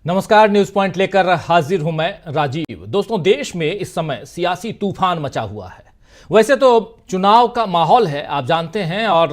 नमस्कार, news point लेकर हाजिर हूं मैं राजीव। दोस्तों, देश में इस समय सियासी तूफान मचा हुआ है। वैसे तो चुनाव का माहौल है, आप जानते हैं, और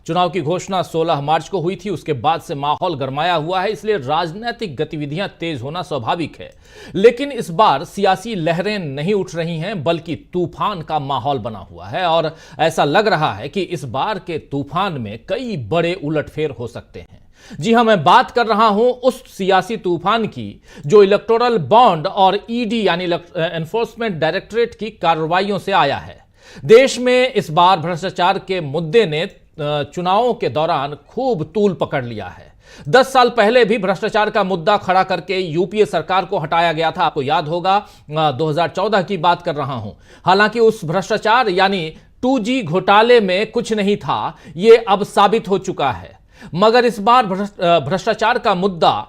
चुनाव की घोषणा 16 मार्च को हुई थी। उसके बाद से माहौल गरमाया हुआ है, इसलिए राजनीतिक गतिविधियां तेज होना स्वाभाविक है। लेकिन इस बार सियासी लहरें नहीं उठ रही हैं, बल्कि तूफान का माहौल बना हुआ है और ऐसा लग रहा है कि इस बार के तूफान में कई बड़े उलटफेर हो सकते हैं। जी हां, मैं बात कर रहा हूं उस सियासी तूफान की जो इलेक्टोरल बॉन्ड और ईडी यानी एनफोर्समेंट डायरेक्टरेट की कार्रवाइयों से आया है। देश में इस बार भ्रष्टाचार के मुद्दे ने चुनावों के दौरान खूब तूल पकड़ लिया है। 10 साल पहले भी भ्रष्टाचार का मुद्दा खड़ा करके यूपीए सरकार को हटाया गया था। आपको याद होगा, 2014 की बात कर रहा हूं। हालांकि उस भ्रष्टाचार यानी 2G घोटाले में कुछ नहीं था, यह अब साबित हो चुका है। मगर इस बार भ्रष्टाचार का मुद्दा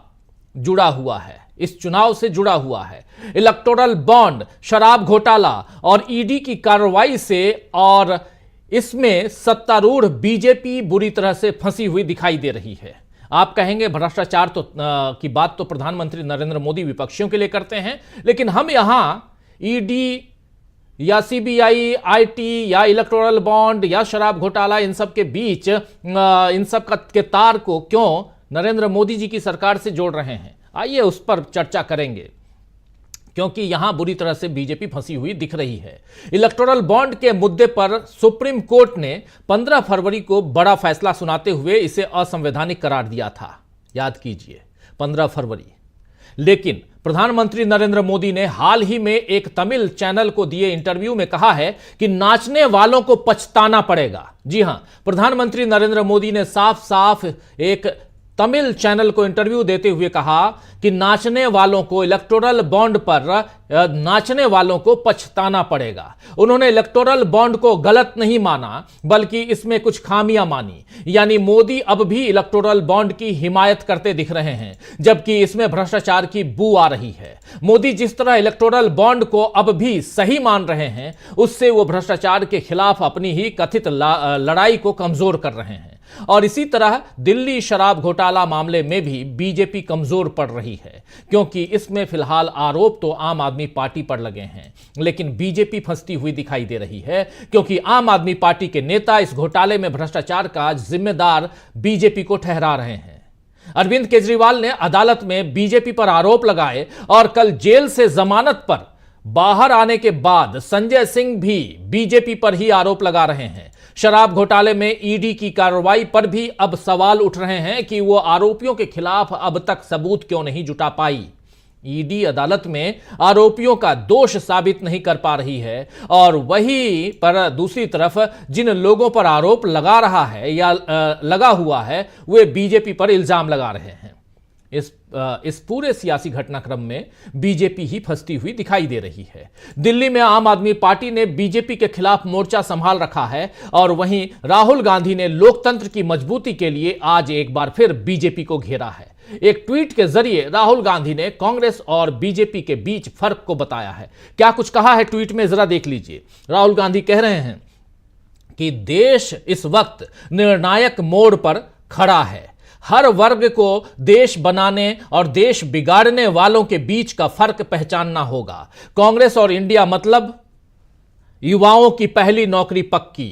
जुड़ा हुआ है, इस चुनाव से जुड़ा हुआ है। इलेक्टोरल बॉन्ड, शराब घोटाला और ईडी की कार्रवाई से, और इसमें सत्तारूढ़ बीजेपी बुरी तरह से फंसी हुई दिखाई दे रही है। आप कहेंगे भ्रष्टाचार की बात तो प्रधानमंत्री नरेंद्र मोदी विपक्षियों के लिए करते हैं, लेकिन हम यहां ईडी या सीबीआई, आईटी या इलेक्टोरल बॉन्ड या शराब घोटाला, इन सब के बीच इन सब के तार को क्यों नरेंद्र मोदी जी की सरकार से जोड़ रहे हैं? आइए उस पर चर्चा करेंगे, क्योंकि यहां बुरी तरह से बीजेपी फंसी हुई दिख रही है। इलेक्टोरल बॉन्ड के मुद्दे पर सुप्रीम कोर्ट ने 15 फरवरी को बड़ा फैसला सुनाते हुए इसे असंवैधानिक करार दिया था। याद कीजिए, 15 फरवरी। लेकिन प्रधानमंत्री नरेंद्र मोदी ने हाल ही में एक तमिल चैनल को दिए इंटरव्यू में कहा है कि नाचने वालों को पछताना पड़ेगा। जी हां, प्रधानमंत्री नरेंद्र मोदी ने साफ साफ एक तमिल चैनल को इंटरव्यू देते हुए कहा कि नाचने वालों को, इलेक्टोरल बॉन्ड पर नाचने वालों को पछताना पड़ेगा। उन्होंने इलेक्टोरल बॉन्ड को गलत नहीं माना, बल्कि इसमें कुछ खामियां मानी। यानी मोदी अब भी इलेक्टोरल बॉन्ड की हिमायत करते दिख रहे हैं, जबकि इसमें भ्रष्टाचार की बू आ रही है। मोदी जिस तरह इलेक्टोरल बॉन्ड को अब भी सही मान रहे हैं, उससे वो भ्रष्टाचार के खिलाफ अपनी ही कथित लड़ाई को कमजोर कर रहे हैं। और इसी तरह दिल्ली शराब घोटाला मामले में भी बीजेपी कमजोर पड़ रही है, क्योंकि इसमें फिलहाल आरोप तो आम आदमी पार्टी पर लगे हैं, लेकिन बीजेपी फंसती हुई दिखाई दे रही है, क्योंकि आम आदमी पार्टी के नेता इस घोटाले में भ्रष्टाचार का जिम्मेदार बीजेपी को ठहरा रहे हैं। अरविंद केजरीवाल ने अदालत में बीजेपी पर आरोप लगाए और कल जेल से जमानत पर बाहर आने के बाद संजय सिंह भी बीजेपी पर ही आरोप लगा रहे हैं। शराब घोटाले में ईडी की कार्रवाई पर भी अब सवाल उठ रहे हैं कि वो आरोपियों के खिलाफ अब तक सबूत क्यों नहीं जुटा पाई। ईडी अदालत में आरोपियों का दोष साबित नहीं कर पा रही है, और वहीं पर दूसरी तरफ जिन लोगों पर आरोप लगा रहा है या लगा हुआ है, वे बीजेपी पर इल्जाम लगा रहे हैं। इस पूरे सियासी घटनाक्रम में बीजेपी ही फंसती हुई दिखाई दे रही है। दिल्ली में आम आदमी पार्टी ने बीजेपी के खिलाफ मोर्चा संभाल रखा है, और वहीं राहुल गांधी ने लोकतंत्र की मजबूती के लिए आज एक बार फिर बीजेपी को घेरा है। एक ट्वीट के जरिए राहुल गांधी ने कांग्रेस और बीजेपी के बीच फर्क को बताया है। क्या कुछ कहा है ट्वीट में, जरा देख लीजिए। राहुल गांधी कह रहे हैं कि देश इस वक्त निर्णायक मोड़ पर खड़ा है। हर वर्ग को देश बनाने और देश बिगाड़ने वालों के बीच का फर्क पहचानना होगा। कांग्रेस और इंडिया मतलब युवाओं की पहली नौकरी पक्की,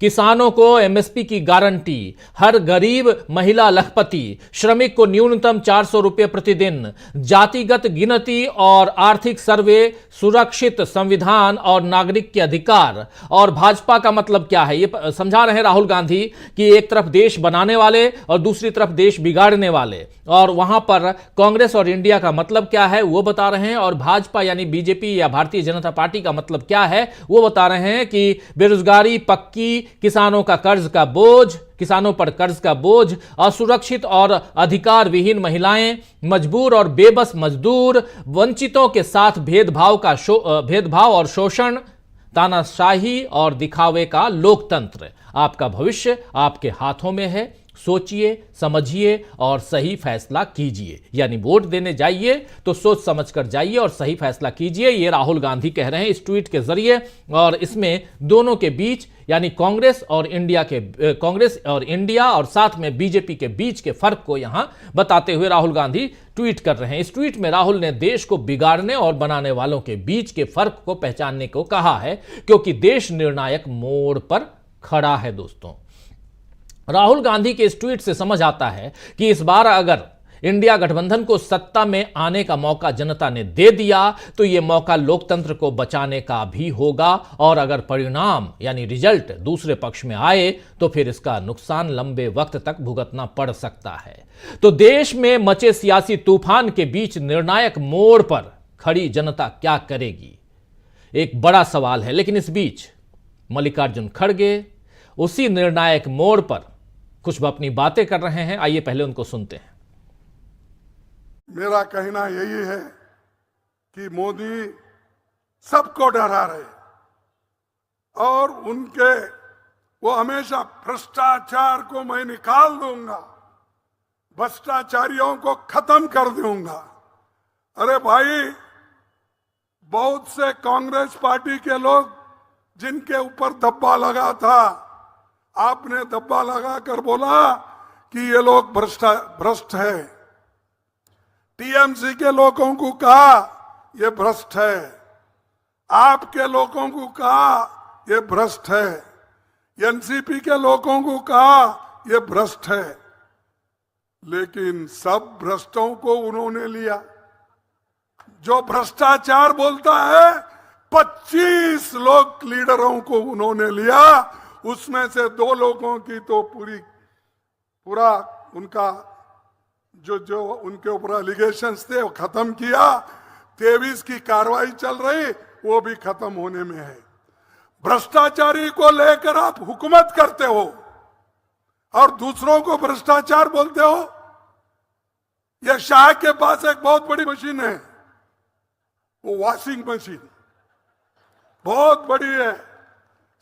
किसानों को एमएसपी की गारंटी, हर गरीब महिला लखपति, श्रमिक को न्यूनतम 400 रुपये प्रतिदिन, जातिगत गिनती और आर्थिक सर्वे, सुरक्षित संविधान और नागरिक के अधिकार। और भाजपा का मतलब क्या है, ये समझा रहे हैं राहुल गांधी कि एक तरफ देश बनाने वाले और दूसरी तरफ देश बिगाड़ने वाले, और वहां पर कांग्रेस और इंडिया का मतलब क्या है वो बता रहे हैं, और भाजपा यानी बीजेपी या भारतीय जनता पार्टी का मतलब क्या है वो बता रहे हैं कि बेरोजगारी पक्की, किसानों का कर्ज का बोझ, किसानों पर कर्ज का बोझ, असुरक्षित और अधिकार विहीन महिलाएं, मजबूर और बेबस मजदूर, वंचितों के साथ भेदभाव और शोषण, तानाशाही और दिखावे का लोकतंत्र। आपका भविष्य आपके हाथों में है, सोचिए, समझिए और सही फैसला कीजिए। यानी वोट देने जाइए तो सोच समझकर जाइए और सही फैसला कीजिए। ये राहुल गांधी कह रहे हैं इस ट्वीट के जरिए। और इसमें दोनों के बीच यानी कांग्रेस और इंडिया और साथ में बीजेपी के बीच के फर्क को यहां बताते हुए राहुल गांधी ट्वीट कर रहे हैं। इस ट्वीट में राहुल ने देश को बिगाड़ने और बनाने वालों के बीच के फर्क को पहचानने को कहा है, क्योंकि देश निर्णायक मोड़ पर खड़ा है। दोस्तों, राहुल गांधी के इस ट्वीट से समझ आता है कि इस बार अगर इंडिया गठबंधन को सत्ता में आने का मौका जनता ने दे दिया तो यह मौका लोकतंत्र को बचाने का भी होगा, और अगर परिणाम यानी रिजल्ट दूसरे पक्ष में आए तो फिर इसका नुकसान लंबे वक्त तक भुगतना पड़ सकता है। तो देश में मचे सियासी तूफान के बीच निर्णायक मोड़ पर खड़ी जनता क्या करेगी, एक बड़ा सवाल है। लेकिन इस बीच मल्लिकार्जुन खड़गे उसी निर्णायक मोड़ पर कुछ अपनी बातें कर रहे हैं। आइए पहले उनको सुनते हैं। मेरा कहना यही है कि मोदी सबको डरा रहे और वो हमेशा भ्रष्टाचार को मैं निकाल दूंगा, भ्रष्टाचारियों को खत्म कर दूंगा। अरे भाई, बहुत से कांग्रेस पार्टी के लोग जिनके ऊपर धब्बा लगा था, आपने धब्बा लगाकर बोला कि ये लोग भ्रष्ट है। टीएमसी के लोगों को कहा ये भ्रष्ट है, आपके लोगों को कहा ये भ्रष्ट है, एनसीपी के लोगों को कहा ये भ्रष्ट है। लेकिन सब भ्रष्टों को उन्होंने लिया। जो भ्रष्टाचार बोलता है 25 लोग लीडरों को उन्होंने लिया, उसमें से 2 लोगों की तो पूरा उनका जो उनके ऊपर एलिगेशंस थे वो खत्म किया। 23 की कार्रवाई चल रही, वो भी खत्म होने में है। भ्रष्टाचारी को लेकर आप हुकूमत करते हो और दूसरों को भ्रष्टाचार बोलते हो। यह शाह के पास एक बहुत बड़ी मशीन है, वो वॉशिंग मशीन बहुत बड़ी है।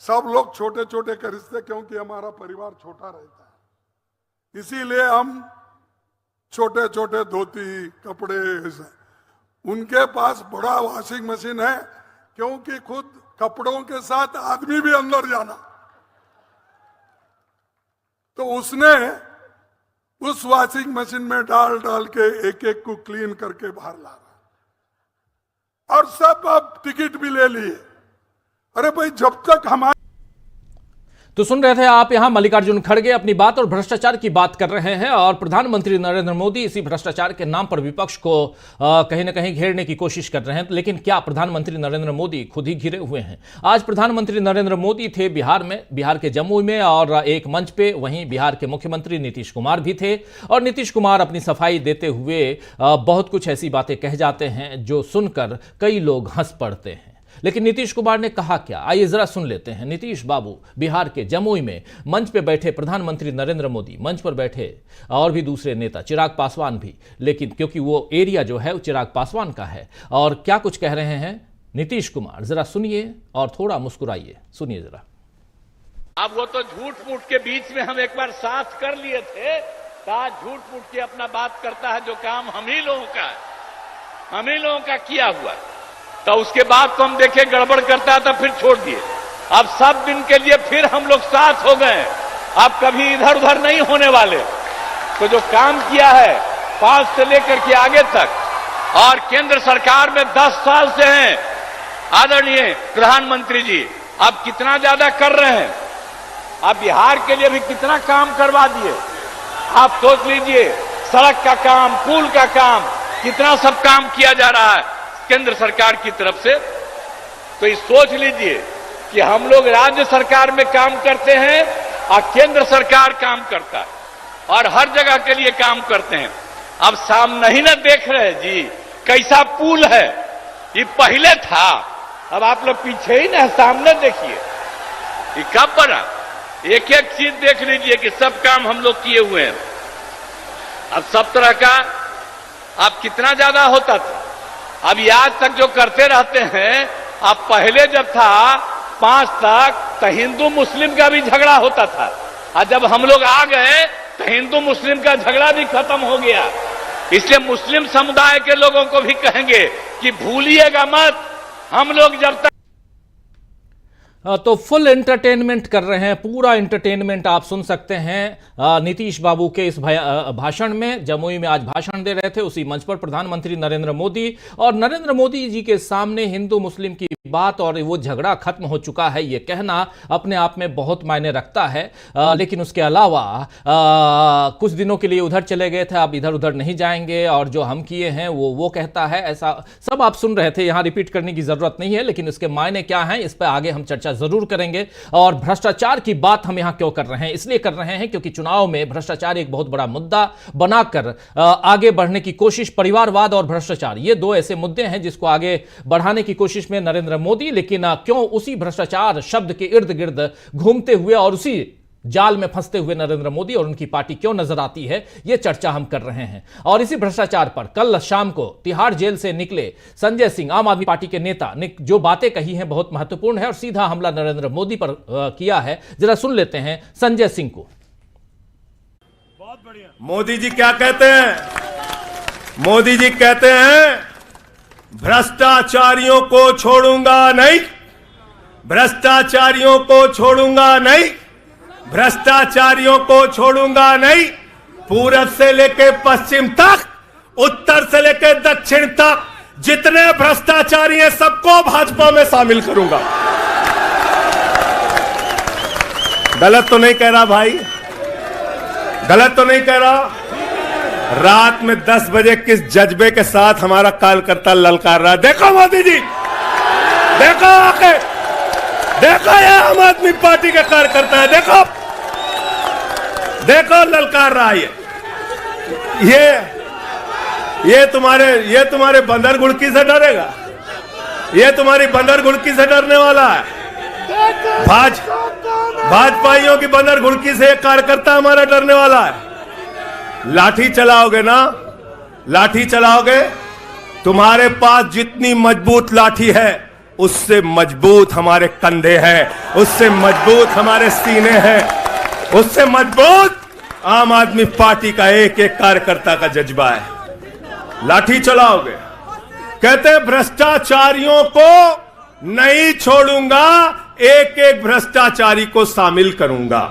सब लोग छोटे छोटे खरीदते क्योंकि हमारा परिवार छोटा रहता है, इसीलिए हम छोटे छोटे धोती कपड़े, उनके पास बड़ा वॉशिंग मशीन है क्योंकि खुद कपड़ों के साथ आदमी भी अंदर जाना। तो उसने उस वॉशिंग मशीन में डाल डाल के एक एक को क्लीन करके बाहर ला रहा, और सब अब टिकट भी ले लिए। अरे भाई, जब तक हमारे तो सुन रहे थे आप यहां मल्लिकार्जुन खड़गे अपनी बात और भ्रष्टाचार की बात कर रहे हैं, और प्रधानमंत्री नरेंद्र मोदी इसी भ्रष्टाचार के नाम पर विपक्ष को कहीं ना कहीं घेरने की कोशिश कर रहे हैं। लेकिन क्या प्रधानमंत्री नरेंद्र मोदी खुद ही घिरे हुए हैं? आज प्रधानमंत्री नरेंद्र मोदी थे बिहार के जम्मू में, और एक मंच पे वहीं बिहार के मुख्यमंत्री नीतीश कुमार भी थे, और नीतीश कुमार अपनी सफाई देते हुए बहुत कुछ ऐसी बातें कह जाते हैं जो सुनकर कई लोग हंस पड़ते हैं। लेकिन नीतीश कुमार ने कहा क्या, आइए जरा सुन लेते हैं। नीतीश बाबू बिहार के जमुई में मंच पे बैठे प्रधानमंत्री नरेंद्र मोदी, मंच पर बैठे और भी दूसरे नेता, चिराग पासवान भी, लेकिन क्योंकि वो एरिया जो है वो चिराग पासवान का है। और क्या कुछ कह रहे हैं नीतीश कुमार, जरा सुनिए और थोड़ा मुस्कुराइए। सुनिए जरा। अब वो तो झूठ मूठ के बीच में हम एक बार साथ कर लिए थे, आज झूठ मूठ के अपना बात करता है। जो काम हम ही लोगों का है, हम ही लोगों का किया हुआ, तो उसके बाद तो हम देखे गड़बड़ करता है तो फिर छोड़ दिए। अब सब दिन के लिए फिर हम लोग साथ हो गए, अब कभी इधर उधर नहीं होने वाले। तो जो काम किया है 5 से लेकर के आगे तक, और केंद्र सरकार में 10 साल से हैं आदरणीय प्रधानमंत्री जी, अब कितना ज्यादा कर रहे हैं। अब बिहार के लिए भी कितना काम करवा दिए। आप सोच लीजिए, सड़क का काम, पुल का काम, कितना सब काम किया जा रहा है केंद्र सरकार की तरफ से। तो ये सोच लीजिए कि हम लोग राज्य सरकार में काम करते हैं और केंद्र सरकार काम करता है, और हर जगह के लिए काम करते हैं। अब सामने ही ना देख रहे जी कैसा पुल है, ये पहले था, अब आप लोग पीछे ही ना, सामने देखिए ये कब बना। एक एक चीज देख लीजिए कि सब काम हम लोग किए हुए हैं। अब सब तरह का अब कितना ज्यादा होता था, अब आज तक जो करते रहते हैं। अब पहले जब था 5 तक तो हिंदू मुस्लिम का भी झगड़ा होता था, और जब हम लोग आ गए तो हिंदू मुस्लिम का झगड़ा भी खत्म हो गया। इसलिए मुस्लिम समुदाय के लोगों को भी कहेंगे कि भूलिएगा मत, हम लोग जब तक तो फुल एंटरटेनमेंट कर रहे हैं, पूरा एंटरटेनमेंट आप सुन सकते हैं नीतीश बाबू के इस भाषण में। जमुई में आज भाषण दे रहे थे, उसी मंच पर प्रधानमंत्री नरेंद्र मोदी, और नरेंद्र मोदी जी के सामने हिंदू मुस्लिम की बात और वो झगड़ा खत्म हो चुका है ये कहना अपने आप में बहुत मायने रखता है। लेकिन उसके अलावा कुछ दिनों के लिए उधर चले गए थे, अब इधर उधर नहीं जाएंगे, और जो हम किए हैं वो कहता है, ऐसा सब आप सुन रहे थे, यहां रिपीट करने की जरूरत नहीं है। लेकिन इसके मायने क्या हैं इस पर आगे हम चर्चा जरूर करेंगे। और भ्रष्टाचार की बात हम यहां क्यों कर रहे हैं, इसलिए कर रहे हैं क्योंकि चुनाव में भ्रष्टाचार एक बहुत बड़ा मुद्दा बनाकर आगे बढ़ने की कोशिश, परिवारवाद और भ्रष्टाचार, ये दो ऐसे मुद्दे हैं जिसको आगे बढ़ाने की कोशिश में नरेंद्र मोदी। लेकिन क्यों उसी भ्रष्टाचार शब्द के इर्द गिर्द घूमते हुए और उसी जाल में फंसते हुए नरेंद्र मोदी और उनकी पार्टी क्यों नजर आती है, यह चर्चा हम कर रहे हैं। और इसी भ्रष्टाचार पर कल शाम को तिहाड़ जेल से निकले संजय सिंह, आम आदमी पार्टी के नेता ने जो बातें कही हैं बहुत महत्वपूर्ण है और सीधा हमला नरेंद्र मोदी पर किया है। जरा सुन लेते हैं संजय सिंह को। बहुत बढ़िया। मोदी जी क्या कहते हैं? मोदी जी कहते हैं भ्रष्टाचारियों को छोड़ूंगा नहीं, भ्रष्टाचारियों को छोड़ूंगा नहीं, भ्रष्टाचारियों को छोड़ूंगा नहीं। पूरब से लेकर पश्चिम तक, उत्तर से लेकर दक्षिण तक जितने भ्रष्टाचारी हैं सबको भाजपा में शामिल करूंगा। गलत तो नहीं कह रहा भाई? गलत तो नहीं कह रहा? रात में 10 बजे किस जज्बे के साथ हमारा कार्यकर्ता ललकार रहा है, देखो मोदी जी, देखो आके, देखो ये आम आदमी पार्टी के कार्यकर्ता है, देखो देखो ललकार रहा है। ये तुम्हारे बंदर गुड़की से डरेगा, ये तुम्हारी बंदर गुड़की से डरने वाला है। भाजपाइयों की बंदर गुड़की से एक कार्यकर्ता हमारा डरने वाला है। लाठी चलाओगे ना, लाठी चलाओगे, तुम्हारे पास जितनी मजबूत लाठी है उससे मजबूत हमारे कंधे हैं, उससे मजबूत हमारे सीने हैं, उससे मजबूत आम आदमी पार्टी का एक एक कार्यकर्ता का जज्बा है। लाठी चलाओगे। कहते हैं भ्रष्टाचारियों को नहीं छोड़ूंगा, एक एक भ्रष्टाचारी को शामिल करूंगा।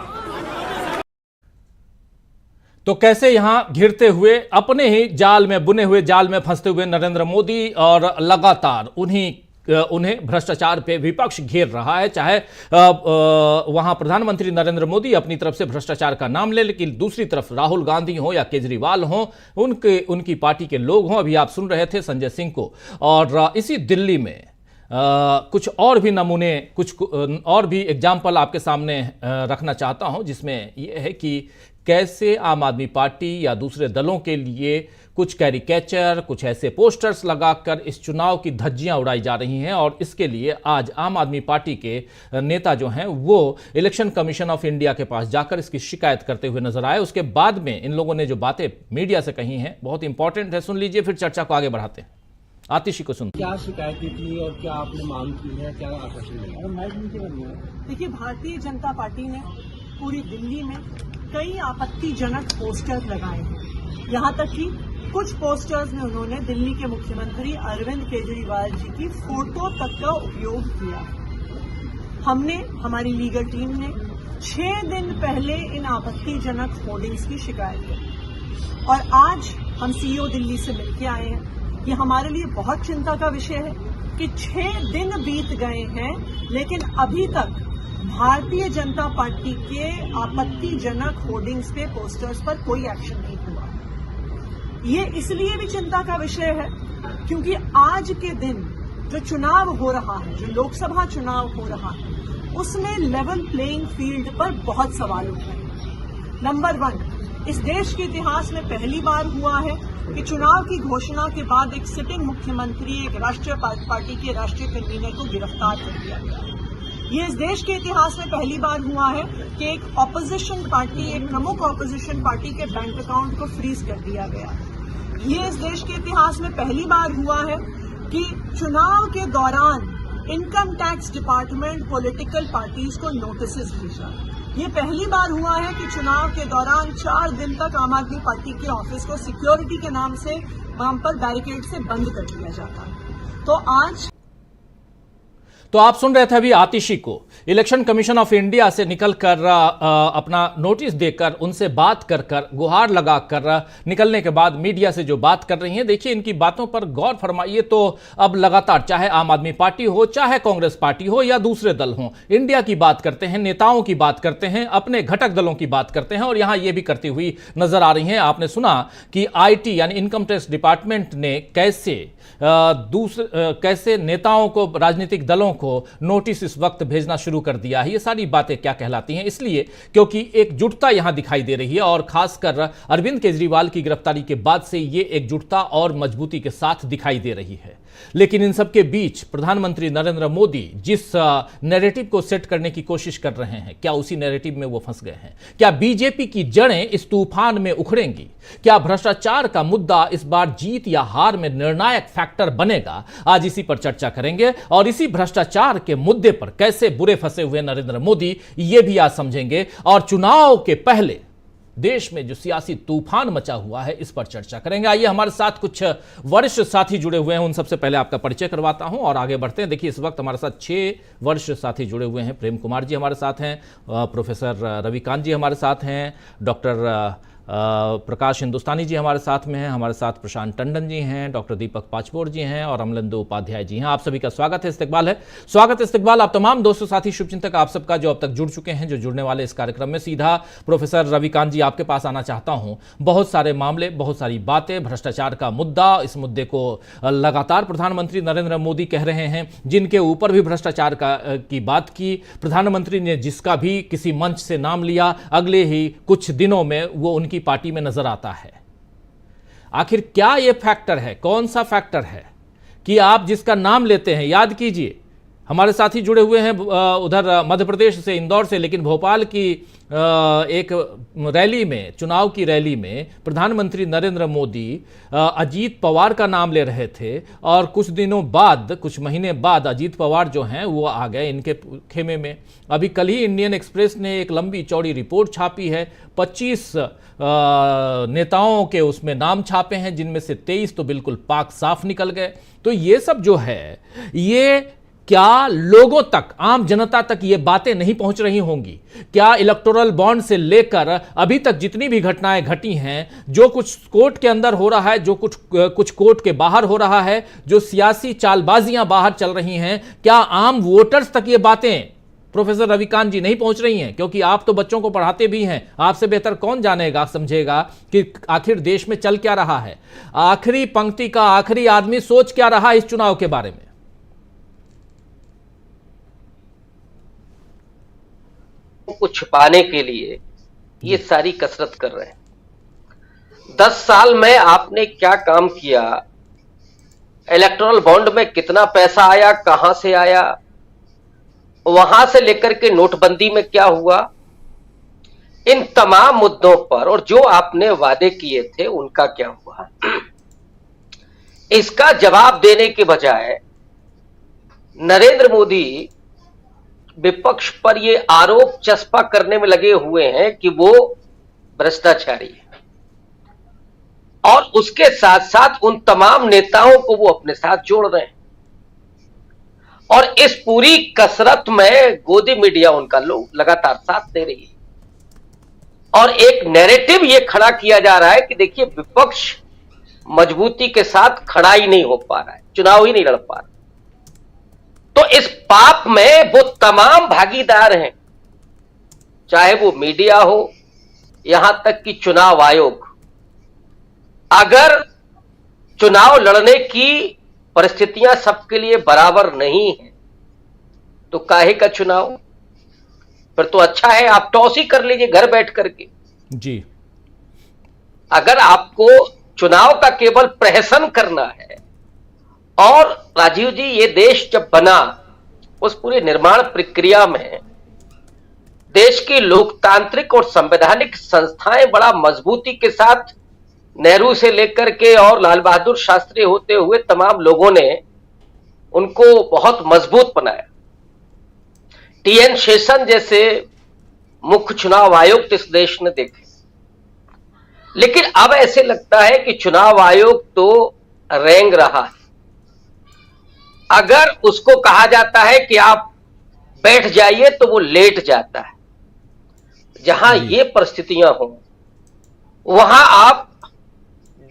तो कैसे यहां घिरते हुए अपने ही जाल में, बुने हुए जाल में फंसते हुए नरेंद्र मोदी, और लगातार उन्हें भ्रष्टाचार पे विपक्ष घेर रहा है। चाहे वहां प्रधानमंत्री नरेंद्र मोदी अपनी तरफ से भ्रष्टाचार का नाम ले, लेकिन दूसरी तरफ राहुल गांधी हो या केजरीवाल हो, उनकी पार्टी के लोग हों। अभी आप सुन रहे थे संजय सिंह को। और इसी दिल्ली में कुछ और भी नमूने, कुछ और भी एग्जाम्पल आपके सामने रखना चाहता हूं, जिसमें यह है कि कैसे आम आदमी पार्टी या दूसरे दलों के लिए कुछ कैरिकेचर, कुछ ऐसे पोस्टर्स लगाकर इस चुनाव की धज्जियां उड़ाई जा रही हैं। और इसके लिए आज आम आदमी पार्टी के नेता जो हैं वो इलेक्शन कमीशन ऑफ इंडिया के पास जाकर इसकी शिकायत करते हुए नजर आए। उसके बाद में इन लोगों ने जो बातें मीडिया से कही हैं बहुत इंपॉर्टेंट है, सुन लीजिए, फिर चर्चा को आगे बढ़ाते हैं। आतिशी को सुनते। क्या शिकायत की थी और क्या आपने मांग की है, क्या आश्वासन मिला? देखिए, भारतीय जनता पार्टी ने पूरी दिल्ली में कई आपत्तिजनक पोस्टर लगाए हैं। यहाँ तक कि कुछ पोस्टर्स में उन्होंने दिल्ली के मुख्यमंत्री अरविंद केजरीवाल जी की फोटो तक का उपयोग किया। हमने, हमारी लीगल टीम ने 6 दिन पहले इन आपत्तिजनक होर्डिंग्स की शिकायत की और आज हम सीईओ दिल्ली से मिलकर आए हैं। ये हमारे लिए बहुत चिंता का विषय है कि 6 दिन बीत गए हैं लेकिन अभी तक भारतीय जनता पार्टी के आपत्तिजनक होर्डिंग्स पे, पोस्टर्स पर कोई एक्शन नहीं हुआ। ये इसलिए भी चिंता का विषय है क्योंकि आज के दिन जो चुनाव हो रहा है, जो लोकसभा चुनाव हो रहा है, उसमें लेवल प्लेइंग फील्ड पर बहुत सवाल उठ रहे हैं। नंबर 1, इस देश के इतिहास में पहली बार हुआ है कि चुनाव की घोषणा के बाद एक सिटिंग मुख्यमंत्री, एक राष्ट्रीय पार्टी के राष्ट्रीय कन्वीनर को गिरफ्तार कर दिया गया। ये इस देश के इतिहास में पहली बार हुआ है कि एक ऑपोजिशन पार्टी, एक प्रमुख ऑपोजिशन पार्टी के बैंक अकाउंट को फ्रीज कर दिया गया। ये इस देश के इतिहास में पहली बार हुआ है कि चुनाव के दौरान income tax department political parties को नोटिसेस भेजा। ये पहली बार हुआ है कि चुनाव के दौरान 4 दिन तक आम आदमी पार्टी के ऑफिस को सिक्योरिटी के नाम से वहां पर बैरिकेड से बंद कर दिया जाता है। तो आज तो आप सुन रहे थे अभी आतिशी को इलेक्शन कमीशन ऑफ इंडिया से निकलकर अपना नोटिस देकर उनसे बात कर गुहार लगाकर निकलने के बाद मीडिया से जो बात कर रही हैं, देखिए इनकी बातों पर गौर फरमाइए। तो अब लगातार चाहे आम आदमी पार्टी हो, चाहे कांग्रेस पार्टी हो या दूसरे दल हों, इंडिया की बात करते हैं, नेताओं की बात करते हैं, अपने घटक दलों की बात करते हैं और यहां ये भी करती हुई नजर आ रही हैं। आपने सुना कि आईटी यानी इनकम टैक्स डिपार्टमेंट ने कैसे नेताओं को, राजनीतिक दलों को नोटिस इस वक्त भेजना शुरू कर दिया है। ये सारी बातें क्या कहलाती हैं? इसलिए क्योंकि एकजुटता यहां दिखाई दे रही है और खासकर अरविंद केजरीवाल की गिरफ्तारी के बाद से ये एकजुटता और मजबूती के साथ दिखाई दे रही है। लेकिन इन सबके बीच प्रधानमंत्री नरेंद्र मोदी जिस नैरेटिव को सेट करने की कोशिश कर रहे हैं, क्या उसी नैरेटिव में वो फंस गए हैं? क्या बीजेपी की जड़ें इस तूफान में उखड़ेंगी? क्या भ्रष्टाचार का मुद्दा इस बार जीत या हार में निर्णायक फैक्टर बनेगा? आज इसी पर चर्चा करेंगे और इसी भ्रष्टाचार के मुद्दे पर कैसे बुरे फंसे हुए नरेंद्र मोदी, ये भी आज समझेंगे। और चुनाव के पहले देश में जो सियासी तूफान मचा हुआ है, इस पर चर्चा करेंगे। आइए, हमारे साथ कुछ वरिष्ठ साथी जुड़े हुए हैं, उन सबसे पहले आपका परिचय करवाता हूं और आगे बढ़ते हैं। देखिए, इस वक्त हमारे साथ 6 वरिष्ठ साथी जुड़े हुए हैं। प्रेम कुमार जी हमारे साथ हैं, प्रोफेसर रविकांत जी हमारे साथ हैं, डॉक्टर प्रकाश हिंदुस्तानी जी हमारे साथ में हैं, हमारे साथ प्रशांत टंडन जी हैं, डॉक्टर दीपक पाचपोर जी हैं और अमलेंदु उपाध्याय जी हैं। आप सभी का स्वागत है, इस्तकबाल आप तमाम दोस्तों, साथी, शुभचिंतक आप सबका जो अब तक जुड़ चुके हैं, जो जुड़ने वाले इस कार्यक्रम में। सीधा प्रोफेसर रविकांत जी आपके पास आना चाहता हूं। बहुत सारे मामले, बहुत सारी बातें, भ्रष्टाचार का मुद्दा, इस मुद्दे को लगातार प्रधानमंत्री नरेंद्र मोदी कह रहे हैं, जिनके ऊपर भी भ्रष्टाचार की बात की प्रधानमंत्री ने, जिसका भी किसी मंच से नाम लिया, अगले ही कुछ दिनों में वो उनकी पार्टी में नजर आता है। आखिर क्या यह फैक्टर है, कौन सा फैक्टर है कि आप जिसका नाम लेते हैं, याद कीजिए हमारे साथी जुड़े हुए हैं उधर मध्य प्रदेश से, इंदौर से, लेकिन भोपाल की एक रैली में, चुनाव की रैली में प्रधानमंत्री नरेंद्र मोदी अजीत पवार का नाम ले रहे थे और कुछ दिनों बाद, कुछ महीने बाद अजीत पवार जो हैं वो आ गए इनके खेमे में। अभी कल ही इंडियन एक्सप्रेस ने एक लंबी चौड़ी रिपोर्ट छापी है, 25 नेताओं के उसमें नाम छापे हैं, जिनमें से 23 तो बिल्कुल पाक साफ निकल गए। तो ये सब जो है, ये क्या लोगों तक, आम जनता तक ये बातें नहीं पहुंच रही होंगी? क्या इलेक्टोरल बॉन्ड से लेकर अभी तक जितनी भी घटनाएं घटी हैं, जो कुछ कोर्ट के अंदर हो रहा है, जो कुछ कोर्ट के बाहर हो रहा है, जो सियासी चालबाजियां बाहर चल रही हैं, क्या आम वोटर्स तक ये बातें, प्रोफेसर रविकांत जी, नहीं पहुंच रही हैं? क्योंकि आप तो बच्चों को पढ़ाते भी हैं, आपसे बेहतर कौन जानेगा, समझेगा कि आखिर देश में चल क्या रहा है, आखिरी पंक्ति का आखिरी आदमी सोच क्या रहा इस चुनाव के बारे में। को छुपाने के लिए ये सारी कसरत कर रहे हैं। 10 साल में आपने क्या काम किया, इलेक्टोरल बॉन्ड में कितना पैसा आया, कहां से आया, वहां से लेकर के नोटबंदी में क्या हुआ, इन तमाम मुद्दों पर और जो आपने वादे किए थे उनका क्या हुआ, इसका जवाब देने के बजाय नरेंद्र मोदी विपक्ष पर ये आरोप चस्पा करने में लगे हुए हैं कि वो भ्रष्टाचारी है और उसके साथ साथ उन तमाम नेताओं को वो अपने साथ जोड़ रहे हैं। और इस पूरी कसरत में गोदी मीडिया उनका लगातार साथ दे रही है और एक नैरेटिव ये खड़ा किया जा रहा है कि देखिए विपक्ष मजबूती के साथ खड़ा ही नहीं हो पा रहा है, चुनाव ही नहीं लड़ पा रहा। तो इस पाप में वो तमाम भागीदार हैं, चाहे वो मीडिया हो, यहां तक कि चुनाव आयोग। अगर चुनाव लड़ने की परिस्थितियां सबके लिए बराबर नहीं है तो काहे का चुनाव? फिर तो अच्छा है आप टॉस ही कर लीजिए घर बैठ करके जी। अगर आपको चुनाव का केवल प्रहसन करना है। और राजीव जी, ये देश जब बना, उस पूरी निर्माण प्रक्रिया में देश की लोकतांत्रिक और संवैधानिक संस्थाएं बड़ा मजबूती के साथ, नेहरू से लेकर के और लाल बहादुर शास्त्री होते हुए तमाम लोगों ने उनको बहुत मजबूत बनाया। टीएन शेषन जैसे मुख्य चुनाव आयुक्त इस देश ने देखे, लेकिन अब ऐसे लगता है कि चुनाव आयोग तो रेंग रहा है। अगर उसको कहा जाता है कि आप बैठ जाइए तो वो लेट जाता है। जहां ये परिस्थितियां हो वहां आप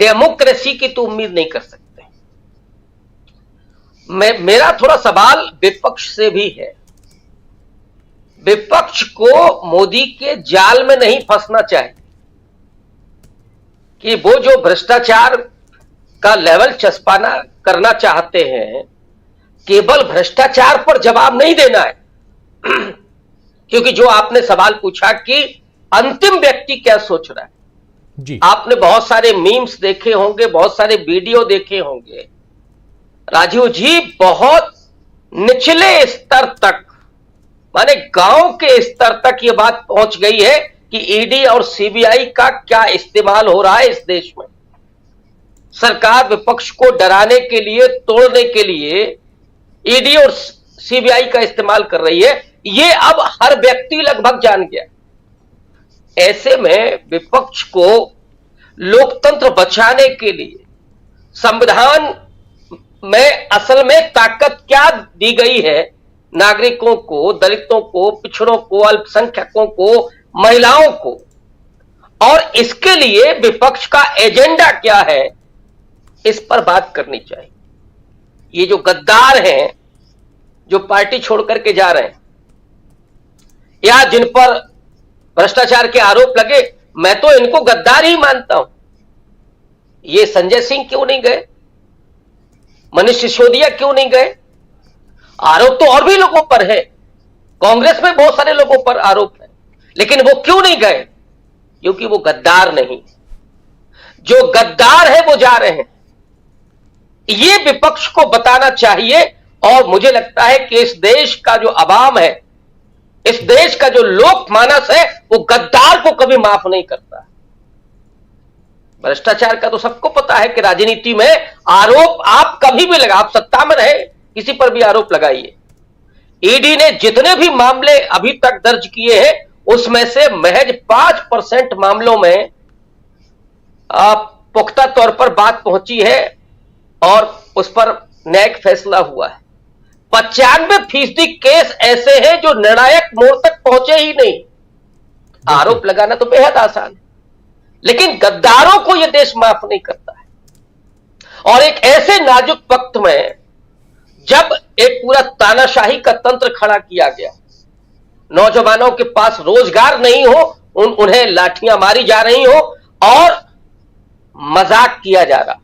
डेमोक्रेसी की तो उम्मीद नहीं कर सकते। मेरा थोड़ा सवाल विपक्ष से भी है। विपक्ष को मोदी के जाल में नहीं फंसना चाहिए कि वो जो भ्रष्टाचार का लेवल चस्पाना करना चाहते हैं, केवल भ्रष्टाचार पर जवाब नहीं देना है। क्योंकि जो आपने सवाल पूछा कि अंतिम व्यक्ति क्या सोच रहा है, जी। आपने बहुत सारे मीम्स देखे होंगे, बहुत सारे वीडियो देखे होंगे। राजीव जी, बहुत निचले स्तर तक, माने गांव के स्तर तक ये बात पहुंच गई है कि ईडी और सीबीआई का क्या इस्तेमाल हो रहा है इस देश में। सरकार विपक्ष को डराने के लिए, तोड़ने के लिए ईडी और सीबीआई का इस्तेमाल कर रही है। ये अब हर व्यक्ति लगभग जान गया। ऐसे में विपक्ष को लोकतंत्र बचाने के लिए संविधान में असल में ताकत क्या दी गई है, नागरिकों को, दलितों को, पिछड़ों को, अल्पसंख्यकों को, महिलाओं को, और इसके लिए विपक्ष का एजेंडा क्या है, इस पर बात करनी चाहिए। ये जो गद्दार हैं, जो पार्टी छोड़ करके जा रहे हैं या जिन पर भ्रष्टाचार के आरोप लगे, मैं तो इनको गद्दार ही मानता हूं। ये संजय सिंह क्यों नहीं गए? मनीष सिसोदिया क्यों नहीं गए? आरोप तो और भी लोगों पर है, कांग्रेस में बहुत सारे लोगों पर आरोप है, लेकिन वो क्यों नहीं गए? क्योंकि वो गद्दार नहीं। जो गद्दार है वो जा रहे हैं। ये विपक्ष को बताना चाहिए। और मुझे लगता है कि इस देश का जो अवाम है, इस देश का जो लोकमानस है, वो गद्दार को कभी माफ नहीं करता। भ्रष्टाचार का तो सबको पता है कि राजनीति में आरोप आप कभी भी लगा, आप सत्ता में रहे, किसी पर भी आरोप लगाइए। ईडी ने जितने भी मामले अभी तक दर्ज किए हैं, उसमें से महज 5% मामलों में पुख्ता तौर पर बात पहुंची है और उस पर न्यायिक फैसला हुआ है। 95% केस ऐसे हैं जो निर्णायक मोड़ तक पहुंचे ही नहीं। आरोप लगाना तो बेहद आसान है, लेकिन गद्दारों को यह देश माफ नहीं करता है। और एक ऐसे नाजुक वक्त में जब एक पूरा तानाशाही का तंत्र खड़ा किया गया, नौजवानों के पास रोजगार नहीं हो, उन्हें लाठियां मारी जा रही हो और मजाक किया जा रहा,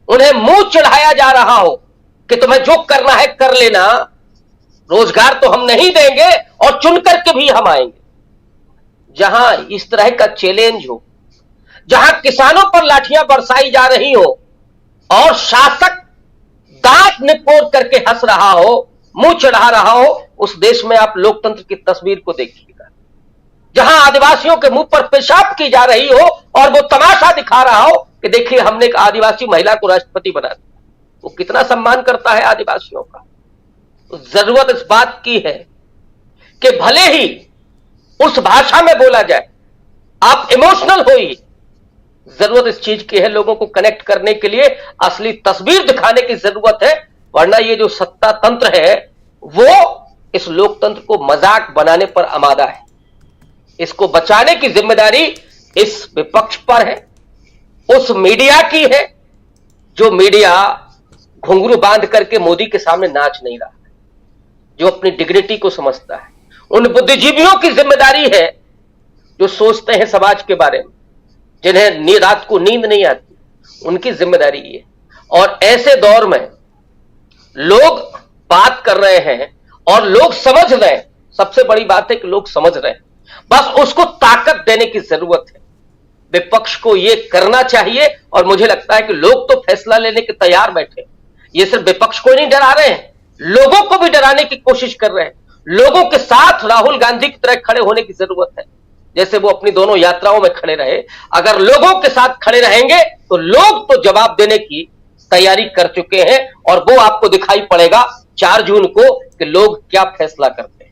उन्हें मुंह चढ़ाया जा रहा हो कि तुम्हें जो करना है कर लेना, रोजगार तो हम नहीं देंगे और चुन करके भी हम आएंगे। जहां इस तरह का चैलेंज हो, जहां किसानों पर लाठियां बरसाई जा रही हो और शासक दांत निपोड़ करके हंस रहा हो, मुंह चढ़ा रहा हो, उस देश में आप लोकतंत्र की तस्वीर को देखिएगा। जहां आदिवासियों के मुंह पर पेशाब की जा रही हो और वो तमाशा दिखा रहा हो कि देखिए हमने एक आदिवासी महिला को राष्ट्रपति बना दिया। वो कितना सम्मान करता है आदिवासियों का। तो जरूरत इस बात की है कि भले ही उस भाषा में बोला जाए, आप इमोशनल होइए, जरूरत इस चीज की है, लोगों को कनेक्ट करने के लिए असली तस्वीर दिखाने की जरूरत है। वरना ये जो सत्ता तंत्र है वो इस लोकतंत्र को मजाक बनाने पर आमादा है। इसको बचाने की जिम्मेदारी इस विपक्ष पर है, उस मीडिया की है जो मीडिया घुंघरू बांध करके मोदी के सामने नाच नहीं रहा है, जो अपनी डिग्निटी को समझता है। उन बुद्धिजीवियों की जिम्मेदारी है जो सोचते हैं समाज के बारे में, जिन्हें रात को नींद नहीं आती, उनकी जिम्मेदारी ये। और ऐसे दौर में लोग बात कर रहे हैं और लोग समझ रहे हैं। सबसे बड़ी बात है कि लोग समझ रहे हैं, बस उसको ताकत देने की जरूरत है। विपक्ष को यह करना चाहिए और मुझे लगता है कि लोग तो फैसला लेने के तैयार बैठे। ये सिर्फ विपक्ष को ही नहीं डरा रहे हैं, लोगों को भी डराने की कोशिश कर रहे हैं। लोगों के साथ राहुल गांधी की तरह खड़े होने की जरूरत है, जैसे वो अपनी दोनों यात्राओं में खड़े रहे। अगर लोगों के साथ खड़े रहेंगे तो लोग तो जवाब देने की तैयारी कर चुके हैं और वो आपको दिखाई पड़ेगा 4 जून को कि लोग क्या फैसला करते हैं।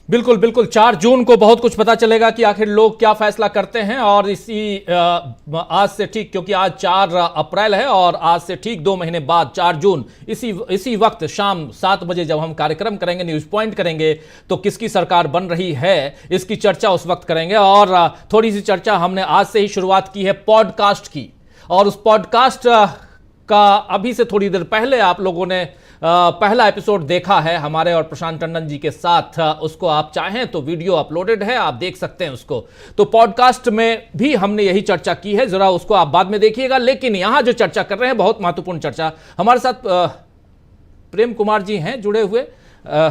बिल्कुल बिल्कुल, 4 जून को बहुत कुछ पता चलेगा कि आखिर लोग क्या फैसला करते हैं। और आज से ठीक, क्योंकि आज 4 अप्रैल है और आज से ठीक 2 महीने बाद 4 जून इसी वक्त शाम 7 बजे जब हम कार्यक्रम करेंगे, न्यूज पॉइंट करेंगे, तो किसकी सरकार बन रही है इसकी चर्चा उस वक्त करेंगे। और थोड़ी सी चर्चा हमने आज से ही शुरुआत की है पॉडकास्ट की, और उस पॉडकास्ट का अभी से थोड़ी देर पहले आप लोगों ने पहला एपिसोड देखा है हमारे और प्रशांत टंडन जी के साथ। उसको आप चाहें तो वीडियो अपलोडेड है, आप देख सकते हैं उसको। तो पॉडकास्ट में भी हमने यही चर्चा की है, जरा उसको आप बाद में देखिएगा। लेकिन यहां जो चर्चा कर रहे हैं बहुत महत्वपूर्ण चर्चा, हमारे साथ प्रेम कुमार जी हैं जुड़े हुए,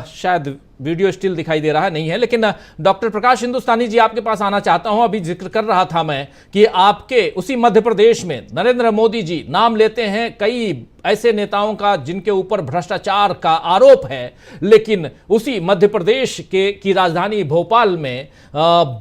शायद वीडियो स्टिल दिखाई दे रहा है, नहीं है, लेकिन डॉक्टर प्रकाश हिंदुस्तानी जी आपके पास आना चाहता हूं। अभी जिक्र कर रहा था मैं कि आपके उसी मध्य प्रदेश में नरेंद्र मोदी जी नाम लेते हैं कई ऐसे नेताओं का जिनके ऊपर भ्रष्टाचार का आरोप है, लेकिन उसी मध्य प्रदेश की राजधानी भोपाल में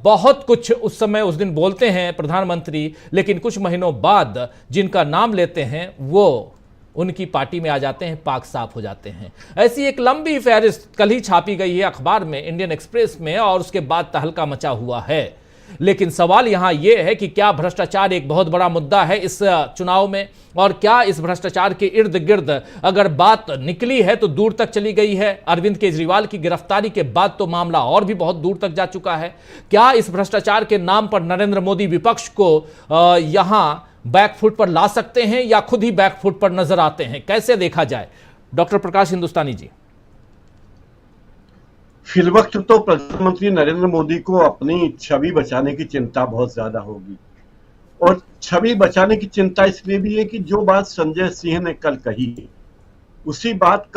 बहुत कुछ उस समय उस दिन बोलते हैं प्रधानमंत्री, लेकिन कुछ महीनों बाद जिनका नाम लेते हैं वो उनकी पार्टी में आ जाते हैं, पाक साफ हो जाते हैं। ऐसी एक लंबी फहरिस्त कल ही छापी गई है अखबार में, इंडियन एक्सप्रेस में, और उसके बाद तहलका मचा हुआ है। लेकिन सवाल यहां यह है कि क्या भ्रष्टाचार एक बहुत बड़ा मुद्दा है इस चुनाव में, और क्या इस भ्रष्टाचार के इर्द गिर्द अगर बात निकली है तो दूर तक चली गई है। अरविंद केजरीवाल की गिरफ्तारी के बाद तो मामला और भी बहुत दूर तक जा चुका है। क्या इस भ्रष्टाचार के नाम पर नरेंद्र मोदी विपक्ष को यहां बैकफुट पर ला सकते हैं या खुद ही बैकफुट पर नजर आते हैं, कैसे देखा जाए? डॉक्टर प्रकाश हिंदुस्तानी जी। फिलवक्त तो प्रधानमंत्री नरेंद्र मोदी को अपनी छवि बचाने की चिंता बहुत ज्यादा होगी, और छवि बचाने की चिंता इसलिए भी है कि जो बात संजय सिंह ने कल कही उसी बात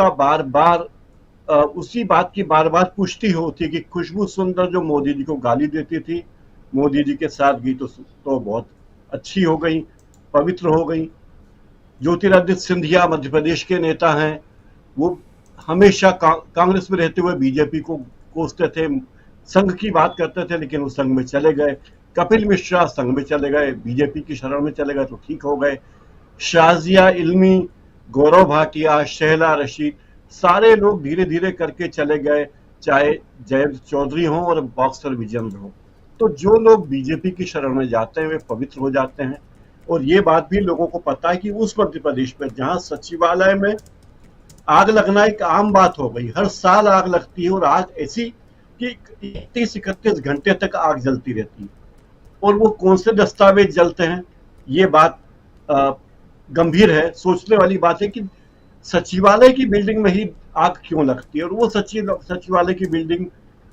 की बार बार पुष्टि होती कि खुशबू सुंदर जो मोदी जी को गाली देती थी, मोदी जी के साथ गई तो बहुत अच्छी हो गई, पवित्र हो गई। ज्योतिरादित्य सिंधिया मध्य प्रदेश के नेता हैं, वो हमेशा कांग्रेस में रहते हुए बीजेपी को कोसते थे, संघ की बात करते थे, लेकिन वो संघ में चले गए। कपिल मिश्रा संघ में चले गए, बीजेपी की शरण में चले गए तो ठीक हो गए। शाजिया इल्मी, गौरव भाटिया, शहला रशीद, सारे लोग धीरे धीरे करके चले गए, चाहे जयंत चौधरी हो और बॉक्सर विजेंद्र हो। तो जो लोग बीजेपी की शरण में जाते हैं वे पवित्र हो जाते हैं। और ये बात भी लोगों को पता है कि उस मध्य प्रदेश में जहां सचिवालय में आग लगना एक आम बात हो गई, हर साल आग लगती है, और आग ऐसी कि 31-31 घंटे तक आग जलती रहती है, और वो कौन से दस्तावेज जलते हैं, ये बात गंभीर है। सोचने वाली बात है कि सचिवालय की बिल्डिंग में ही आग क्यों लगती है, और वो सचिवालय की बिल्डिंग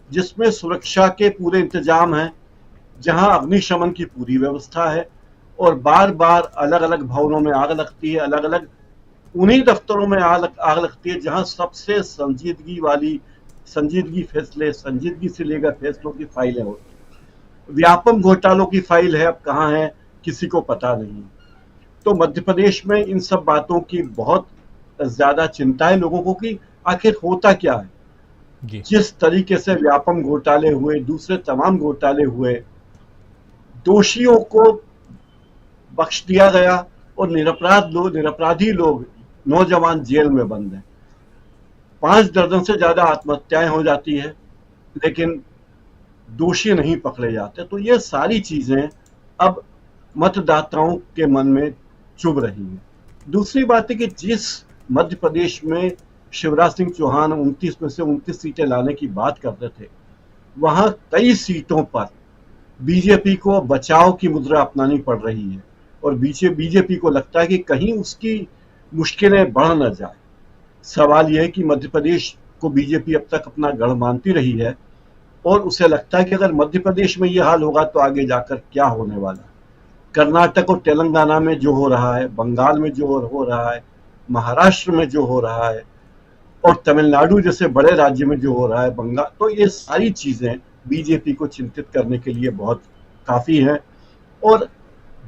जिसमें सुरक्षा के पूरे इंतजाम हैं, जहां अग्निशमन की पूरी व्यवस्था है, और बार बार अलग अलग भवनों में आग लगती है, अलग अलग उन्हीं दफ्तरों में आग लगती है जहां सबसे संजीदगी से लेकर फैसलों की फाइलें होती हैं। व्यापक घोटालों की फाइल है, अब कहाँ है किसी को पता नहीं। तो मध्य प्रदेश में इन सब बातों की बहुत ज्यादा चिंता है लोगों को कि आखिर होता क्या है। जिस तरीके से व्यापक घोटाले हुए, दूसरे तमाम घोटाले हुए, दोषियों को बख्श दिया गया और निरपराधी लोग, नौजवान जेल में बंद हैं। 5 दर्जन से ज्यादा आत्महत्याएं हो जाती है, लेकिन दोषी नहीं पकड़े जाते। तो ये सारी चीजें अब मतदाताओं के मन में चुभ रही हैं। दूसरी बात है कि जिस मध्य प्रदेश में शिवराज सिंह चौहान 29 में से 29 सीटें लाने की बात करते थे, वहां कई सीटों पर बीजेपी को बचाव की मुद्रा अपनानी पड़ रही है, और बीजेपी को लगता है कि कहीं उसकी मुश्किलें बढ़ न जाए। सवाल यह है कि मध्य प्रदेश को बीजेपी अब तक अपना गढ़ मानती रही है, और उसे लगता है कि अगर मध्य प्रदेश में यह हाल होगा तो आगे जाकर क्या होने वाला है। कर्नाटक और तेलंगाना में जो हो रहा है, बंगाल में जो हो रहा है, महाराष्ट्र में जो हो रहा है, और तमिलनाडु जैसे बड़े राज्य में जो हो रहा है, बंगाल, तो ये सारी चीजें बीजेपी को चिंतित करने के लिए बहुत काफी हैं। और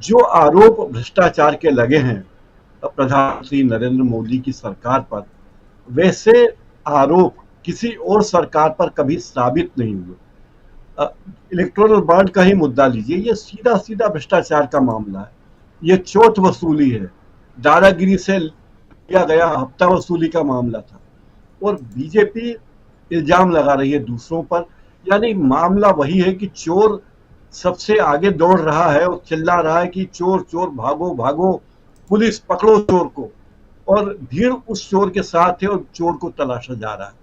जो आरोप भ्रष्टाचार के लगे हैं प्रधानमंत्री नरेंद्र मोदी की सरकार पर, वैसे आरोप किसी और सरकार पर कभी साबित नहीं हुए। इलेक्टोरल बॉन्ड का ही मुद्दा लीजिए, ये सीधा सीधा भ्रष्टाचार का मामला है, ये चोट वसूली है, दादागिरी से लिया गया हफ्ता वसूली का मामला था। और बीजेपी इल्जाम लगा रही है दूसरों पर, यानी मामला वही है कि चोर सबसे आगे दौड़ रहा है और चिल्ला रहा है कि चोर चोर भागो भागो, पुलिस पकड़ो चोर को, और भीड़ उस चोर के साथ है और चोर को तलाशा जा रहा है।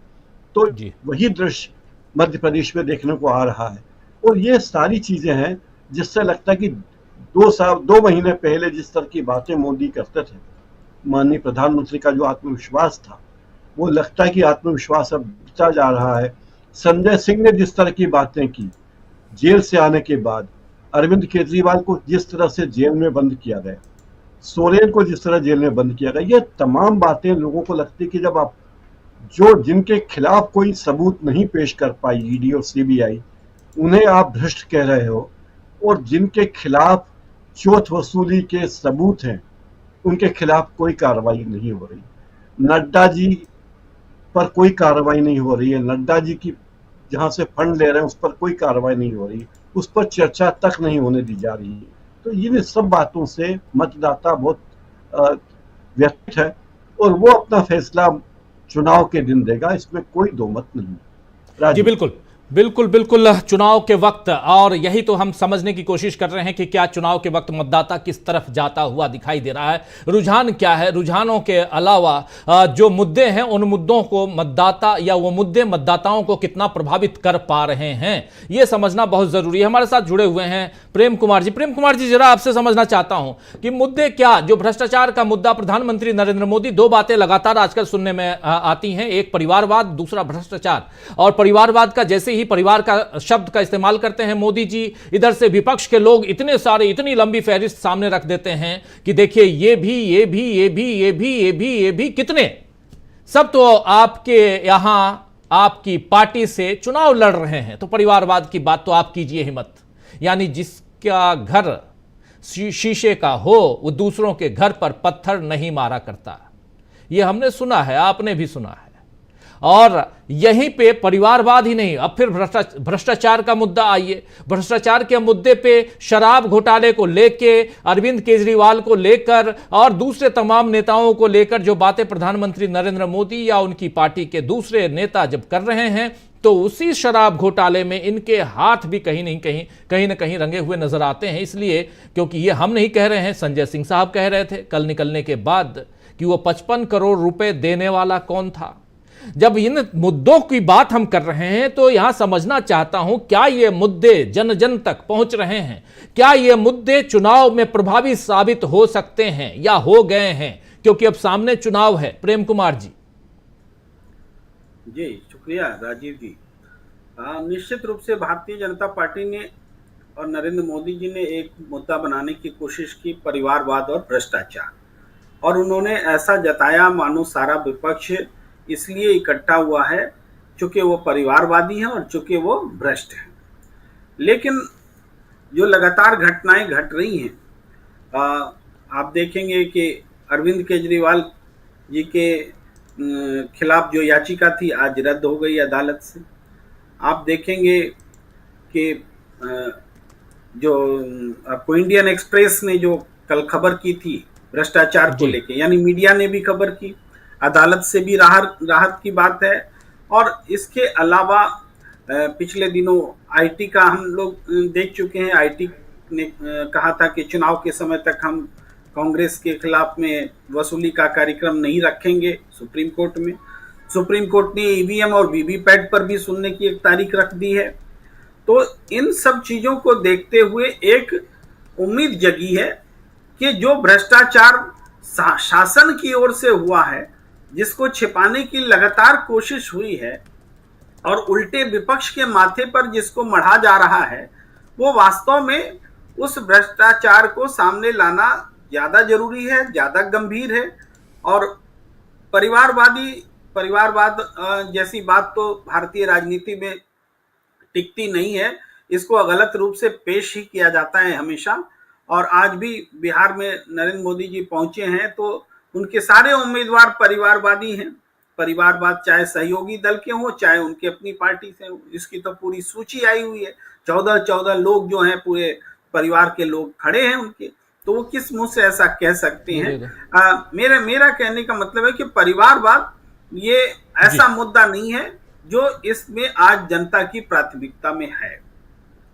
तो वही दृश्य मध्य प्रदेश में देखने को आ रहा है। और ये सारी चीजें हैं जिससे लगता है कि 2 महीने पहले जिस तरह की बातें मोदी करते थे, माननीय प्रधानमंत्री का जो आत्मविश्वास था, वो लगता है कि आत्मविश्वास अब गिरता जा रहा है। संजय सिंह ने जिस तरह की बातें की जेल से आने के बाद, अरविंद केजरीवाल को जिस तरह से जेल में बंद किया गया, सोरेन को जिस तरह जेल में बंद किया गया, ये तमाम बातें लोगों को लगती है कि जब आप जिनके खिलाफ कोई सबूत नहीं पेश कर पाई ईडी और सीबीआई, उन्हें आप भ्रष्ट कह रहे हो, और जिनके खिलाफ चोट वसूली के सबूत हैं उनके खिलाफ कोई कार्रवाई नहीं हो रही। नड्डा जी पर कोई कार्रवाई नहीं हो रही है, नड्डा जी की जहां से फंड ले रहे हैं उस पर कोई कार्रवाई नहीं हो रही, उस पर चर्चा तक नहीं होने दी जा रही है। तो इन सब बातों से मतदाता बहुत व्यथित है और वो अपना फैसला चुनाव के दिन देगा, इसमें कोई दो मत नहीं। जी बिल्कुल बिल्कुल बिल्कुल, चुनाव के वक्त, और यही तो हम समझने की कोशिश कर रहे हैं कि क्या चुनाव के वक्त मतदाता किस तरफ जाता हुआ दिखाई दे रहा है, रुझान क्या है, रुझानों के अलावा जो मुद्दे हैं उन मुद्दों को मतदाता या वो मुद्दे मतदाताओं को कितना प्रभावित कर पा रहे हैं, ये समझना बहुत जरूरी है। हमारे साथ जुड़े हुए हैं प्रेम कुमार जी। प्रेम कुमार जी, जरा आपसे समझना चाहता हूं कि मुद्दे क्या, जो भ्रष्टाचार का मुद्दा, प्रधानमंत्री नरेंद्र मोदी, 2 बातें लगातार आजकल सुनने में आती हैं, एक परिवारवाद, दूसरा भ्रष्टाचार। और परिवारवाद का जैसे ही परिवार का शब्द का इस्तेमाल करते हैं मोदी जी, इधर से विपक्ष के लोग इतने सारे, इतनी लंबी फहरिस्त सामने रख देते हैं कि देखिए ये भी ये भी ये भी ये भी ये भी ये भी, कितने सब तो आपके यहां आपकी पार्टी से चुनाव लड़ रहे हैं। तो परिवारवाद की बात तो आप कीजिए ही मत, यानी जिसका घर शीशे का हो वो दूसरों के घर पर पत्थर नहीं मारा करता, ये हमने सुना है, आपने भी सुना है। और यहीं पे परिवारवाद ही नहीं, अब फिर भ्रष्टाचार का मुद्दा आइए। भ्रष्टाचार के मुद्दे पे शराब घोटाले को लेके, अरविंद केजरीवाल को लेकर और दूसरे तमाम नेताओं को लेकर जो बातें प्रधानमंत्री नरेंद्र मोदी या उनकी पार्टी के दूसरे नेता जब कर रहे हैं, तो उसी शराब घोटाले में इनके हाथ भी कहीं न कहीं रंगे हुए नजर आते हैं। इसलिए क्योंकि ये हम नहीं कह रहे हैं, संजय सिंह साहब कह रहे थे कल निकलने के बाद कि वो 55 करोड़ रुपए देने वाला कौन था। जब इन मुद्दों की बात हम कर रहे हैं तो यहां समझना चाहता हूं, क्या ये मुद्दे जन जन तक पहुंच रहे हैं? क्या ये मुद्दे चुनाव में प्रभावी साबित हो सकते हैं या हो गए हैं, क्योंकि अब सामने चुनाव है? प्रेम कुमार जी। जी शुक्रिया राजीव जी। निश्चित रूप से भारतीय जनता पार्टी ने और नरेंद्र मोदी जी ने एक मुद्दा बनाने की कोशिश की, परिवारवाद और भ्रष्टाचार, और उन्होंने ऐसा जताया मानो सारा विपक्ष इसलिए इकट्ठा हुआ है चूंकि वो परिवारवादी हैं और चूंकि वो भ्रष्ट हैं। लेकिन जो लगातार घटनाएं घट रही हैं, आप देखेंगे कि अरविंद केजरीवाल जी के खिलाफ जो याचिका थी आज रद्द हो गई अदालत से। आप देखेंगे कि जो आपको इंडियन एक्सप्रेस ने जो कल खबर की थी भ्रष्टाचार को लेके, यानी मीडिया ने भी खबर की, अदालत से भी राहत की बात है। और इसके अलावा पिछले दिनों आईटी का हम लोग देख चुके हैं। आईटी ने कहा था कि चुनाव के समय तक हम कांग्रेस के खिलाफ में वसूली का कार्यक्रम नहीं रखेंगे सुप्रीम कोर्ट में। सुप्रीम कोर्ट ने ईवीएम और वीवीपैट पर भी सुनने की एक तारीख रख दी है। तो इन सब चीजों को देखते हुए एक उम्मीद जगी है कि जो भ्रष्टाचार शासन की ओर से हुआ है, जिसको छिपाने की लगातार कोशिश हुई है और उल्टे विपक्ष के माथे पर जिसको मढ़ा जा रहा है, वो वास्तव में उस भ्रष्टाचार को सामने लाना ज्यादा जरूरी है, ज्यादा गंभीर है। और परिवारवाद जैसी बात तो भारतीय राजनीति में टिकती नहीं है, इसको गलत रूप से पेश ही किया जाता है हमेशा। और आज भी बिहार में नरेंद्र मोदी जी पहुंचे हैं तो उनके सारे उम्मीदवार परिवारवादी हैं। परिवारवाद चाहे सहयोगी दल के हों, चाहे उनके अपनी पार्टी से हो, इसकी तो पूरी सूची आई हुई है। 14 लोग जो हैं पूरे परिवार के लोग खड़े हैं उनके। तो वो किस मुंह से ऐसा कह सकते हैं? मेरा कहने का मतलब है कि परिवारवाद ये ऐसा मुद्दा नहीं है जो इसमें आज जनता की प्राथमिकता में है।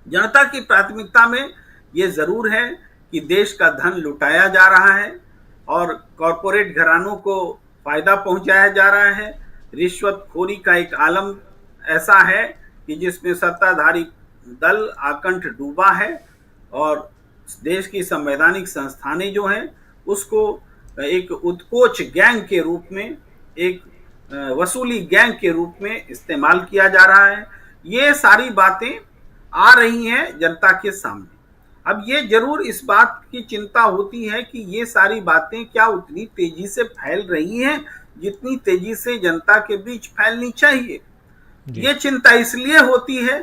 जनता की प्राथमिकता में ये जरूर है कि देश का धन लुटाया जा रहा है और कॉरपोरेट घरानों को फायदा पहुंचाया जा रहा है। रिश्वतखोरी का एक आलम ऐसा है कि जिसमें सत्ताधारी दल आकंठ डूबा है और देश की संवैधानिक संस्थानें जो हैं उसको एक उत्कोच गैंग के रूप में, एक वसूली गैंग के रूप में इस्तेमाल किया जा रहा है। ये सारी बातें आ रही हैं जनता के सामने। अब ये जरूर इस बात की चिंता होती है कि ये सारी बातें क्या उतनी तेजी से फैल रही हैं जितनी तेजी से जनता के बीच फैलनी चाहिए। ये चिंता इसलिए होती है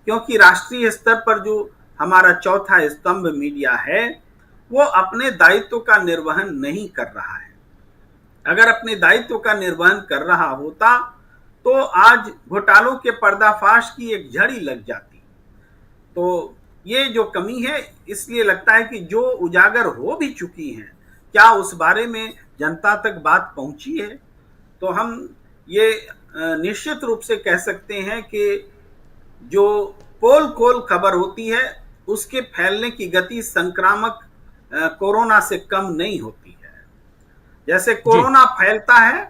क्योंकि राष्ट्रीय स्तर पर जो हमारा चौथा स्तंभ मीडिया है वो अपने दायित्व का निर्वहन नहीं कर रहा है। अगर अपने दायित्व का निर्वहन कर रहा होता तो आज घोटालों के पर्दाफाश की एक झड़ी लग जाती। तो ये जो कमी है, इसलिए लगता है कि जो उजागर हो भी चुकी हैं, क्या उस बारे में जनता तक बात पहुंची है? तो हम ये निश्चित रूप से कह सकते हैं कि जो पोल खोल खबर होती है उसके फैलने की गति संक्रामक कोरोना से कम नहीं होती है। जैसे कोरोना फैलता है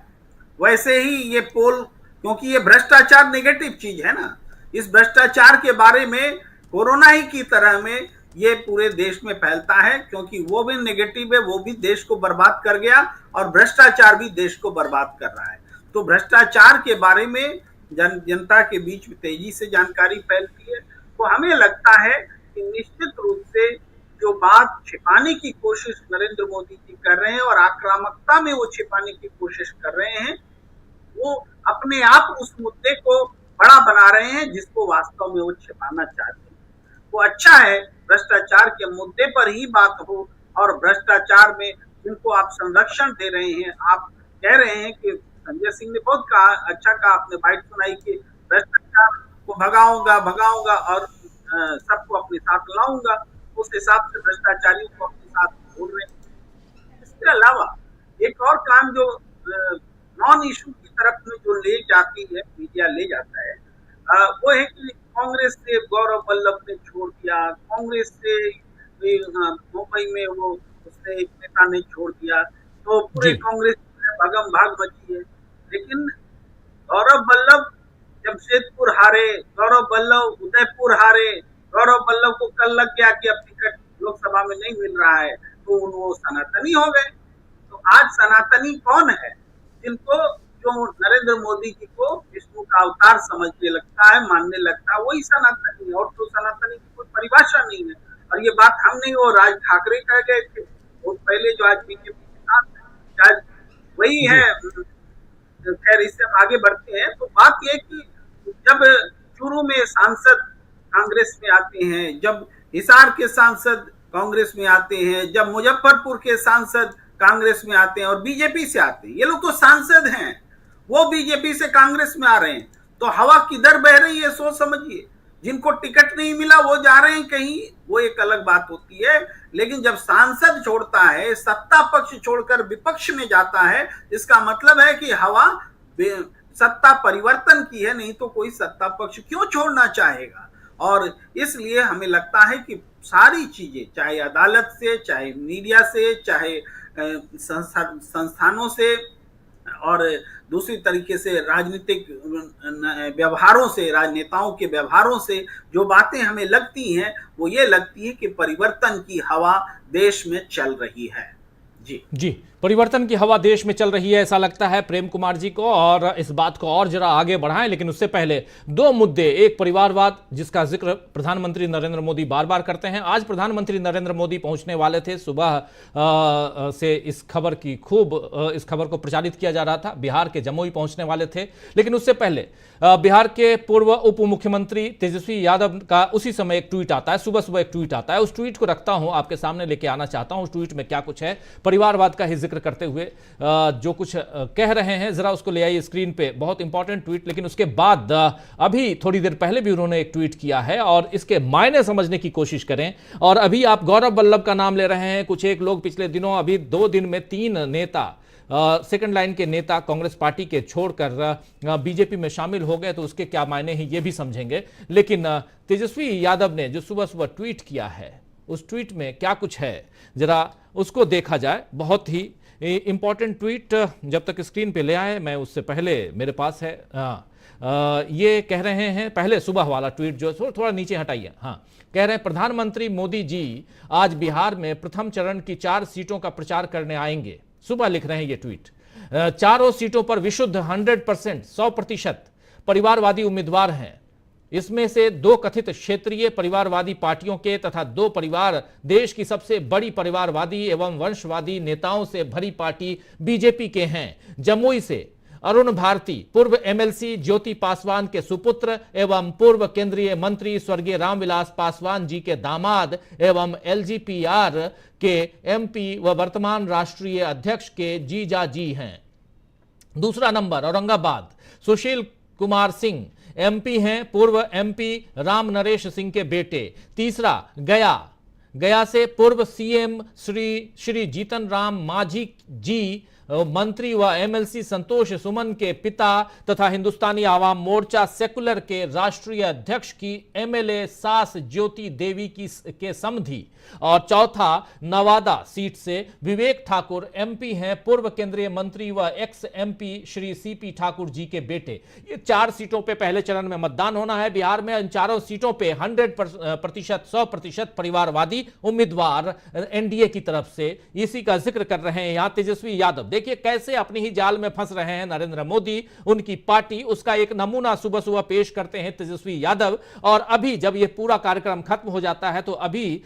वैसे ही ये पोल, क्योंकि ये भ्रष्टाचार नेगेटिव चीज है ना, इस भ्रष्टाचार के बारे में कोरोना ही की तरह में ये पूरे देश में फैलता है, क्योंकि वो भी नेगेटिव है, वो भी देश को बर्बाद कर गया और भ्रष्टाचार भी देश को बर्बाद कर रहा है। तो भ्रष्टाचार के बारे में जनता के बीच में तेजी से जानकारी फैलती है। तो हमें लगता है कि निश्चित रूप से जो बात छिपाने की कोशिश नरेंद्र मोदी जी कर रहे हैं और आक्रामकता में वो छिपाने की कोशिश कर रहे हैं, वो अपने आप उस मुद्दे को बड़ा बना रहे हैं जिसको वास्तव में वो छिपाना चाहते हैं। वो अच्छा है भ्रष्टाचार के मुद्दे पर ही बात हो और भ्रष्टाचार में जिनको आप संरक्षण दे रहे हैं, आप कह रहे हैं कि संजय सिंह ने बहुत अच्छा कहा, आपने बाइट सुनाई कि भ्रष्टाचार को भगाऊंगा और सबको अपने साथ लाऊंगा। उस हिसाब से भ्रष्टाचारियों को अपने साथ जोड़ रहे हैं। इसके अलावा एक और काम जो नॉन इशू की तरफ में जो ले जाती है मीडिया, ले जाता है, वो है कि कांग्रेस से गौरव वल्लभ ने छोड़ दिया, कांग्रेस से मुंबई में वो उसने एक नेता ने छोड़ दिया, तो पूरे कांग्रेस में भगम भाग मची है। लेकिन गौरव वल्लभ जमशेदपुर हारे, गौरव वल्लभ उदयपुर हारे, गौरव वल्लभ को कल लग गया कि अब टिकट लोकसभा में नहीं मिल रहा है, तो वो सनातनी हो गए। तो आज सनातनी कौन है? जिनको जो नरेंद्र मोदी जी को विष्णु का अवतार समझने लगता है, मानने लगता है, वही सनातनी है। और तो सनातनी की कोई परिभाषा नहीं है। और ये बात हम नहीं, वो राज ठाकरे कह गए थे बहुत पहले, जो आज बीजेपी के साथ है, वही है। खैर, इससे हम आगे बढ़ते हैं। तो बात यह कि जब चूरू में सांसद कांग्रेस में आते हैं, जब हिसार के सांसद कांग्रेस में आते हैं, जब मुजफ्फरपुर के सांसद कांग्रेस में आते हैं और बीजेपी से आते हैं, ये लोग तो सांसद हैं, वो बीजेपी से कांग्रेस में आ रहे हैं, तो हवा किधर बह रही है सोच समझिए। जिनको टिकट नहीं मिला वो जा रहे हैं कहीं, वो एक अलग बात होती है। लेकिन जब सांसद छोड़ता है, सत्ता पक्ष छोड़कर विपक्ष में जाता है, इसका मतलब है कि हवा सत्ता परिवर्तन की है, नहीं तो कोई सत्ता पक्ष क्यों छोड़ना चाहेगा। और इसलिए हमें लगता है कि सारी चीजें, चाहे अदालत से, चाहे मीडिया से, चाहे संस्थानों से और दूसरी तरीके से राजनीतिक व्यवहारों से, राजनेताओं के व्यवहारों से जो बातें हमें लगती हैं, वो ये लगती है कि परिवर्तन की हवा देश में चल रही है। जी, परिवर्तन की हवा देश में चल रही है, ऐसा लगता है प्रेम कुमार जी को। और इस बात को और जरा आगे बढ़ाएं, लेकिन उससे पहले दो मुद्दे। एक, परिवारवाद, जिसका जिक्र प्रधानमंत्री नरेंद्र मोदी बार बार करते हैं। आज प्रधानमंत्री नरेंद्र मोदी पहुंचने वाले थे, सुबह से इस खबर को प्रचारित किया जा रहा था। बिहार के जमुई पहुंचने वाले थे, लेकिन उससे पहले बिहार के पूर्व उप मुख्यमंत्री तेजस्वी यादव का उसी समय एक ट्वीट आता है, सुबह एक ट्वीट आता है। उस ट्वीट को रखता हूं, आपके सामने लेके आना चाहता हूं। उस ट्वीट में क्या कुछ है, परिवारवाद का ही जिक्र जिक्र करते हुए जो कुछ कह रहे हैं, जरा उसको ले आइए स्क्रीन पे। बहुत इंपॉर्टेंट ट्वीट, लेकिन उसके बाद अभी थोड़ी देर पहले भी उन्होंने एक ट्वीट किया है और इसके मायने समझने की कोशिश करें। और अभी आप गौरव वल्लभ का नाम ले रहे हैं, कुछ एक लोग पिछले दिनों, अभी 2 दिन में 3 नेता, सेकंड लाइन के नेता कांग्रेस पार्टी के छोड़कर बीजेपी में शामिल हो गए, तो उसके क्या मायने हैं ये भी समझेंगे। लेकिन तेजस्वी यादव ने जो सुबह सुबह ट्वीट किया है, उस ट्वीट में क्या कुछ है जरा उसको देखा जाए। बहुत ही इंपॉर्टेंट ट्वीट, जब तक स्क्रीन पे ले आए, मैं उससे पहले मेरे पास है। ये कह रहे हैं, पहले सुबह वाला ट्वीट जो थोड़ा नीचे हटाइए। हाँ, कह रहे हैं प्रधानमंत्री मोदी जी आज बिहार में प्रथम चरण की 4 सीटों का प्रचार करने आएंगे। सुबह लिख रहे हैं ये ट्वीट। चारों सीटों पर विशुद्ध 100% 100% परिवारवादी उम्मीदवार हैं। इसमें से 2 कथित क्षेत्रीय परिवारवादी पार्टियों के तथा 2 परिवार देश की सबसे बड़ी परिवारवादी एवं वंशवादी नेताओं से भरी पार्टी बीजेपी के हैं। जमुई से अरुण भारती पूर्व एमएलसी ज्योति पासवान के सुपुत्र एवं पूर्व केंद्रीय मंत्री स्वर्गीय रामविलास पासवान जी के दामाद एवं एलजीपीआर के एमपी व वर्तमान राष्ट्रीय अध्यक्ष के जीजा जी हैं। दूसरा नंबर औरंगाबाद, सुशील कुमार सिंह एमपी हैं, पूर्व एमपी राम नरेश सिंह के बेटे। तीसरा गया से पूर्व सीएम श्री जीतन राम मांझी जी, मंत्री व एमएलसी संतोष सुमन के पिता तथा हिंदुस्तानी आवाम मोर्चा सेकुलर के राष्ट्रीय अध्यक्ष की एमएलए सास ज्योति देवी के समधी। और चौथा नवादा सीट से विवेक ठाकुर एमपी हैं, पूर्व केंद्रीय मंत्री व ex MP Shri CP Thakur ji के बेटे। ये 4 सीटों पे पहले चरण में मतदान होना है बिहार में। इन चारों सीटों पे 100% 100% परिवारवादी उम्मीदवार एनडीए की तरफ से, इसी का जिक्र कर रहे हैं यहां तेजस्वी यादव। देखिए कैसे अपनी ही जाल में फंस रहे हैं नरेंद्र मोदी, उनकी पार्टी। उसका एक नमूना सुबह सुबह पेश करते हैं तेजस्वी यादव। और अभी जब ये पूरा कार्यक्रम खत्म हो जाता है तो अभी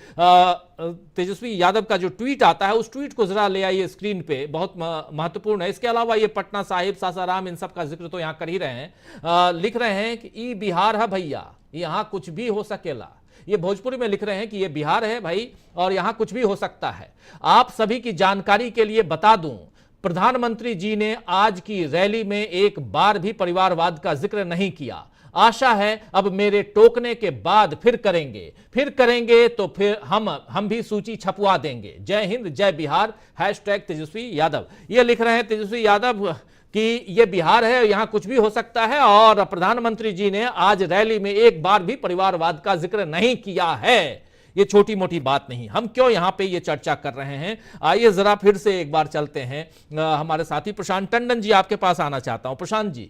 तेजस्वी यादव का जो ट्वीट आता है, उस ट्वीट को जरा ले आइए स्क्रीन पे, बहुत महत्वपूर्ण है। इसके अलावा ये पटना साहिब, सासाराम, इन सब का जिक्र तो यहां कर ही रहे हैं। लिख रहे हैं कि ई बिहार है भैया, यहां कुछ भी हो सकेला। ये भोजपुरी में लिख रहे हैं कि ये बिहार है भाई और यहां कुछ भी हो सकता है। आप सभी की जानकारी के लिए बता दूं, प्रधानमंत्री जी ने आज की रैली में एक बार भी परिवारवाद का जिक्र नहीं किया। आशा है अब मेरे टोकने के बाद फिर करेंगे तो फिर हम भी सूची छपवा देंगे। जय हिंद, जय बिहार, #तेजस्वी यादव। ये लिख रहे हैं तेजस्वी यादव कि ये बिहार है, यहां कुछ भी हो सकता है। और प्रधानमंत्री जी ने आज रैली में एक बार भी परिवारवाद का जिक्र नहीं किया है। ये छोटी मोटी बात नहीं। हम क्यों यहां पे ये चर्चा कर रहे हैं, आइए जरा फिर से एक बार चलते हैं। हमारे साथी प्रशांत टंडन जी, आपके पास आना चाहता हूं। प्रशांत जी,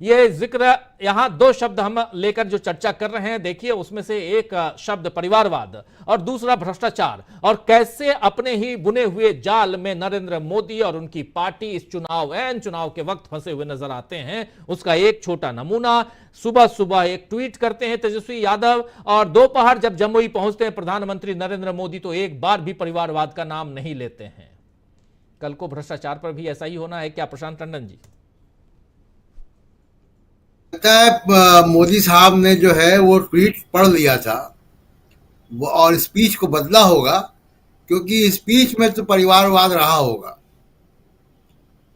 ये जिक्र, यहां 2 शब्द हम लेकर जो चर्चा कर रहे हैं, देखिए उसमें से एक शब्द परिवारवाद और दूसरा भ्रष्टाचार, और कैसे अपने ही बुने हुए जाल में नरेंद्र मोदी और उनकी पार्टी इस चुनाव के वक्त फंसे हुए नजर आते हैं। उसका एक छोटा नमूना, सुबह सुबह एक ट्वीट करते हैं तेजस्वी यादव और दोपहर जब जमुई पहुंचते हैं प्रधानमंत्री नरेंद्र मोदी तो एक बार भी परिवारवाद का नाम नहीं लेते हैं। कल को भ्रष्टाचार पर भी ऐसा ही होना है क्या, प्रशांत टंडन जी? लगता है मोदी साहब ने जो है वो ट्वीट पढ़ लिया था और स्पीच को बदला होगा, क्योंकि स्पीच में तो परिवारवाद रहा होगा।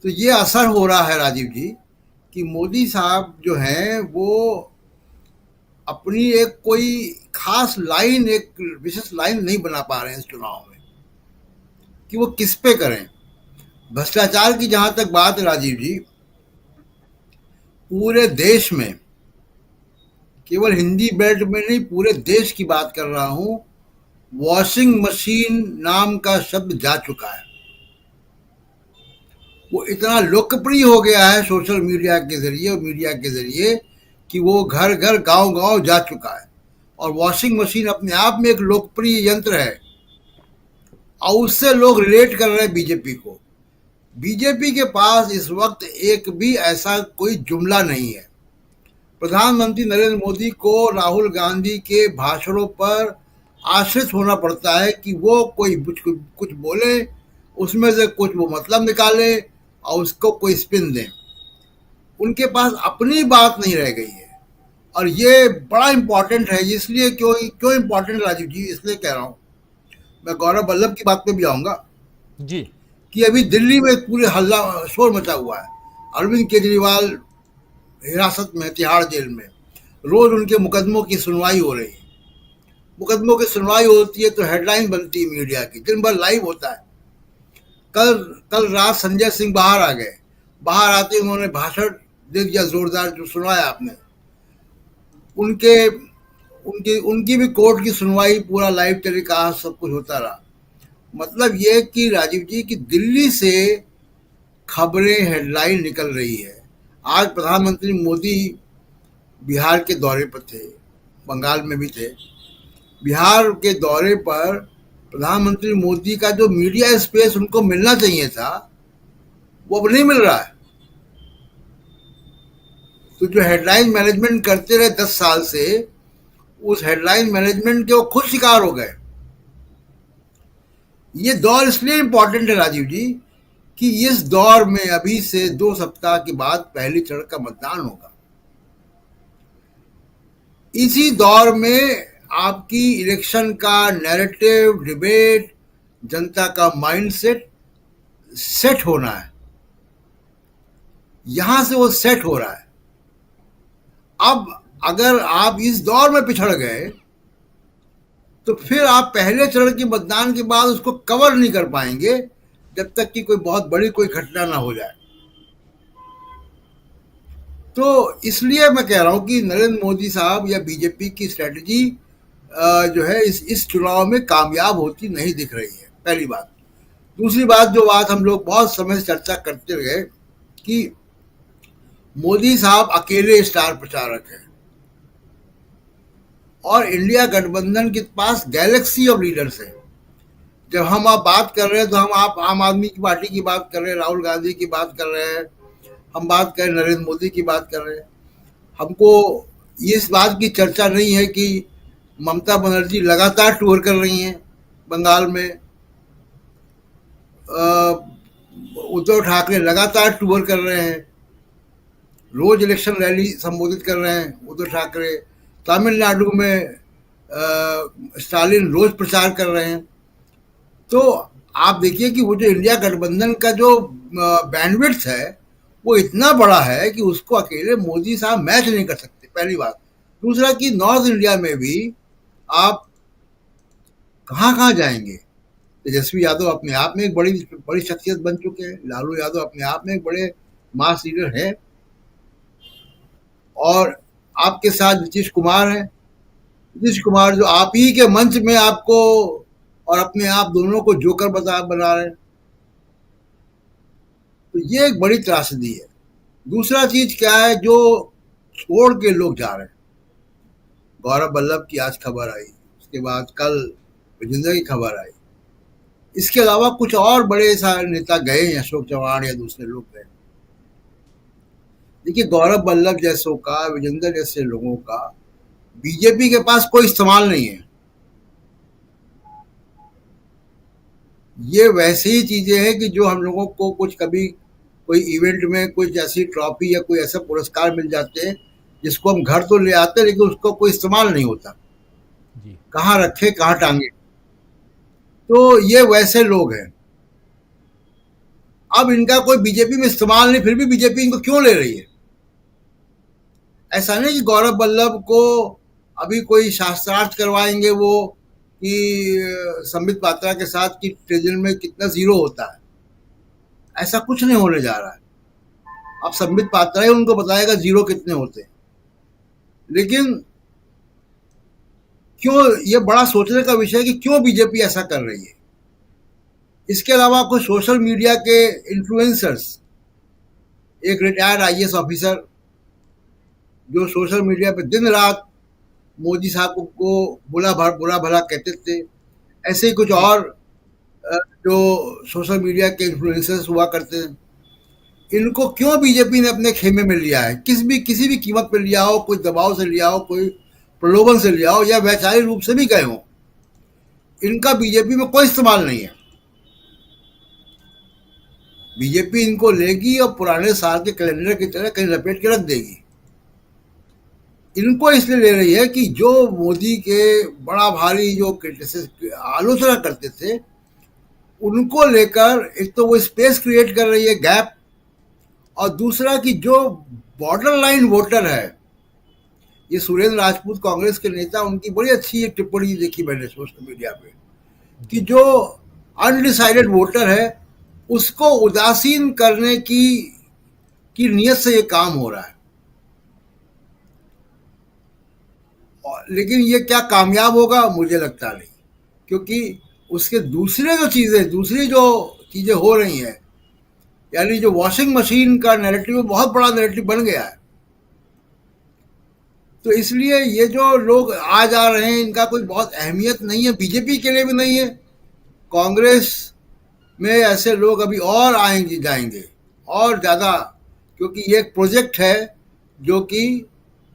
तो ये असर हो रहा है राजीव जी कि मोदी साहब जो हैं वो अपनी एक कोई खास लाइन, एक विशेष लाइन नहीं बना पा रहे हैं इस चुनाव में कि वो किस पे करें। भ्रष्टाचार की जहां तक बात है राजीव जी, पूरे देश में, केवल हिंदी बेल्ट में नहीं, पूरे देश की बात कर रहा हूं, वॉशिंग मशीन नाम का शब्द जा चुका है। वो इतना लोकप्रिय हो गया है सोशल मीडिया के जरिए और मीडिया के जरिए कि वो घर घर गांव गांव जा चुका है। और वॉशिंग मशीन अपने आप में एक लोकप्रिय यंत्र है और उससे लोग रिलेट कर रहे हैं बीजेपी को। बीजेपी के पास इस वक्त एक भी ऐसा कोई जुमला नहीं है। प्रधानमंत्री नरेंद्र मोदी को राहुल गांधी के भाषणों पर आश्रित होना पड़ता है कि वो कोई कुछ बोले, उसमें से कुछ वो मतलब निकाले और उसको कोई स्पिन दें। उनके पास अपनी बात नहीं रह गई है और ये बड़ा इम्पोर्टेंट है। इसलिए क्यों इम्पोर्टेंट राजीव जी, इसलिए कह रहा हूँ, मैं गौरव वल्लभ की बात पे भी आऊँगा जी, कि अभी दिल्ली में पूरे हल्ला शोर मचा हुआ है। अरविंद केजरीवाल हिरासत में, तिहाड़ जेल में, रोज उनके मुकदमों की सुनवाई हो रही है। मुकदमों की सुनवाई होती है तो हेडलाइन बनती है मीडिया की, दिन भर लाइव होता है। कल रात संजय सिंह बाहर आ गए, बाहर आते उन्होंने भाषण दे दिया जोरदार, जो सुनाया आपने। उनकी भी कोर्ट की सुनवाई पूरा लाइव टेलीकास्ट सब कुछ होता रहा। मतलब ये कि राजीव जी की दिल्ली से खबरें, हेडलाइन निकल रही है। आज प्रधानमंत्री मोदी बिहार के दौरे पर थे, बंगाल में भी थे। बिहार के दौरे पर प्रधानमंत्री मोदी का जो मीडिया स्पेस उनको मिलना चाहिए था, वो अब नहीं मिल रहा है। तो जो हेडलाइन मैनेजमेंट करते रहे 10 साल से, उस हेडलाइन मैनेजमेंट के वो खुद शिकार हो गए। ये दौर इसलिए इंपॉर्टेंट है राजीव जी कि इस दौर में अभी से 2 सप्ताह के बाद पहली चरण का मतदान होगा। इसी दौर में आपकी इलेक्शन का नैरेटिव, डिबेट, जनता का माइंडसेट सेट होना है। यहां से वो सेट हो रहा है। अब अगर आप इस दौर में पिछड़ गए तो फिर आप पहले चरण के मतदान के बाद उसको कवर नहीं कर पाएंगे जब तक कि कोई बहुत बड़ी कोई घटना ना हो जाए। तो इसलिए मैं कह रहा हूं कि नरेंद्र मोदी साहब या बीजेपी की स्ट्रेटजी जो है इस चुनाव में कामयाब होती नहीं दिख रही है, पहली बात। दूसरी बात, जो बात हम लोग बहुत समय से चर्चा करते रहे कि मोदी साहब अकेले स्टार प्रचारक हैं और इंडिया गठबंधन के पास गैलेक्सी ऑफ लीडर्स है। जब हम आप बात कर रहे हैं तो हम आप आम आदमी की पार्टी की बात कर रहे हैं, राहुल गांधी की बात कर रहे हैं, हम बात कर नरेंद्र मोदी की बात कर रहे हैं। हमको इस बात की चर्चा नहीं है कि ममता बनर्जी लगातार टूर कर रही हैं बंगाल में, उद्धव ठाकरे लगातार टूर कर रहे हैं, रोज इलेक्शन रैली संबोधित कर रहे हैं उद्धव ठाकरे। तमिलनाडु में स्टालिन रोज प्रचार कर रहे हैं। तो आप देखिए कि वो जो इंडिया गठबंधन का जो बैंडविड्थ है वो इतना बड़ा है कि उसको अकेले मोदी साहब मैच नहीं कर सकते, पहली बात। दूसरा कि नॉर्थ इंडिया में भी आप कहाँ जाएंगे। तेजस्वी यादव अपने आप में एक बड़ी शख्सियत बन चुके हैं, लालू यादव अपने आप में एक बड़े मास लीडर हैं, और आपके साथ नीतीश कुमार हैं। नीतीश कुमार जो आप ही के मंच में आपको और अपने आप दोनों को जोकर बना रहे हैं। तो ये एक बड़ी त्रासदी है। दूसरा चीज क्या है जो छोड़ के लोग जा रहे हैं। गौरव वल्लभ की आज खबर आई, उसके बाद कल विजेंद्र की खबर आई। इसके अलावा कुछ और बड़े सारे नेता गए हैं, अशोक चौहान या दूसरे लोग गए। देखिए, गौरव वल्लभ जैसों का, विजेंद्र जैसे लोगों का बीजेपी के पास कोई इस्तेमाल नहीं है। ये वैसी ही चीजें हैं कि जो हम लोगों को कुछ कभी कोई इवेंट में कुछ ऐसी ट्रॉफी या कोई ऐसा पुरस्कार मिल जाते हैं जिसको हम घर तो ले आते हैं लेकिन उसको कोई इस्तेमाल नहीं होता, कहाँ रखे कहाँ टांगे। तो ये वैसे लोग हैं। अब इनका कोई बीजेपी में इस्तेमाल नहीं, फिर भी बीजेपी इनको क्यों ले रही है। ऐसा नहीं कि गौरव वल्लभ को अभी कोई शास्त्रार्थ करवाएंगे वो कि संबित पात्रा के साथ कि ट्रेजरी में कितना जीरो होता है। ऐसा कुछ नहीं होने जा रहा है। अब संबित पात्रा ही उनको बताएगा जीरो कितने होते हैं। लेकिन क्यों, ये बड़ा सोचने का विषय है कि क्यों बीजेपी ऐसा कर रही है। इसके अलावा कुछ सोशल मीडिया के इन्फ्लुएंसर्स, एक रिटायर्ड आईएएस ऑफिसर जो सोशल मीडिया पे दिन रात मोदी साहब को बुरा भला कहते थे, ऐसे ही कुछ और जो सोशल मीडिया के इन्फ्लुएंसर्स हुआ करते हैं, इनको क्यों बीजेपी ने अपने खेमे में लिया है। किसी भी कीमत पर लिया हो, कोई दबाव से लिया हो, कोई प्रलोभन से लिया हो या वैचारिक रूप से भी गए हो, इनका बीजेपी में कोई इस्तेमाल नहीं है। बीजेपी इनको लेगी और पुराने साल के कैलेंडर की तरह कहीं लपेट के रख देगी। इनको इसलिए ले रही है कि जो मोदी के बड़ा भारी जो आलोचना करते थे उनको लेकर एक तो वो स्पेस क्रिएट कर रही है, गैप, और दूसरा कि जो बॉर्डर लाइन वोटर है, ये सुरेंद्र राजपूत कांग्रेस के नेता, उनकी बड़ी अच्छी एक टिप्पणी देखी मैंने सोशल मीडिया पे कि जो अनडिसाइडेड वोटर है उसको उदासीन करने की नीयत से ये काम हो रहा है। लेकिन ये क्या कामयाब होगा मुझे लगता नहीं, क्योंकि उसके दूसरी जो चीजें हो रही हैं, यानी जो वॉशिंग मशीन का नैरेटिव बहुत बड़ा नैरेटिव बन गया है। तो इसलिए ये जो लोग आ जा रहे हैं इनका कोई बहुत अहमियत नहीं है, बीजेपी के लिए भी नहीं है। कांग्रेस में ऐसे लोग अभी और आएंगे जाएंगे और ज़्यादा, क्योंकि ये एक प्रोजेक्ट है जो कि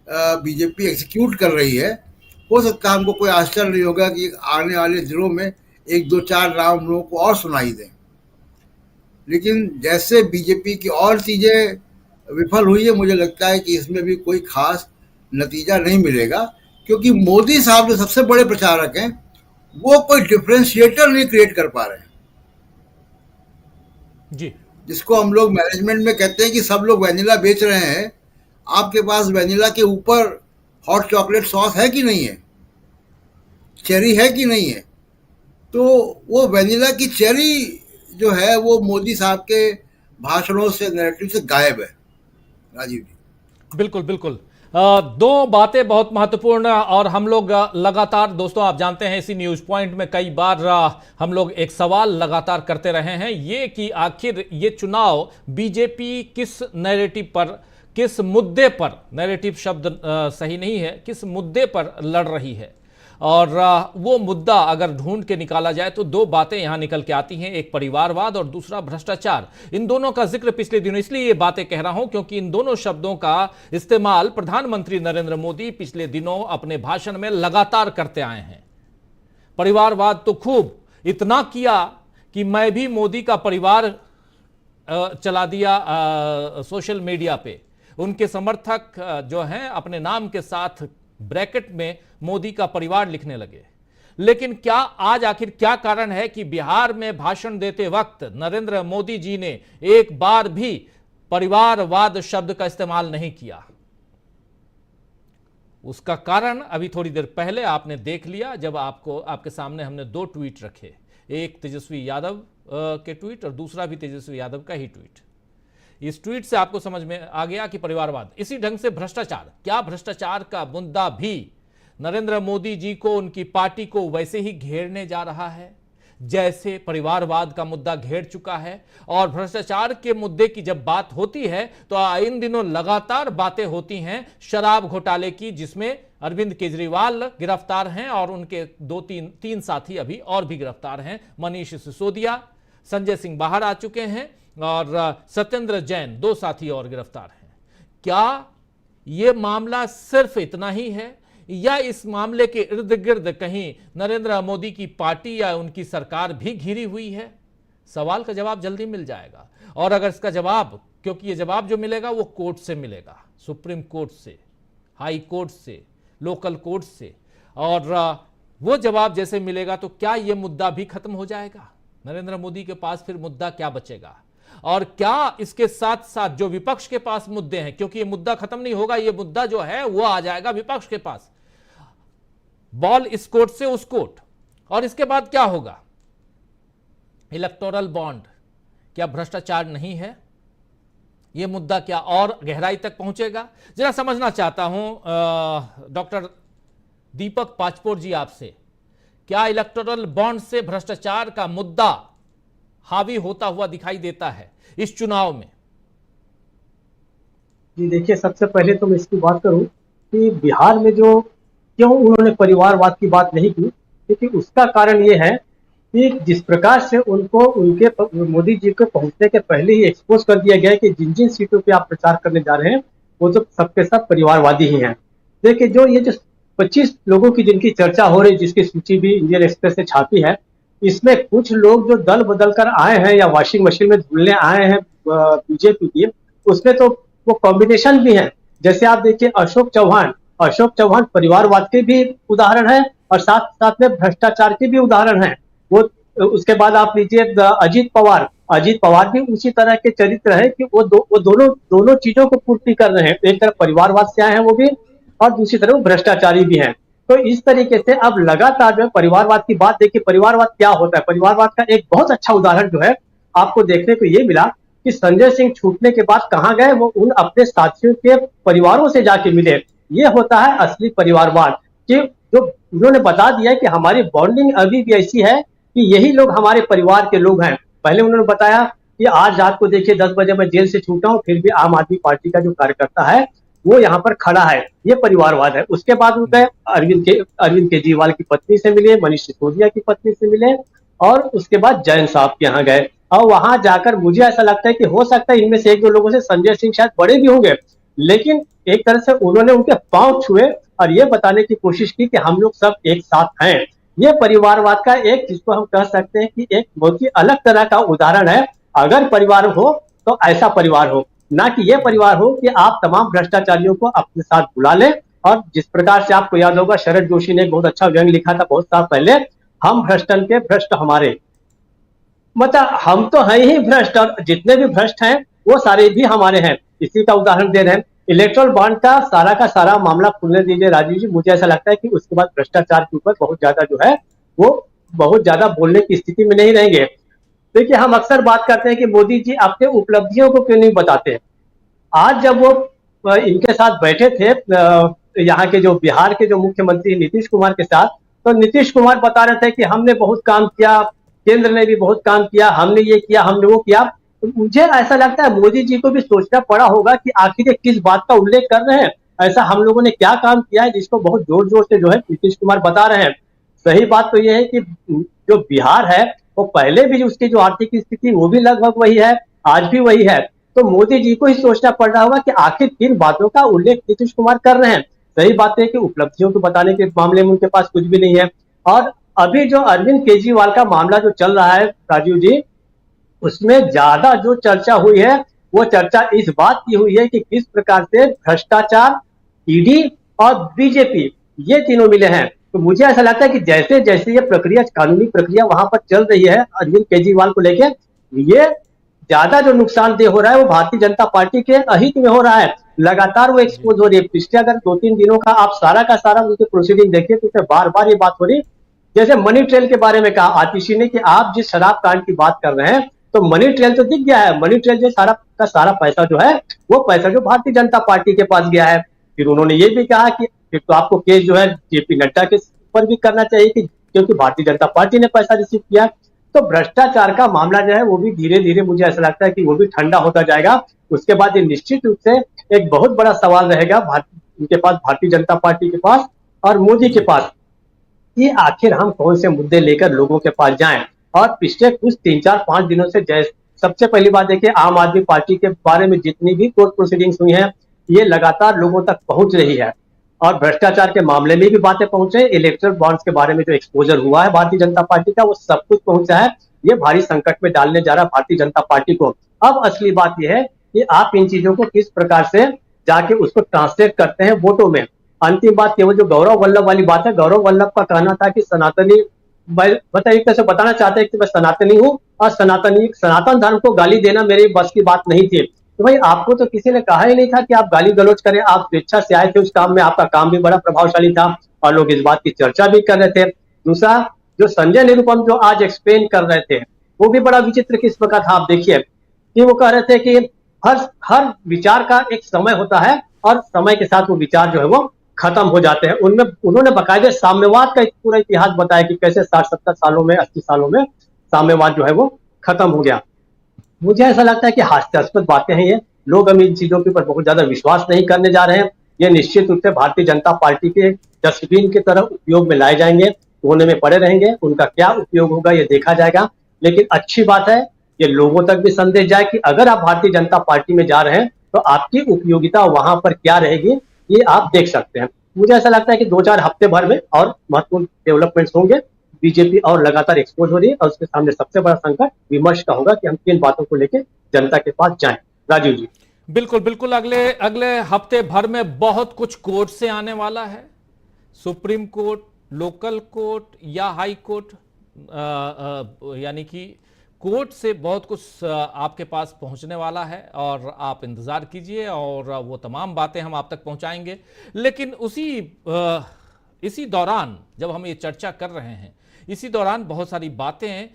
बीजेपी एग्जीक्यूट कर रही है। हो सकता है हमको कोई आश्चर्य नहीं होगा कि आने वाले दिनों में 1-2-4 नाम लोगों को और सुनाई दें, लेकिन जैसे बीजेपी की और चीज़ें विफल हुई है, मुझे लगता है कि इसमें भी कोई खास नतीजा नहीं मिलेगा, क्योंकि मोदी साहब जो सबसे बड़े प्रचारक हैं वो कोई डिफरेंशिएटर नहीं क्रिएट कर पा रहे हैं जी। जिसको हम लोग मैनेजमेंट में कहते हैं कि सब लोग वैनिला बेच रहे हैं, आपके पास वैनिला के ऊपर हॉट चॉकलेट सॉस है कि नहीं है, चेरी है कि नहीं है। तो वो वैनिला की चेरी जो है वो मोदी साहब के भाषणों से, नैरेटिव से गायब है। राजीव जी, बिल्कुल बिल्कुल। दो बातें बहुत महत्वपूर्ण, और हम लोग लगातार, दोस्तों आप जानते हैं इसी न्यूज पॉइंट में कई बार हम लोग एक सवाल लगातार करते रहे हैं, ये कि आखिर ये चुनाव बीजेपी किस नैरेटिव पर, किस मुद्दे पर, नैरेटिव शब्द सही नहीं है, किस मुद्दे पर लड़ रही है। और वो मुद्दा अगर ढूंढ के निकाला जाए तो दो बातें यहां निकल के आती हैं, एक परिवारवाद और दूसरा भ्रष्टाचार। इन दोनों का जिक्र पिछले दिनों इसलिए ये बातें कह रहा हूं क्योंकि इन दोनों शब्दों का इस्तेमाल प्रधानमंत्री नरेंद्र मोदी पिछले दिनों अपने भाषण में लगातार करते आए हैं। परिवारवाद तो खूब, इतना किया कि मैं भी मोदी का परिवार चला दिया सोशल मीडिया पे। उनके समर्थक जो हैं अपने नाम के साथ ब्रैकेट में मोदी का परिवार लिखने लगे। लेकिन क्या आज आखिर क्या कारण है कि बिहार में भाषण देते वक्त नरेंद्र मोदी जी ने एक बार भी परिवारवाद शब्द का इस्तेमाल नहीं किया? उसका कारण अभी थोड़ी देर पहले आपने देख लिया, जब आपके सामने हमने दो ट्वीट रखे, एक तेजस्वी यादव के ट्वीट और दूसरा भी तेजस्वी यादव का ही ट्वीट। इस ट्वीट से आपको समझ में आ गया कि परिवारवाद, इसी ढंग से भ्रष्टाचार, क्या भ्रष्टाचार का मुद्दा भी नरेंद्र मोदी जी को, उनकी पार्टी को वैसे ही घेरने जा रहा है जैसे परिवारवाद का मुद्दा घेर चुका है। और भ्रष्टाचार के मुद्दे की जब बात होती है तो इन दिनों लगातार बातें होती हैं शराब घोटाले की, जिसमें अरविंद केजरीवाल गिरफ्तार हैं और उनके तीन साथी अभी और भी गिरफ्तार हैं। मनीष सिसोदिया, संजय सिंह बाहर आ चुके हैं और सत्येंद्र जैन, दो साथी और गिरफ्तार हैं। क्या यह मामला सिर्फ इतना ही है या इस मामले के इर्द गिर्द कहीं नरेंद्र मोदी की पार्टी या उनकी सरकार भी घिरी हुई है? सवाल का जवाब जल्दी मिल जाएगा। और अगर इसका जवाब, क्योंकि यह जवाब जो मिलेगा वो कोर्ट से मिलेगा, सुप्रीम कोर्ट से, हाई कोर्ट से, लोकल कोर्ट से, और वो जवाब जैसे मिलेगा तो क्या यह मुद्दा भी खत्म हो जाएगा? नरेंद्र मोदी के पास फिर मुद्दा क्या बचेगा? और क्या इसके साथ साथ जो विपक्ष के पास मुद्दे हैं, क्योंकि ये मुद्दा खत्म नहीं होगा, ये मुद्दा जो है वो आ जाएगा विपक्ष के पास, बॉल इस कोर्ट से उस कोर्ट। और इसके बाद क्या होगा? इलेक्टोरल बॉन्ड, क्या भ्रष्टाचार नहीं है? यह मुद्दा क्या और गहराई तक पहुंचेगा? जरा समझना चाहता हूं डॉक्टर दीपक पाचपोर जी आपसे, क्या इलेक्टोरल बॉन्ड से भ्रष्टाचार का मुद्दा हावी होता हुआ दिखाई देता है इस चुनाव में? जी देखिए, सबसे पहले तो मैं इसकी बात करूं कि बिहार में जो क्यों उन्होंने परिवारवाद की बात नहीं की, क्योंकि उसका कारण ये है कि जिस प्रकार से उनको उनके मोदी जी को पहुंचने के पहले ही एक्सपोज कर दिया गया है कि जिन जिन सीटों पे आप प्रचार करने जा रहे हैं वो तो सबके सब परिवारवादी ही हैं। देखिए, जो ये जो 25 लोगों की जिनकी चर्चा हो रही, जिसकी सूची भी इंडियन एक्सप्रेस से छापी है, इसमें कुछ लोग जो दल बदल कर आए हैं या वॉशिंग मशीन में धुलने आए हैं बीजेपी की, उसमें तो वो कॉम्बिनेशन भी है। जैसे आप देखिए अशोक चौहान परिवारवाद के भी उदाहरण है और साथ साथ में भ्रष्टाचार के भी उदाहरण है। वो उसके बाद आप लीजिए अजीत पवार भी उसी तरह के चरित्र है कि वो दोनों चीजों को पूर्ति कर रहे हैं। एक तरफ परिवारवाद से आए हैं वो भी, और दूसरी तरफ भ्रष्टाचारी भी हैं। तो इस तरीके से अब लगातार जो है परिवारवाद की बात देखिए, परिवारवाद क्या होता है। परिवारवाद का एक बहुत अच्छा उदाहरण जो है आपको देखने को ये मिला कि संजय सिंह छूटने के बाद कहां गए, वो उन अपने साथियों के परिवारों से जाके मिले। ये होता है असली परिवारवाद, कि जो उन्होंने बता दिया कि हमारी बॉन्डिंग अभी भी ऐसी है कि यही लोग हमारे परिवार के लोग हैं। पहले उन्होंने बताया कि आज रात को देखिए 10 बजे मैं जेल से छूटा हूं, फिर भी आम आदमी पार्टी का जो कार्यकर्ता है वो यहाँ पर खड़ा है। ये परिवारवाद है। उसके बाद वो गए अरविंद केजरीवाल की पत्नी से मिले, मनीष सिसोदिया की पत्नी से मिले, और उसके बाद जैन साहब के यहाँ गए। और वहां जाकर मुझे ऐसा लगता है कि हो सकता है इनमें से एक दो लोगों से संजय सिंह शायद बड़े भी होंगे, लेकिन एक तरह से उन्होंने उनके पांव छुए और ये बताने की कोशिश की कि हम लोग सब एक साथ हैं। ये परिवारवाद का एक, जिसको हम कह सकते हैं कि एक बहुत ही अलग तरह का उदाहरण है। अगर परिवार हो तो ऐसा परिवार हो, ना कि ये परिवार हो कि आप तमाम भ्रष्टाचारियों को अपने साथ बुला लें। और जिस प्रकार से आपको याद होगा, शरद जोशी ने एक बहुत अच्छा व्यंग लिखा था बहुत साल पहले, हम भ्रष्टन के भ्रष्ट हमारे, मतलब हम तो हैं ही भ्रष्ट, और जितने भी भ्रष्ट हैं वो सारे भी हमारे हैं। इसी का उदाहरण दे रहे हैं। इलेक्ट्रल बॉन्ड का सारा मामला खुलने दीजिए राजीव जी। मुझे ऐसा लगता है कि उसके बाद भ्रष्टाचार के ऊपर बहुत ज्यादा जो है वो बहुत ज्यादा बोलने की स्थिति में नहीं रहेंगे। देखिए, हम अक्सर बात करते हैं कि मोदी जी अपने उपलब्धियों को क्यों नहीं बताते। आज जब वो इनके साथ बैठे थे, यहाँ के जो बिहार के जो मुख्यमंत्री नीतीश कुमार के साथ, तो नीतीश कुमार बता रहे थे कि हमने बहुत काम किया, केंद्र ने भी बहुत काम किया, हमने ये किया, हमने वो किया। तो मुझे ऐसा लगता है मोदी जी को भी सोचना पड़ा होगा कि आखिर ये किस बात का उल्लेख कर रहे हैं, ऐसा हम लोगों ने क्या काम किया है जिसको बहुत जोर जोर से जो है नीतीश कुमार बता रहे हैं। सही बात तो ये है कि जो बिहार है वो पहले भी उसकी जो आर्थिक स्थिति वो भी लगभग वही है, आज भी वही है। तो मोदी जी को ही सोचना पड़ रहा होगा कि आखिर किन बातों का उल्लेख नीतीश कुमार कर रहे हैं। सही बात है कि उपलब्धियों को बताने के मामले में उनके पास कुछ भी नहीं है। और अभी जो अरविंद केजरीवाल का मामला जो चल रहा है राजीव जी, उसमें ज्यादा जो चर्चा हुई है वो चर्चा इस बात की हुई है कि किस प्रकार से भ्रष्टाचार, ईडी और बीजेपी ये तीनों मिले हैं। तो मुझे ऐसा लगता है कि जैसे जैसे ये प्रक्रिया, कानूनी प्रक्रिया वहां पर चल रही है अरविंद केजरीवाल को लेकर, ये ज्यादा जो नुकसानदेह हो रहा है वो भारतीय जनता पार्टी के अहित में हो रहा है। लगातार वो एक्सपोज हो रही है। पिछले अगर 2-3 दिनों का आप सारा का सारा उनके प्रोसीडिंग देखिए तो उसमें बार बार ये बात हो रही। जैसे मनी ट्रेल के बारे में कहा आतिशी ने कि आप जिस शराब कांड की बात कर रहे हैं, तो मनी ट्रेल तो दिख गया है। मनी ट्रेल जो सारा का सारा पैसा जो है वो पैसा जो भारतीय जनता पार्टी के पास गया है। फिर उन्होंने ये भी कहा कि फिर तो आपको केस जो है जेपी नड्डा के ऊपर भी करना चाहिए कि क्योंकि भारतीय जनता पार्टी ने पैसा रिसीव किया। तो भ्रष्टाचार का मामला जो है वो भी धीरे धीरे मुझे ऐसा लगता है कि वो भी ठंडा होता जाएगा। उसके बाद ये निश्चित रूप से एक बहुत बड़ा सवाल रहेगा उनके पास, भारतीय जनता पार्टी के पास और मोदी के पास, कि आखिर हम कौन से मुद्दे लेकर लोगों के पास जाएं। और पिछले कुछ 3-4-5 दिनों से सबसे पहली बात देखिए, आम आदमी पार्टी के बारे में जितनी भी कोर्ट प्रोसीडिंग्स हुई हैं ये लगातार लोगों तक पहुंच रही है, और भ्रष्टाचार के मामले में भी बातें पहुंचे। इलेक्ट्रल बॉन्ड्स के बारे में जो एक्सपोजर हुआ है भारतीय जनता पार्टी का, वो सब कुछ पहुंचा है। ये भारी संकट में डालने जा रहा है भारतीय जनता पार्टी को। अब असली बात यह है कि आप इन चीजों को किस प्रकार से जाके उसको ट्रांसलेट करते हैं वोटों में। अंतिम बात केवल जो गौरव वल्लभ वाली बात है, गौरव वल्लभ का कहना था कि सनातनी, मतलब एक तरह से बताना चाहते हैं कि मैं सनातनी हूँ और सनातन धर्म को गाली देना मेरी बस की बात नहीं थी। तो भाई आपको तो किसी ने कहा ही नहीं था कि आप गाली गलौज करें, आप स्वेच्छा से आए थे उस काम में, आपका काम भी बड़ा प्रभावशाली था और लोग इस बात की चर्चा भी कर रहे थे। दूसरा, जो संजय निरुपम जो आज एक्सप्लेन कर रहे थे वो भी बड़ा विचित्र किस्म का था। आप देखिए कि वो कह रहे थे कि हर विचार का एक समय होता है और समय के साथ वो विचार जो है वो खत्म हो जाते हैं। उनमें उन्होंने बाकायदे साम्यवाद का पूरा इतिहास बताया कि कैसे 60-70 सालों में, 80 सालों में साम्यवाद जो है वो खत्म हो गया। मुझे ऐसा लगता है कि हास्यास्पद बातें हैं ये। लोग हम इन चीजों के ऊपर बहुत ज्यादा विश्वास नहीं करने जा रहे हैं। ये निश्चित रूप से भारतीय जनता पार्टी के डस्टबिन की तरह उपयोग में लाए जाएंगे, कोने में पड़े रहेंगे। उनका क्या उपयोग होगा ये देखा जाएगा। लेकिन अच्छी बात है ये लोगों तक भी संदेश जाए कि अगर आप भारतीय जनता पार्टी में जा रहे हैं तो आपकी उपयोगिता वहां पर क्या रहेगी ये आप देख सकते हैं। मुझे ऐसा लगता है कि 2-4 हफ्ते भर में और महत्वपूर्ण डेवलपमेंट्स होंगे। बीजेपी और लगातार एक्सपोज हो रही है और उसके सामने सबसे बड़ा संकट विमर्श का होगा कि हम किन बातों को लेकर जनता के पास जाएं। राजीव जी, बिल्कुल बिल्कुल, अगले हफ्ते भर में बहुत कुछ कोर्ट से आने वाला है। सुप्रीम कोर्ट, लोकल कोर्ट या हाई कोर्ट, यानी कि कोर्ट से बहुत कुछ आपके पास पहुंचने वाला है और आप इंतज़ार कीजिए और वो तमाम बातें हम आप तक पहुंचाएंगे। लेकिन इसी दौरान जब हम ये चर्चा कर रहे हैं, इसी दौरान बहुत सारी बातें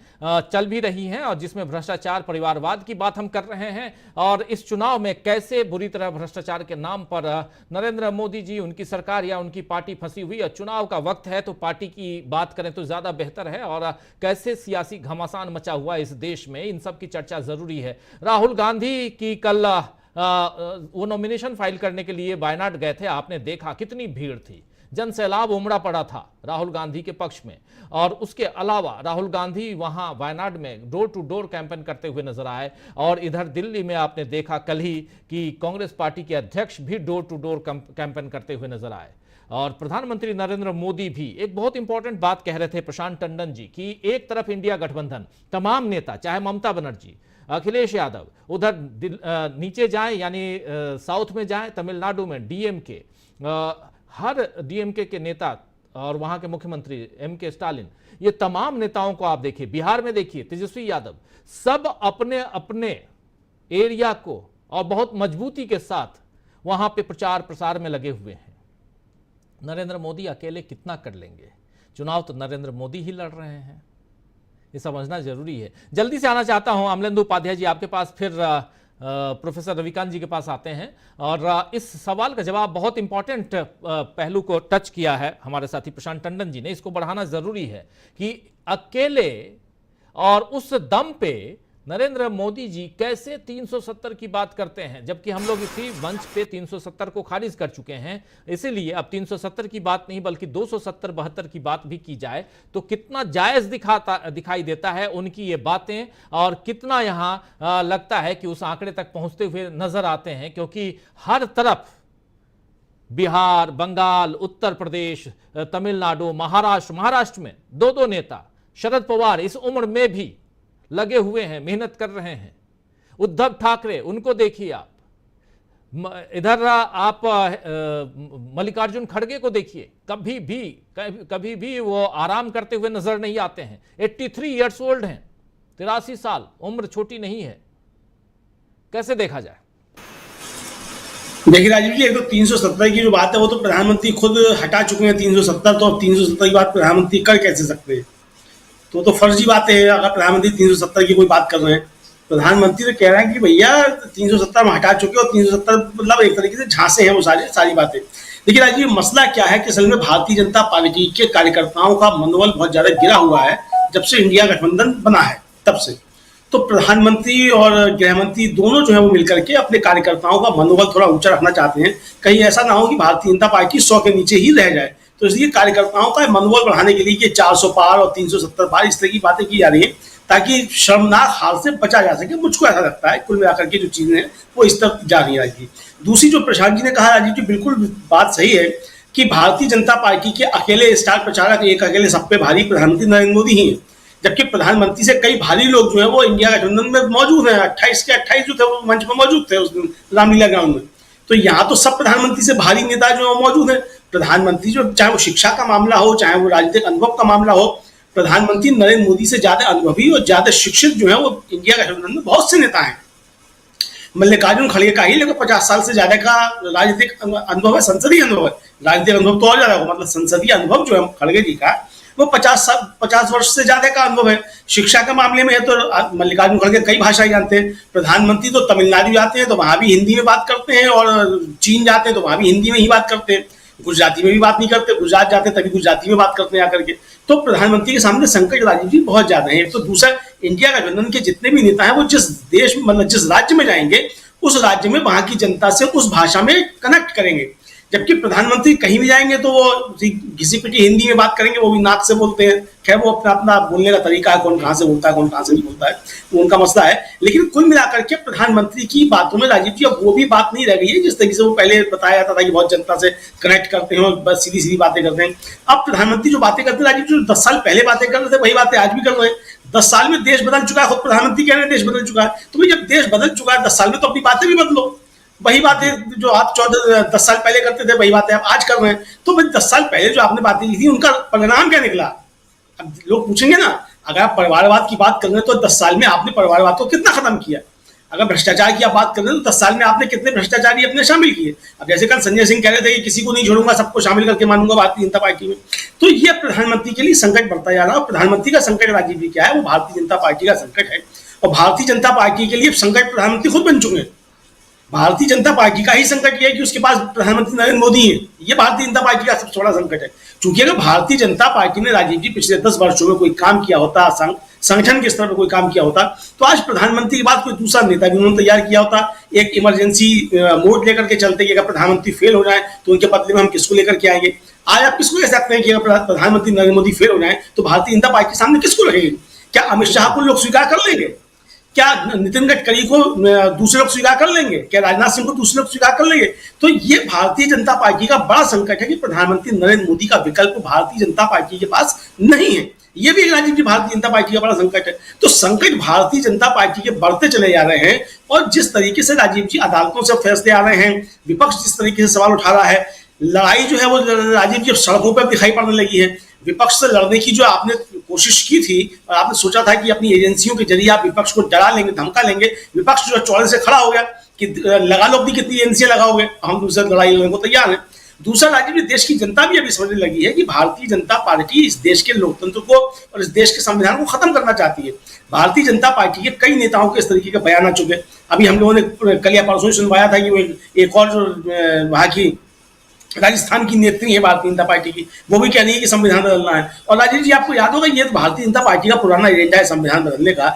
चल भी रही हैं और जिसमें भ्रष्टाचार, परिवारवाद की बात हम कर रहे हैं और इस चुनाव में कैसे बुरी तरह भ्रष्टाचार के नाम पर नरेंद्र मोदी जी, उनकी सरकार या उनकी पार्टी फंसी हुई है। चुनाव का वक्त है तो पार्टी की बात करें तो ज़्यादा बेहतर है और कैसे सियासी घमासान मचा हुआ इस देश में, इन सब की चर्चा ज़रूरी है। राहुल गांधी की कल वो नॉमिनेशन फाइल करने के लिए वायनाड गए थे, आपने देखा कितनी भीड़ थी, जन सैलाब उमड़ा पड़ा था राहुल गांधी के पक्ष में। और उसके अलावा राहुल गांधी वहां वायनाड में डोर टू डोर कैंपेन करते हुए नजर आए और इधर दिल्ली में आपने देखा कल ही कि कांग्रेस पार्टी के अध्यक्ष भी डोर टू डोर कैंपेन करते हुए नजर आए। और प्रधानमंत्री नरेंद्र मोदी भी एक बहुत इंपॉर्टेंट बात कह रहे थे प्रशांत टंडन जी की, एक तरफ इंडिया गठबंधन, तमाम नेता, चाहे ममता बनर्जी, अखिलेश यादव, उधर नीचे जाएं यानी साउथ में जाएं, तमिलनाडु में डीएमके, हर डीएमके के नेता और वहां के मुख्यमंत्री एमके स्टालिन, ये तमाम नेताओं को आप देखिए, बिहार में देखिए तेजस्वी यादव, सब अपने अपने एरिया को और बहुत मजबूती के साथ वहां पे प्रचार प्रसार में लगे हुए हैं। नरेंद्र मोदी अकेले कितना कर लेंगे? चुनाव तो नरेंद्र मोदी ही लड़ रहे हैं, ये समझना जरूरी है। जल्दी से आना चाहता हूं अमलेंदु उपाध्याय जी आपके पास, फिर प्रोफेसर रविकांत जी के पास आते हैं और इस सवाल का जवाब, बहुत इंपॉर्टेंट पहलू को टच किया है हमारे साथी प्रशांत टंडन जी ने, इसको बढ़ाना जरूरी है कि अकेले और उस दम पे नरेंद्र मोदी जी कैसे 370 की बात करते हैं, जबकि हम लोग इसी मंच पे 370 को खारिज कर चुके हैं। इसीलिए अब 370 की बात नहीं बल्कि 270-72 की बात भी की जाए तो कितना जायज दिखाई देता है उनकी ये बातें और कितना यहां लगता है कि उस आंकड़े तक पहुंचते हुए नजर आते हैं, क्योंकि हर तरफ बिहार, बंगाल, उत्तर प्रदेश, तमिलनाडु, महाराष्ट्र में दो नेता, शरद पवार इस उम्र में भी लगे हुए हैं, मेहनत कर रहे हैं। उद्धव ठाकरे, उनको देखिए आप, इधर आप मल्लिकार्जुन खड़गे को देखिए, कभी भी वो आराम करते हुए नजर नहीं आते हैं। 83 ईयर्स ओल्ड हैं, 83 साल, उम्र छोटी नहीं है। कैसे देखा जाए? देखिए राजीव जी, एक तो 370 की जो बात है वो तो प्रधानमंत्री खुद हटा चुके हैं 370, तो अब 370 की बात प्रधानमंत्री कर कैसे सकते हैं? तो फर्जी बात है अगर प्रधानमंत्री 370 की कोई बात कर रहे हैं। प्रधानमंत्री तो कह रहे हैं कि भैया 370 में हटा चुके और 370 मतलब एक तरीके से झांसे हैं वो सारी बातें। देखिए राजीव, मसला क्या है कि असल में भारतीय जनता पार्टी के कार्यकर्ताओं का मनोबल बहुत ज्यादा गिरा हुआ है जब से इंडिया गठबंधन बना है तब से। तो प्रधानमंत्री और गृहमंत्री दोनों जो है वो मिलकर के अपने कार्यकर्ताओं का मनोबल थोड़ा ऊंचा रखना चाहते हैं, कहीं ऐसा ना हो कि भारतीय जनता पार्टी 100 के नीचे ही रह जाए। तो इसलिए कार्यकर्ताओं का मनोबल बढ़ाने के लिए 400 पार और 370 पार इस तरह की बातें की जा रही है ताकि शर्मनाक हाल से बचा जा सके। मुझको ऐसा लगता है कुल मिलाकर के जो चीजें हैं वो इस तरफ जा रही है। दूसरी जो प्रशांत जी ने कहा राजीव जी, बिल्कुल बात सही है कि भारतीय जनता पार्टी के अकेले स्टार प्रचारक, एक अकेले सब पे भारी प्रधानमंत्री नरेंद्र मोदी ही है, जबकि प्रधानमंत्री से कई भारी लोग जो है वो इंडिया गठबंधन में मौजूद हैं। 28 के 28 जो थे वो मंच पर मौजूद थे उस दिन रामलीला ग्राउंड में। तो यहाँ तो सब प्रधानमंत्री से भारी नेता जो है मौजूद है। प्रधानमंत्री जो, चाहे वो शिक्षा का मामला हो, चाहे वो राजनीतिक अनुभव का मामला हो, प्रधानमंत्री नरेंद्र मोदी से ज्यादा अनुभवी और ज्यादा शिक्षित जो है वो इंडिया गठबंधन में बहुत से नेता हैं। मल्लिकार्जुन खड़गे का ही लगभग 50 साल से ज्यादा का राजनीतिक अनुभव है, संसदीय अनुभव है। राजनीतिक अनुभव तो और ज्यादा होगा, मतलब संसदीय अनुभव जो है खड़गे जी का वो 50 वर्ष से ज्यादा का अनुभव है। शिक्षा के मामले में है तो मल्लिकार्जुन खड़गे कई भाषाएं जानते हैं। प्रधानमंत्री तो तमिलनाडु जाते हैं तो वहां भी हिंदी में बात करते हैं और चीन जाते हैं तो वहां भी हिंदी में ही बात करते हैं। गुजराती में भी बात नहीं करते, गुजरात जाते हैं तभी गुजराती में बात करते हैं आकर के। तो प्रधानमंत्री के सामने संकट राजीव जी बहुत ज्यादा है। तो दूसरा, इंडिया गठबंधन के जितने भी नेता हैं वो जिस देश मतलब जिस राज्य में जाएंगे उस राज्य में वहां की जनता से उस भाषा में कनेक्ट करेंगे, जबकि प्रधानमंत्री कहीं भी जाएंगे तो वो घिसी पिटी हिंदी में बात करेंगे, वो भी नाक से बोलते हैं। खैर वो अपना अपना बोलने का तरीका है, कौन कहाँ से बोलता है कौन कहाँ से नहीं बोलता है वो उनका मसला है। लेकिन कुल मिलाकर के प्रधानमंत्री की बातों में राजीव जी अब वो भी बात नहीं रह गई है जिस तरीके से वो पहले बताया जाता था कि बहुत जनता से कनेक्ट करते हैं और बस सीधी सीधी बातें करते हैं। अब प्रधानमंत्री जो बातें करते हैं राजीव जी, 10 साल पहले बातें कर रहे थे वही बातें आज भी कर रहे हैं। 10 साल में देश बदल चुका है, खुद प्रधानमंत्री कह रहे हैं देश बदल चुका है। तो भाई जब देश बदल चुका है 10 साल में तो अपनी बातें भी बदलो। वही बातें जो आप 10 साल पहले करते थे वही बातें आप आज कर रहे हैं। तो भाई 10 साल पहले जो आपने बातें की थी उनका परिणाम क्या निकला? अब लोग पूछेंगे ना, अगर आप परिवारवाद की बात कर रहे हैं तो 10 साल में आपने परिवारवाद को कितना खत्म किया? अगर भ्रष्टाचार की आप बात कर रहे हैं तो 10 साल में आपने कितने भ्रष्टाचारी अपने शामिल किए? अब जैसे कल संजय सिंह कह रहे थे कि किसी को नहीं छोड़ूंगा, सबको शामिल करके मानूंगा भारतीय जनता पार्टी में, तो ये प्रधानमंत्री के लिए संकट बढ़ता जा रहा है। प्रधानमंत्री का संकट राजीव जी क्या है? वो भारतीय जनता पार्टी का संकट है, और भारतीय जनता पार्टी के लिए संकट प्रधानमंत्री खुद बन चुके हैं। भारतीय जनता पार्टी का ही संकट यह है कि उसके पास प्रधानमंत्री नरेंद्र मोदी है। ये भारतीय जनता पार्टी का सबसे बड़ा संकट है, क्योंकि अगर भारतीय जनता पार्टी ने राजीव जी पिछले 10 वर्षों में कोई काम किया होता, संगठन के स्तर पर कोई काम किया होता, तो आज प्रधानमंत्री के बाद कोई दूसरा नेता भी उन्होंने तैयार किया होता। एक इमरजेंसी मोड लेकर के चलते कि अगर प्रधानमंत्री फेल हो जाए तो उनके बदले में हम किसको लेकर के आएंगे। आज आप किसको कह सकते हैं कि अगर प्रधानमंत्री नरेंद्र मोदी फेल हो जाए तो भारतीय जनता पार्टी के सामने किसको रखेगी? क्या अमित शाह को लोग स्वीकार कर लेंगे? क्या नितिन गडकरी को दूसरे लोग स्वीकार कर लेंगे? क्या राजनाथ सिंह को दूसरे लोग स्वीकार कर लेंगे? तो ये भारतीय जनता पार्टी का बड़ा संकट है कि प्रधानमंत्री नरेंद्र मोदी का विकल्प भारतीय जनता पार्टी के पास नहीं है। ये भी राजीव जी भारतीय जनता पार्टी का बड़ा संकट है। तो संकट भारतीय जनता पार्टी के बढ़ते चले जा रहे हैं, और जिस तरीके से राजीव जी अदालतों से फैसले आ रहे हैं, विपक्ष जिस तरीके से सवाल उठा रहा है, लड़ाई जो है वो राजीव जी सड़कों पर दिखाई पड़ने लगी है। विपक्ष से लड़ने की जो आपने कोशिश की थी और आपने सोचा था कि अपनी एजेंसियों के जरिए आप विपक्ष को डरा लेंगे, धमका लेंगे, विपक्ष जो चौड़े से खड़ा हो गया कि लगा लो अपनी कितनी एजेंसियां लगाओगे, हम दूसरे लड़ाई लड़ने को तैयार हैं। दूसरा, राज्य में देश की जनता भी अभी समझने लगी है कि भारतीय जनता पार्टी इस देश के लोकतंत्र को और इस देश के संविधान को खत्म करना चाहती है। भारतीय जनता पार्टी के कई नेताओं के इस तरीके के बयान आ चुके। अभी हम लोगों ने कल या परसों सुनवाया था कि वो एक और जो वहां की राजस्थान की नेत्री है भारतीय जनता पार्टी की, वो भी कह रही है कि संविधान बदलना है। और राजीव जी आपको याद होगा, ये तो भारतीय जनता पार्टी का पुराना एजेंडा है संविधान बदलने का।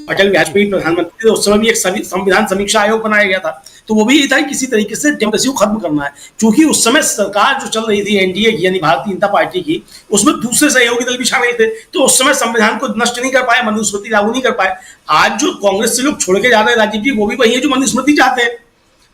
अटल वाजपेयी प्रधानमंत्री थे, उस समय भी एक संविधान समीक्षा आयोग बनाया गया था, तो वो भी ये था किसी तरीके से डेमोक्रेसी को खत्म करना है। क्योंकि उस समय सरकार जो चल रही थी एनडीए की, यानी भारतीय जनता पार्टी की, उसमें दूसरे सहयोगी दल भी शामिल थे, तो उस समय संविधान को नष्ट नहीं कर पाए, मनुस्मृति लागू नहीं कर पाए। आज जो कांग्रेस से लोग छोड़ के जा रहे हैं राजीव जी, वो भी वही है जो मनुस्मृति चाहते हैं,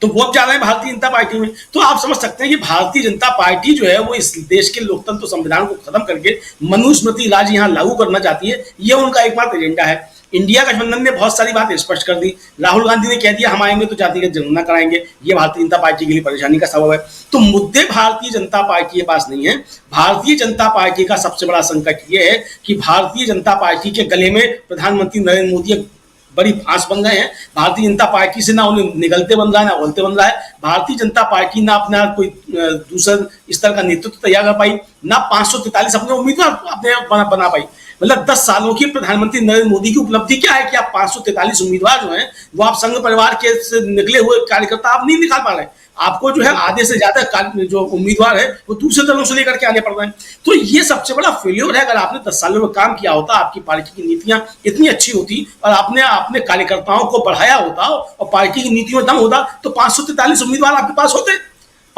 तो वो अब जा रहे हैं भारतीय जनता पार्टी में। तो आप समझ सकते हैं कि भारतीय जनता पार्टी जो है वो इस देश के लोकतंत्र संविधान को खत्म करके मनुस्मृति राज यहाँ लागू करना चाहती है। ये उनका एकमात्र एजेंडा है। इंडिया गठबंधन ने बहुत सारी बातें स्पष्ट कर दी। राहुल गांधी ने कह दिया हम आएंगे तो जातिगत जनगणना कराएंगे, ये भारतीय जनता पार्टी के लिए परेशानी का सबब है। तो मुद्दे भारतीय जनता पार्टी के पास नहीं है। भारतीय जनता पार्टी का सबसे बड़ा संकट ये है कि भारतीय जनता पार्टी के गले में प्रधानमंत्री नरेंद्र मोदी बड़ी फांस बन गए हैं। भारतीय जनता पार्टी से ना उन्हें निगलते बन रहा है, ना उलते बन रहा है। भारतीय जनता पार्टी ना अपना कोई दूसरे स्तर का नेतृत्व तैयार कर पाई, ना 543 अपने उम्मीदवार अपने बना पाई। मतलब 10 सालों की प्रधानमंत्री नरेंद्र मोदी की उपलब्धि क्या है कि आप 543 उम्मीदवार जो हैं वो आप संघ परिवार के से निकले हुए कार्यकर्ता आप नहीं निकाल पा रहे। आपको जो है आधे से ज्यादा जो उम्मीदवार है वो दूसरे दलों से लेकर के आने पड़ रहे हैं। तो ये सबसे बड़ा फेल्योर है। अगर आपने 10 सालों में काम किया होता, आपकी पार्टी की नीतियां इतनी अच्छी होती और आपने अपने कार्यकर्ताओं को बढ़ाया होता और पार्टी की नीतियों में दम होता, तो 543 उम्मीदवार आपके पास होते।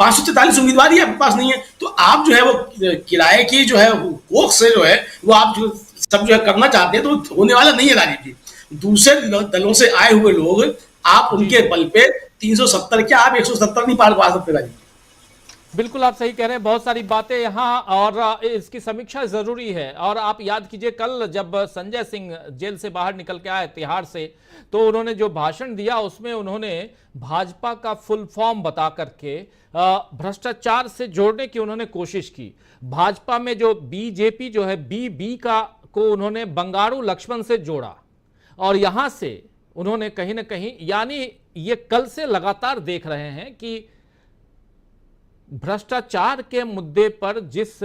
543 उम्मीदवार ही आपके पास नहीं है। तो आप जो है वो किराए की जो है कोख से जो है वो आप जो सब जो है करना चाहते हैं, तो होने वाला नहीं है राजीव जी। दूसरे दलों से आए हुए लोग आप उनके बल पे 370 क्या आप 170 नहीं पार पा सकते राजीव। बिल्कुल आप सही कह रहे हैं, बहुत सारी बातें यहाँ और इसकी समीक्षा जरूरी है। और आप याद कीजिए कल जब संजय सिंह जेल से बाहर निकल के आए तिहाड़ से, तो उन्होंने जो भाषण दिया उसमें उन्होंने भाजपा का फुल फॉर्म बता करके भ्रष्टाचार से जोड़ने की उन्होंने कोशिश की। भाजपा में जो बीजेपी जो है बी का को उन्होंने बंगारू लक्ष्मण से जोड़ा, और यहां से उन्होंने कहीं ना कहीं, यानी ये कल से लगातार देख रहे हैं कि भ्रष्टाचार के मुद्दे पर जिस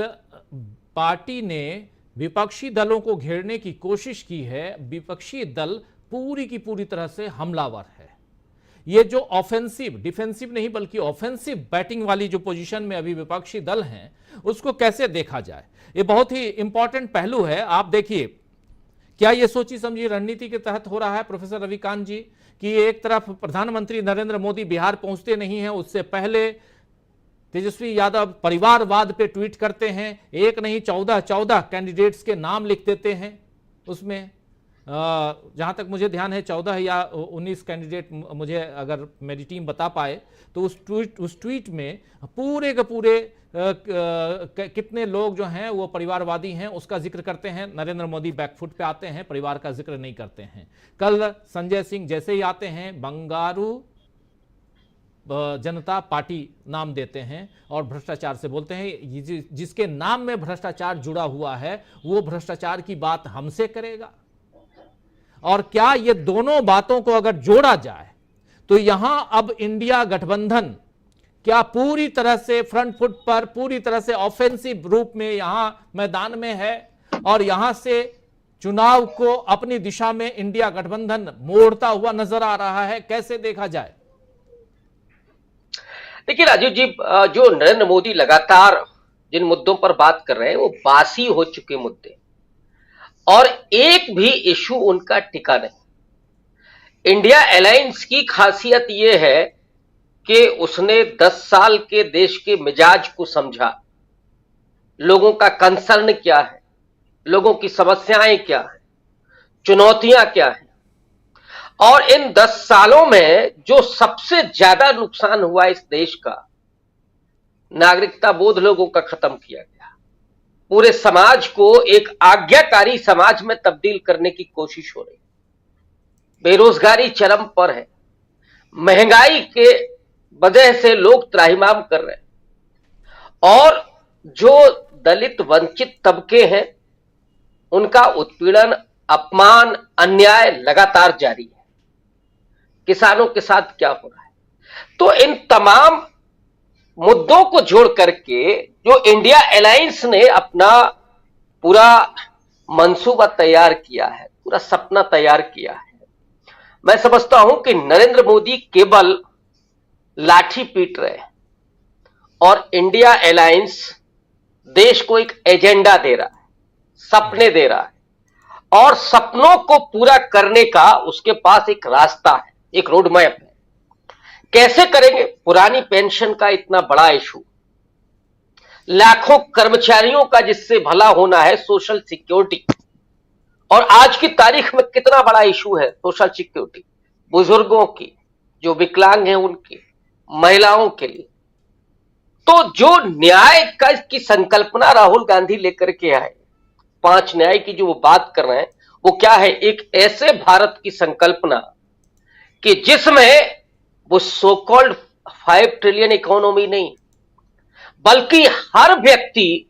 पार्टी ने विपक्षी दलों को घेरने की कोशिश की है, विपक्षी दल पूरी की पूरी तरह से हमलावर है। ये जो ऑफेंसिव, डिफेंसिव नहीं बल्कि ऑफेंसिव बैटिंग वाली जो पोजीशन में अभी विपक्षी दल हैं, उसको कैसे देखा जाए, ये बहुत ही इंपॉर्टेंट पहलू है। आप देखिए क्या ये सोची समझी रणनीति के तहत हो रहा है प्रोफेसर रविकांत जी, कि एक तरफ प्रधानमंत्री नरेंद्र मोदी बिहार पहुंचते नहीं हैं, उससे पहले तेजस्वी यादव परिवारवाद पे ट्वीट करते हैं, एक नहीं 14 कैंडिडेट्स के नाम लिख देते हैं। उसमें जहां तक मुझे ध्यान है 14 या 19 कैंडिडेट, मुझे अगर मेरी टीम बता पाए तो उस ट्वीट में पूरे के पूरे कितने लोग जो हैं वो परिवारवादी हैं उसका जिक्र करते हैं। नरेंद्र मोदी बैकफुट पे आते हैं, परिवार का जिक्र नहीं करते हैं। कल संजय सिंह जैसे ही आते हैं, बंगारू जनता पार्टी नाम देते हैं और भ्रष्टाचार से बोलते हैं। जिसके नाम में भ्रष्टाचार जुड़ा हुआ है वो भ्रष्टाचार की बात हमसे करेगा। और क्या ये दोनों बातों को अगर जोड़ा जाए तो यहां अब इंडिया गठबंधन क्या पूरी तरह से फ्रंट फुट पर, पूरी तरह से ऑफेंसिव रूप में यहां मैदान में है और यहां से चुनाव को अपनी दिशा में इंडिया गठबंधन मोड़ता हुआ नजर आ रहा है? कैसे देखा जाए? देखिए राजीव जी, जो नरेंद्र मोदी लगातार जिन मुद्दों पर बात कर रहे हैं वो बासी हो चुके मुद्दे और एक भी इशू उनका टिका नहीं। इंडिया अलायंस की खासियत यह है कि उसने 10 साल के देश के मिजाज को समझा, लोगों का कंसर्न क्या है, लोगों की समस्याएं क्या है, चुनौतियां क्या है। और इन 10 सालों में जो सबसे ज्यादा नुकसान हुआ इस देश का, नागरिकता बोध लोगों का खत्म किया गया, पूरे समाज को एक आज्ञाकारी समाज में तब्दील करने की कोशिश हो रही है, बेरोजगारी चरम पर है, महंगाई के वजह से लोग त्राहिमाम कर रहे हैं और जो दलित वंचित तबके हैं उनका उत्पीड़न, अपमान, अन्याय लगातार जारी है। किसानों के साथ क्या हो रहा है, तो इन तमाम मुद्दों को जोड़ करके जो इंडिया अलायंस ने अपना पूरा मंसूबा तैयार किया है, पूरा सपना तैयार किया है, मैं समझता हूं कि नरेंद्र मोदी केवल लाठी पीट रहे हैं और इंडिया अलायंस देश को एक एजेंडा दे रहा है, सपने दे रहा है और सपनों को पूरा करने का उसके पास एक रास्ता है, एक रोड मैप है। कैसे करेंगे? पुरानी पेंशन का इतना बड़ा इशू, लाखों कर्मचारियों का जिससे भला होना है, सोशल सिक्योरिटी, और आज की तारीख में कितना बड़ा इशू है सोशल सिक्योरिटी, बुजुर्गों की, जो विकलांग हैं उनकी, महिलाओं के लिए। तो जो न्याय की संकल्पना राहुल गांधी लेकर के आए, 5 न्याय की जो वो बात कर रहे हैं, वो क्या है? एक ऐसे भारत की संकल्पना कि जिसमें वो सो कॉल्ड 5 ट्रिलियन इकोनॉमी नहीं, बल्कि हर व्यक्ति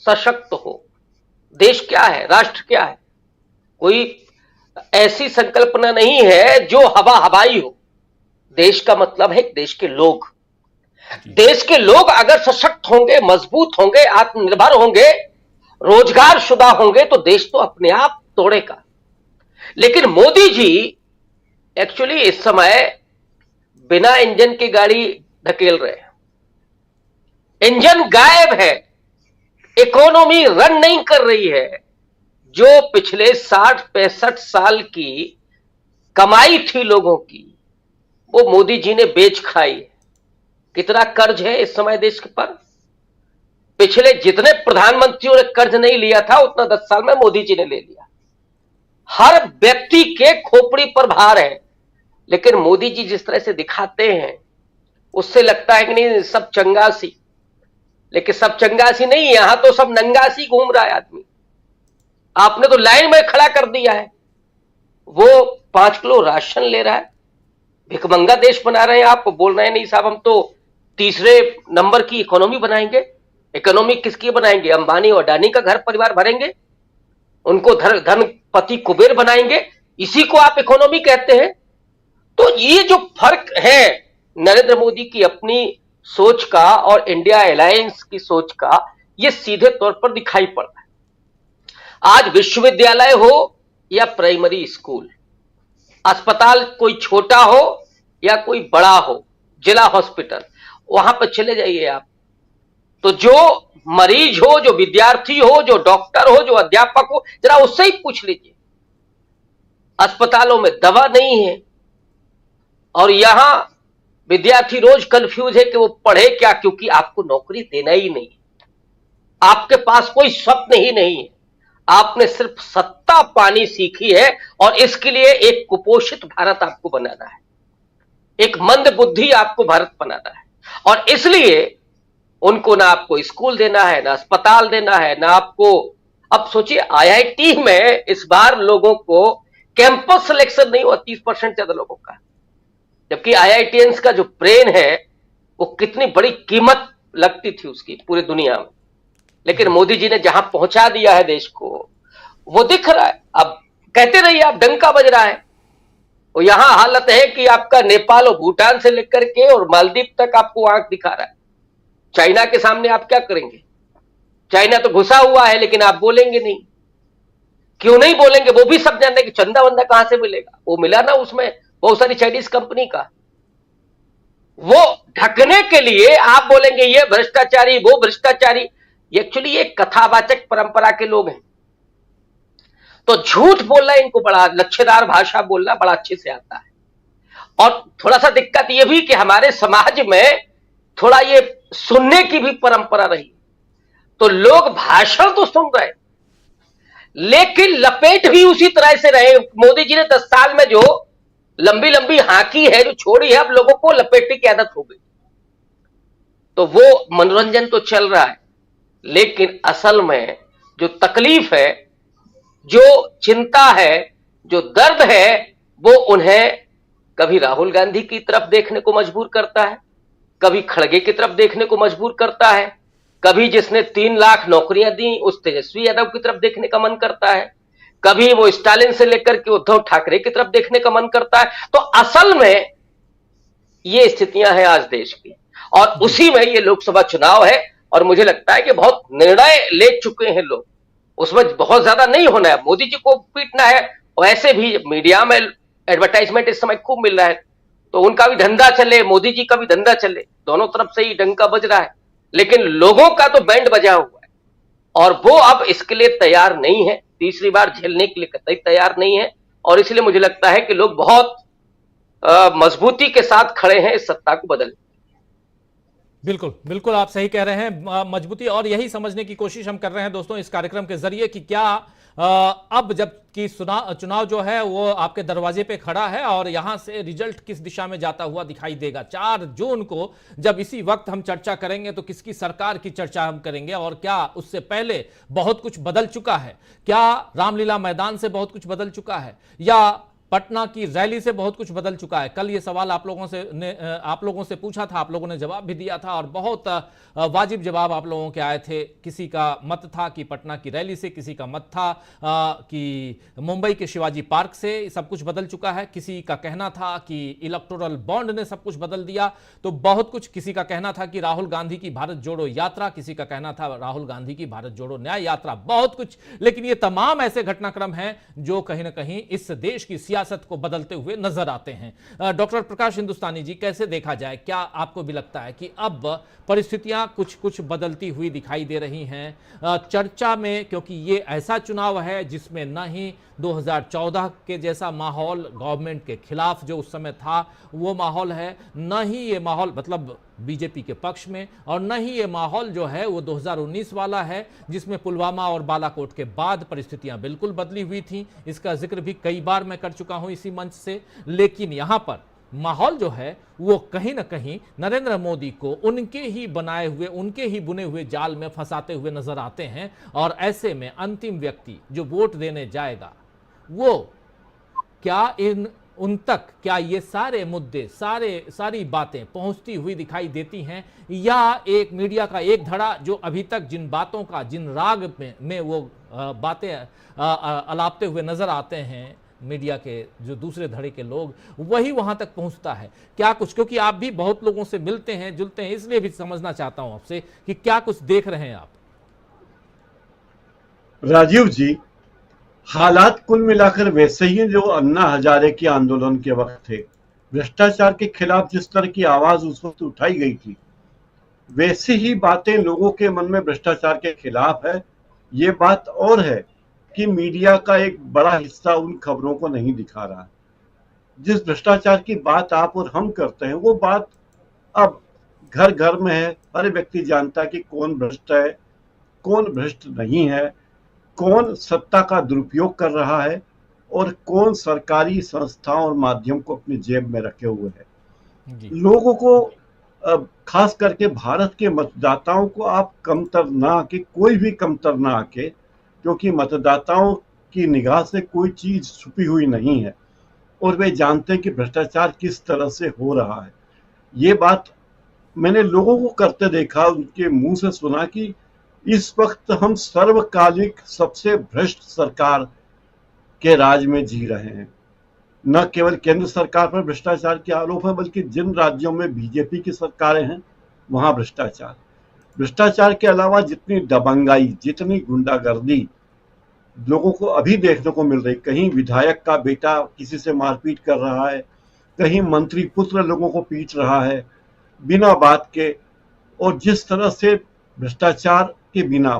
सशक्त हो। देश क्या है, राष्ट्र क्या है? कोई ऐसी संकल्पना नहीं है जो हवा हवाई हो। देश का मतलब है देश के लोग। देश के लोग अगर सशक्त होंगे, मजबूत होंगे, आत्मनिर्भर होंगे, रोजगार शुदा होंगे तो देश तो अपने आप तोड़ेगा। लेकिन मोदी जी एक्चुअली इस समय बिना इंजन की गाड़ी धकेल रहे हैं। इंजन गायब है, इकोनॉमी रन नहीं कर रही है। जो पिछले 60-65 साल की कमाई थी लोगों की, वो मोदी जी ने बेच खाई है। कितना कर्ज है इस समय देश के पर? पिछले जितने प्रधानमंत्रियों ने कर्ज नहीं लिया था उतना 10 साल में मोदी जी ने ले लिया। हर व्यक्ति के खोपड़ी पर भार है, लेकिन मोदी जी जिस तरह से दिखाते हैं उससे लगता है कि नहीं सब चंगासी, लेकिन सब चंगासी नहीं, यहां तो सब नंगासी घूम रहा है आदमी। आपने तो लाइन में खड़ा कर दिया है। वो 5 किलो राशन ले रहा है, भिखमंगा देश बना रहे हैं। आप बोल रहे हैं नहीं साहब हम तो तीसरे नंबर की इकोनॉमी बनाएंगे। इकोनॉमी किसकी बनाएंगे? अंबानी और अडानी का घर परिवार भरेंगे, उनको धनपति कुबेर बनाएंगे, इसी को आप इकोनॉमी कहते हैं। तो ये जो फर्क है नरेंद्र मोदी की अपनी सोच का और इंडिया अलायंस की सोच का, ये सीधे तौर पर दिखाई पड़ रहा है। आज विश्वविद्यालय हो या प्राइमरी स्कूल, अस्पताल कोई छोटा हो या कोई बड़ा हो, जिला हॉस्पिटल, वहां पर चले जाइए आप, तो जो मरीज हो, जो विद्यार्थी हो, जो डॉक्टर हो, जो अध्यापक हो, जरा उससे ही पूछ लीजिए। अस्पतालों में दवा नहीं है और यहां विद्यार्थी रोज कंफ्यूज है कि वो पढ़े क्या, क्योंकि आपको नौकरी देना ही नहीं है। आपके पास कोई स्वप्न ही नहीं है, आपने सिर्फ सत्ता पानी सीखी है और इसके लिए एक कुपोषित भारत आपको बनाना है, एक मंद बुद्धि आपको भारत बनाना है। और इसलिए उनको ना आपको स्कूल देना है, ना अस्पताल देना है, ना आपको। अब सोचिए IIT में इस बार लोगों को कैंपस सिलेक्शन नहीं हुआ, 30% ज्यादा लोगों का। जबकि IITians का जो ब्रेन है वो कितनी बड़ी कीमत लगती थी उसकी पूरी दुनिया में, लेकिन मोदी जी ने जहां पहुंचा दिया है देश को वो दिख रहा है। अब कहते रहिए आप, डंका बज रहा है। और यहां हालत है कि आपका नेपाल और भूटान से लेकर के और मालदीव तक आपको आंख दिखा रहा है। चाइना के सामने आप क्या करेंगे? चाइना तो घुसा हुआ है, लेकिन आप बोलेंगे नहीं। क्यों नहीं बोलेंगे? वो भी सब जानते हैं कि चंदा वंदा कहां से मिलेगा। वो मिला ना उसमें बहुत सारी चाइनीज कंपनी का। वो ढकने के लिए आप बोलेंगे ये भ्रष्टाचारी, वो भ्रष्टाचारी। एक्चुअली ये कथावाचक परंपरा के लोग हैं, तो झूठ बोलना इनको बड़ा लच्छेदार भाषा बोलना बड़ा अच्छे से आता है। और थोड़ा सा दिक्कत ये भी कि हमारे समाज में थोड़ा ये सुनने की भी परंपरा रही, तो लोग भाषण तो सुन रहे लेकिन लपेट भी उसी तरह से रहे। मोदी जी ने 10 साल में जो लंबी लंबी हाकी है जो छोड़ी है, अब लोगों को लपेटने की आदत हो गई। तो वो मनोरंजन तो चल रहा है, लेकिन असल में जो तकलीफ है, जो चिंता है, जो दर्द है, वो उन्हें कभी राहुल गांधी की तरफ देखने को मजबूर करता है, कभी खड़गे की तरफ देखने को मजबूर करता है, कभी जिसने 3 लाख नौकरियां दी उस तेजस्वी यादव की तरफ देखने का मन करता है, कभी वो स्टालिन से लेकर के उद्धव ठाकरे की तरफ देखने का मन करता है। तो असल में ये स्थितियां हैं आज देश की, और उसी में ये लोकसभा चुनाव है। और मुझे लगता है कि बहुत निर्णय ले चुके हैं लोग, उसमें बहुत ज्यादा नहीं होना है। मोदी जी को पीटना है, वैसे भी मीडिया में एडवर्टाइजमेंट इस समय खूब मिल रहा है, तो उनका भी धंधा चले, मोदी जी का भी धंधा चले, दोनों तरफ से ही डंका बज रहा है। लेकिन लोगों का तो बैंड बजा हुआ है, और वो अब इसके लिए तैयार नहीं है, तीसरी बार झेलने के लिए कतई तैयार नहीं है। और इसलिए मुझे लगता है कि लोग बहुत मजबूती के साथ खड़े हैं इस सत्ता को बदलने। बिल्कुल बिल्कुल आप सही कह रहे हैं, मजबूती। और यही समझने की कोशिश हम कर रहे हैं दोस्तों इस कार्यक्रम के जरिए कि क्या अब जबकि चुनाव जो है वो आपके दरवाजे पे खड़ा है और यहां से रिजल्ट किस दिशा में जाता हुआ दिखाई देगा। 4 जून को जब इसी वक्त हम चर्चा करेंगे तो किसकी सरकार की चर्चा हम करेंगे, और क्या उससे पहले बहुत कुछ बदल चुका है? क्या रामलीला मैदान से बहुत कुछ बदल चुका है, या पटना की रैली से बहुत कुछ बदल चुका है? कल ये सवाल आप लोगों से पूछा था, आप लोगों ने जवाब भी दिया था, और बहुत वाजिब जवाब आप लोगों के आए थे। किसी का मत था कि पटना की रैली से, किसी का मत था कि मुंबई के शिवाजी पार्क से सब कुछ बदल चुका है, किसी का कहना था कि इलेक्टोरल बॉन्ड ने सब कुछ बदल दिया। तो बहुत कुछ, किसी का कहना था कि राहुल गांधी की भारत जोड़ो यात्रा, किसी का कहना था राहुल गांधी की भारत जोड़ो न्याय यात्रा, बहुत कुछ। लेकिन ये तमाम ऐसे घटनाक्रम हैं जो कहीं ना कहीं इस देश की सियासत को बदलते हुए नजर आते हैं। डॉक्टर प्रकाश हिंदुस्तानी जी, कैसे देखा जाए? क्या आपको भी लगता है कि अब परिस्थितियां कुछ बदलती हुई दिखाई दे रही हैं चर्चा में? क्योंकि ये ऐसा चुनाव है जिसमें न ही 2014 के जैसा माहौल गवर्नमेंट के खिलाफ जो उस समय था वो माहौल है, न ही ये माहौल मतलब बीजेपी के पक्ष में, और न ही ये माहौल जो है वो 2019 वाला है जिसमें पुलवामा और बालाकोट के बाद परिस्थितियां बिल्कुल बदली हुई थी। इसका जिक्र भी कई बार मैं कर चुका हूं इसी मंच से। लेकिन यहां पर माहौल जो है वो कहीं ना कहीं नरेंद्र मोदी को उनके ही बनाए हुए, उनके ही बुने हुए जाल में फंसाते हुए नजर आते हैं। और ऐसे में अंतिम व्यक्ति जो वोट देने जाएगा वो क्या उन तक क्या ये सारे मुद्दे, सारी बातें पहुंचती हुई दिखाई देती हैं, या एक मीडिया का एक धड़ा जो अभी तक जिन बातों का, जिन राग में वो बातें अलापते हुए नजर आते हैं, मीडिया के जो दूसरे धड़े के लोग, वही वहां तक पहुंचता है? क्या कुछ, क्योंकि आप भी बहुत लोगों से मिलते हैं, जुलते हैं, इसलिए भी समझना चाहता हूं आपसे कि क्या कुछ देख रहे हैं आप? राजीव जी, हालात कुल मिलाकर वैसे ही जो अन्ना हजारे के आंदोलन के वक्त थे, भ्रष्टाचार के खिलाफ जिस तरह की आवाज उस वक्त उठाई गई थी, वैसी ही बातें लोगों के मन में भ्रष्टाचार के खिलाफ है। ये बात और है कि मीडिया का एक बड़ा हिस्सा उन खबरों को नहीं दिखा रहा है। जिस भ्रष्टाचार की बात आप और हम करते हैं वो बात अब घर घर में है। हर व्यक्ति जानता है कि कौन भ्रष्ट है, कौन भ्रष्ट नहीं है, कौन सत्ता का दुरुपयोग कर रहा है, और कौन सरकारी संस्थाओं और माध्यम को अपनी जेब में रखे हुए है। लोगों को, खास करके भारत के मतदाताओं को आप कमतर ना आके, कोई भी कमतर ना आके, क्योंकि मतदाताओं की निगाह से कोई चीज छुपी हुई नहीं है, और वे जानते हैं कि भ्रष्टाचार किस तरह से हो रहा है। ये बात मैंने लोगों को करते देखा, उनके मुंह से सुना कि इस वक्त हम सर्वकालिक सबसे भ्रष्ट सरकार के राज में जी रहे हैं। न केवल केंद्र सरकार पर भ्रष्टाचार के आरोप है, बल्कि जिन राज्यों में बीजेपी की सरकारें हैं वहां भ्रष्टाचार के अलावा जितनी दबंगाई, जितनी गुंडागर्दी लोगों को अभी देखने को मिल रही, कहीं विधायक का बेटा किसी से मारपीट कर रहा है, कहीं मंत्री पुत्र लोगों को पीट रहा है बिना बात के, और जिस तरह से भ्रष्टाचार के बिना,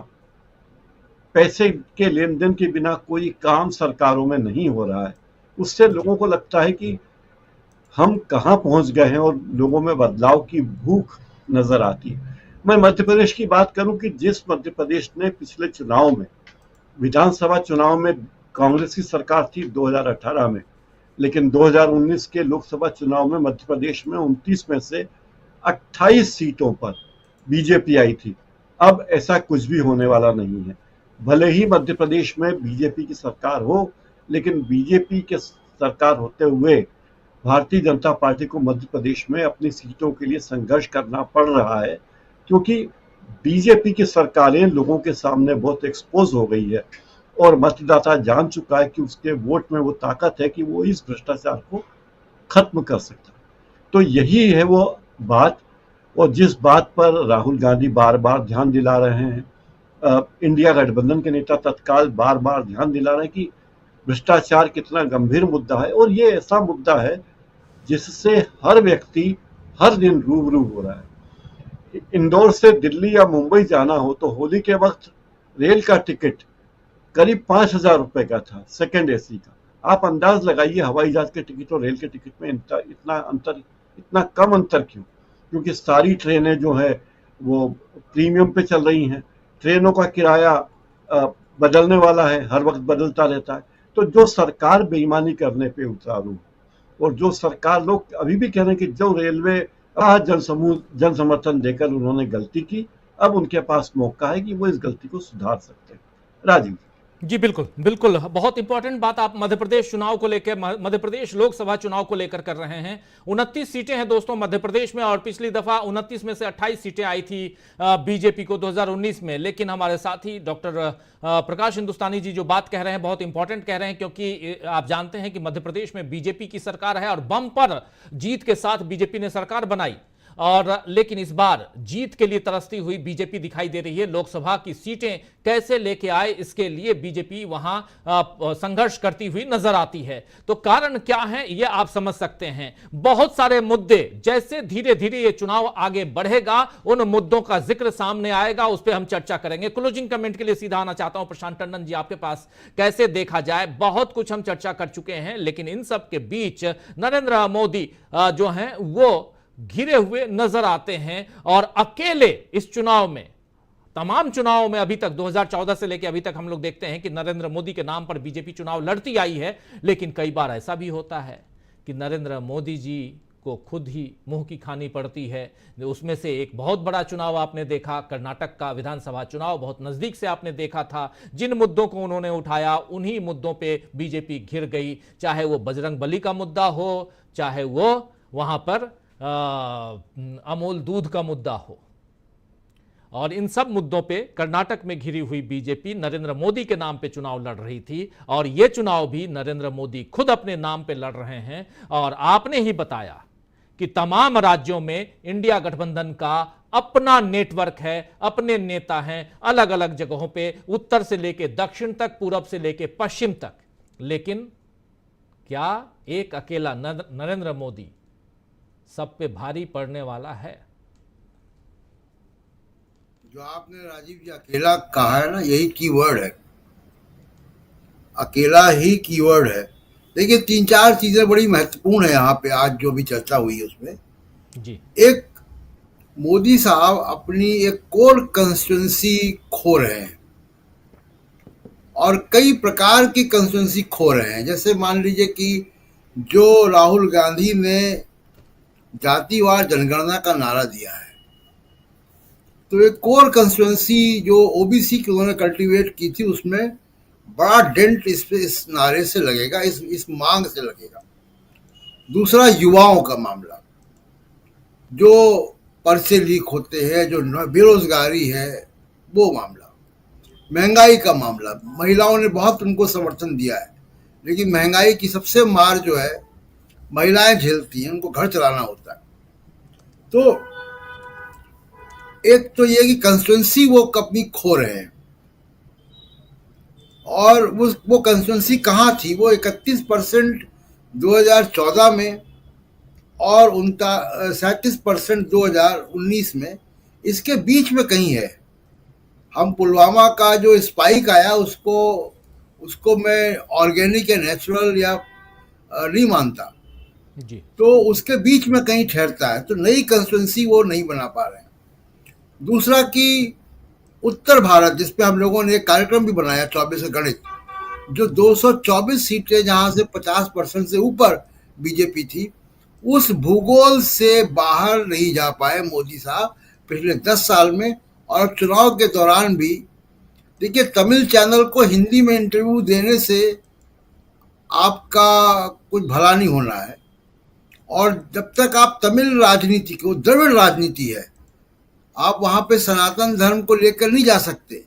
पैसे के लेन देन के बिना कोई काम सरकारों में नहीं हो रहा है, उससे लोगों को लगता है कि हम कहाँ पहुंच गए हैं और लोगों में बदलाव की भूख नजर आती है। मैं मध्य प्रदेश की बात करूं कि जिस मध्य प्रदेश ने पिछले चुनाव में, विधानसभा चुनाव में कांग्रेस की सरकार थी 2018 में, लेकिन 2019 के लोकसभा चुनाव में मध्य प्रदेश में 29 में से 28 सीटों पर बीजेपी आई थी। अब ऐसा कुछ भी होने वाला नहीं है। भले ही मध्य प्रदेश में बीजेपी की सरकार हो, लेकिन बीजेपी के सरकार होते हुए भारतीय जनता पार्टी को मध्य प्रदेश में अपनी सीटों के लिए संघर्ष करना पड़ रहा है, क्योंकि बीजेपी की सरकारें लोगों के सामने बहुत एक्सपोज हो गई है और मतदाता जान चुका है कि उसके वोट में वो ताकत है कि वो इस भ्रष्टाचार को खत्म कर सकता है। तो यही है वो बात, और जिस बात पर राहुल गांधी बार बार ध्यान दिला रहे हैं, इंडिया गठबंधन के नेता तत्काल बार बार ध्यान दिला रहे हैं कि भ्रष्टाचार कितना गंभीर मुद्दा है, और ये ऐसा मुद्दा है जिससे हर व्यक्ति हर दिन रूबरू हो रहा है। इंदौर से दिल्ली या मुंबई जाना हो तो होली के वक्त रेल का टिकट करीब 5,000 रुपए का था, सेकंड एसी का। आप अंदाज लगाइए हवाई जहाज के टिकट और रेल के टिकट में इतना कम अंतर क्यों? क्योंकि सारी ट्रेनें जो है वो प्रीमियम पे चल रही हैं, ट्रेनों का किराया बदलने वाला है, हर वक्त बदलता रहता है। तो जो सरकार बेईमानी करने पे उतारू, और जो सरकार, लोग अभी भी कह रहे हैं कि जो रेलवे जन समर्थन देकर उन्होंने गलती की, अब उनके पास मौका है कि वो इस गलती को सुधार सकते हैं। राजीव जी बिल्कुल बिल्कुल, बहुत इंपॉर्टेंट बात आप मध्य प्रदेश चुनाव को लेकर, मध्य प्रदेश लोकसभा चुनाव को लेकर कर रहे हैं। 29 सीटें हैं दोस्तों मध्य प्रदेश में, और पिछली दफा 29 में से 28 सीटें आई थी बीजेपी को 2019 में। लेकिन हमारे साथी डॉक्टर प्रकाश हिंदुस्तानी जी जो बात कह रहे हैं बहुत इंपॉर्टेंट कह रहे हैं, क्योंकि आप जानते हैं कि मध्य प्रदेश में बीजेपी की सरकार है और बम्पर जीत के साथ बीजेपी ने सरकार बनाई, और लेकिन इस बार जीत के लिए तरसती हुई बीजेपी दिखाई दे रही है। लोकसभा की सीटें कैसे लेके आए, इसके लिए बीजेपी वहां संघर्ष करती हुई नजर आती है। तो कारण क्या है ये आप समझ सकते हैं। बहुत सारे मुद्दे, जैसे धीरे धीरे ये चुनाव आगे बढ़ेगा उन मुद्दों का जिक्र सामने आएगा, उस पर हम चर्चा करेंगे। क्लोजिंग कमेंट के लिए सीधा आना चाहता हूं प्रशांत टंडन जी आपके पास। कैसे देखा जाए, बहुत कुछ हम चर्चा कर चुके हैं, लेकिन इन सब के बीच नरेंद्र मोदी जो हैं वो घिरे हुए नजर आते हैं, और अकेले इस चुनाव में, तमाम चुनावों में अभी तक 2014 से लेकर अभी तक हम लोग देखते हैं कि नरेंद्र मोदी के नाम पर बीजेपी चुनाव लड़ती आई है। लेकिन कई बार ऐसा भी होता है कि नरेंद्र मोदी जी को खुद ही मुंह की खानी पड़ती है। उसमें से एक बहुत बड़ा चुनाव आपने देखा, कर्नाटक का विधानसभा चुनाव बहुत नजदीक से आपने देखा था। जिन मुद्दों को उन्होंने उठाया उन्हीं मुद्दों पे बीजेपी घिर गई, चाहे वो बजरंग बली का मुद्दा हो, चाहे वो वहां पर अमूल दूध का मुद्दा हो। और इन सब मुद्दों पे कर्नाटक में घिरी हुई बीजेपी नरेंद्र मोदी के नाम पे चुनाव लड़ रही थी, और ये चुनाव भी नरेंद्र मोदी खुद अपने नाम पे लड़ रहे हैं। और आपने ही बताया कि तमाम राज्यों में इंडिया गठबंधन का अपना नेटवर्क है, अपने नेता हैं अलग अलग जगहों पे, उत्तर से लेके दक्षिण तक, पूरब से लेके पश्चिम तक। लेकिन क्या एक अकेला नरेंद्र मोदी सब पे भारी पड़ने वाला है? जो आपने राजीव जी अकेला कहा है ना, यही कीवर्ड है, अकेला ही कीवर्ड है। देखिए 3-4 चीजें बड़ी महत्वपूर्ण है यहाँ पे, आज जो भी चर्चा हुई है उसमें जी। एक, मोदी साहब अपनी एक कोर कंस्टिट्यूंसी खो रहे हैं, और कई प्रकार की कंस्टिट्यूंसी खो रहे हैं। जैसे मान लीजिए कि जो राहुल गांधी ने जातिवार जनगणना का नारा दिया है, तो एक कोर कंस्टिट्यूंसी जो ओबीसी की उन्होंने कल्टीवेट की थी, उसमें बड़ा डेंट इस नारे से लगेगा, इस मांग से लगेगा। दूसरा युवाओं का मामला, जो पर्चे लीक होते हैं, जो बेरोजगारी है वो मामला, महंगाई का मामला। महिलाओं ने बहुत उनको समर्थन दिया है, लेकिन महंगाई की सबसे मार जो है महिलाएं झेलती हैं, उनको घर चलाना होता है। तो एक तो ये कि कंस्टिट्यूंसी वो अपनी खो रहे हैं, और वो कंस्टिट्यूंसी कहाँ थी? वो 31% 2014 में और 37% 2019 में, इसके बीच में कहीं है। हम पुलवामा का जो स्पाइक आया उसको मैं ऑर्गेनिक या नेचुरल या नहीं मानता जी। तो उसके बीच में कहीं ठहरता है, तो नई कंस्टिट्यूंसी वो नहीं बना पा रहे हैं। दूसरा कि उत्तर भारत, जिस पे हम लोगों ने एक कार्यक्रम भी बनाया 24 का गणित, जो 224 सीटें जहां से 50% से ऊपर बीजेपी थी, उस भूगोल से बाहर नहीं जा पाए मोदी साहब पिछले 10 साल में। और चुनाव के दौरान भी देखिए, तमिल चैनल को हिंदी में इंटरव्यू देने से आपका कुछ भला नहीं होना है, और जब तक आप तमिल राजनीति को, द्रविड़ राजनीति है, आप वहां पे सनातन धर्म को लेकर नहीं जा सकते।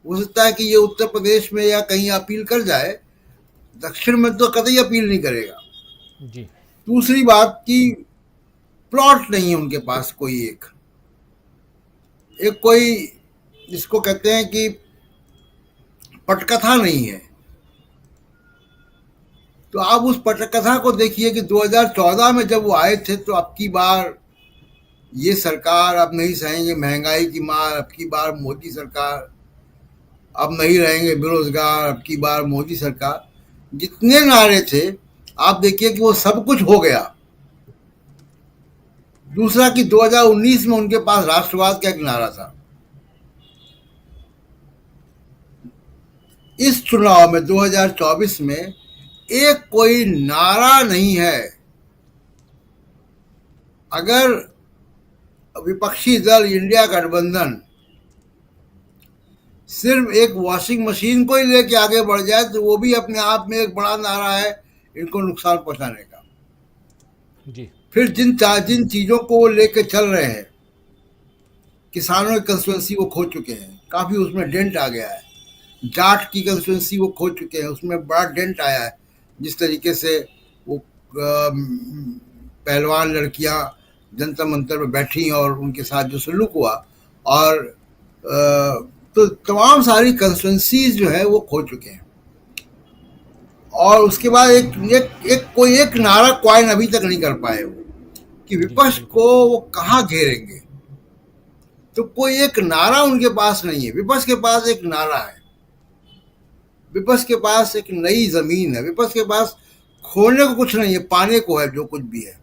हो सकता है कि ये उत्तर प्रदेश में या कहीं अपील कर जाए, दक्षिण में तो कतई अपील नहीं करेगा जी। दूसरी बात कि प्लॉट नहीं है उनके पास, कोई जिसको कहते हैं कि पटकथा नहीं है। तो आप उस पटकथा को देखिए कि 2014 में जब वो आए थे, तो अब की बार ये सरकार, अब नहीं सहेंगे महंगाई की मार, अब की बार मोदी सरकार, अब नहीं रहेंगे बेरोजगार, अब की बार मोदी सरकार, जितने नारे थे आप देखिए कि वो सब कुछ हो गया। दूसरा कि 2019 में उनके पास राष्ट्रवाद का एक नारा था। इस चुनाव में 2024 में एक कोई नारा नहीं है। अगर विपक्षी दल इंडिया गठबंधन सिर्फ एक वॉशिंग मशीन को ही लेके आगे बढ़ जाए, तो वो भी अपने आप में एक बड़ा नारा है इनको नुकसान पहुंचाने का। जी। फिर जिन चीजों को वो लेके चल रहे हैं, किसानों की कंस्टिट्यूंसी वो खो चुके हैं, काफी उसमें डेंट आ गया है। जाट की कंस्टिट्यूंसी वो खो चुके हैं, उसमें बड़ा डेंट आया है। जिस तरीके से वो पहलवान लड़कियां जंतर मंतर में बैठी और उनके साथ जो सलूक हुआ, और तो तमाम सारी कंस्टिट्यूंसीज जो है वो खो चुके हैं। और उसके बाद एक नारा क्वाइन अभी तक नहीं कर पाए वो, कि विपक्ष को वो कहाँ घेरेंगे। तो कोई एक नारा उनके पास नहीं है। विपक्ष के पास एक नारा है, विपक्ष के पास एक नई जमीन है, विपक्ष के पास खोने को कुछ नहीं है, पाने को है जो कुछ भी है।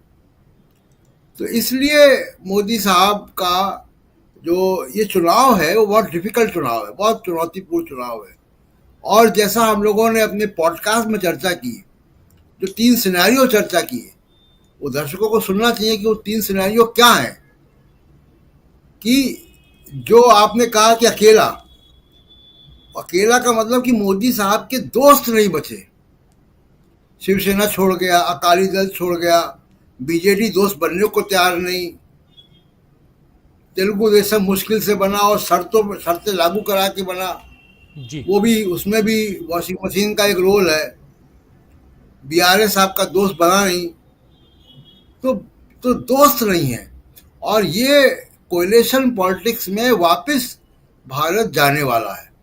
तो इसलिए मोदी साहब का जो ये चुनाव है वो बहुत डिफिकल्ट चुनाव है, बहुत चुनौतीपूर्ण चुनाव है। और जैसा हम लोगों ने अपने पॉडकास्ट में चर्चा की, जो 3 सिनेरियो चर्चा किए, वो दर्शकों को सुनना चाहिए कि वो 3 सिनेरियो क्या है। कि जो आपने कहा कि अकेला का मतलब कि मोदी साहब के दोस्त नहीं बचे। शिवसेना छोड़ गया, अकाली दल छोड़ गया, बीजेडी दोस्त बनने को तैयार नहीं, तेलुगु देशम मुश्किल से बना और शर्तें लागू करा के बना जी। वो भी, उसमें भी वॉशिंग मशीन का एक रोल है। बीआरएस आपका दोस्त बना नहीं, तो दोस्त नहीं है। और ये कोएलिशन पॉलिटिक्स में वापस भारत जाने वाला है।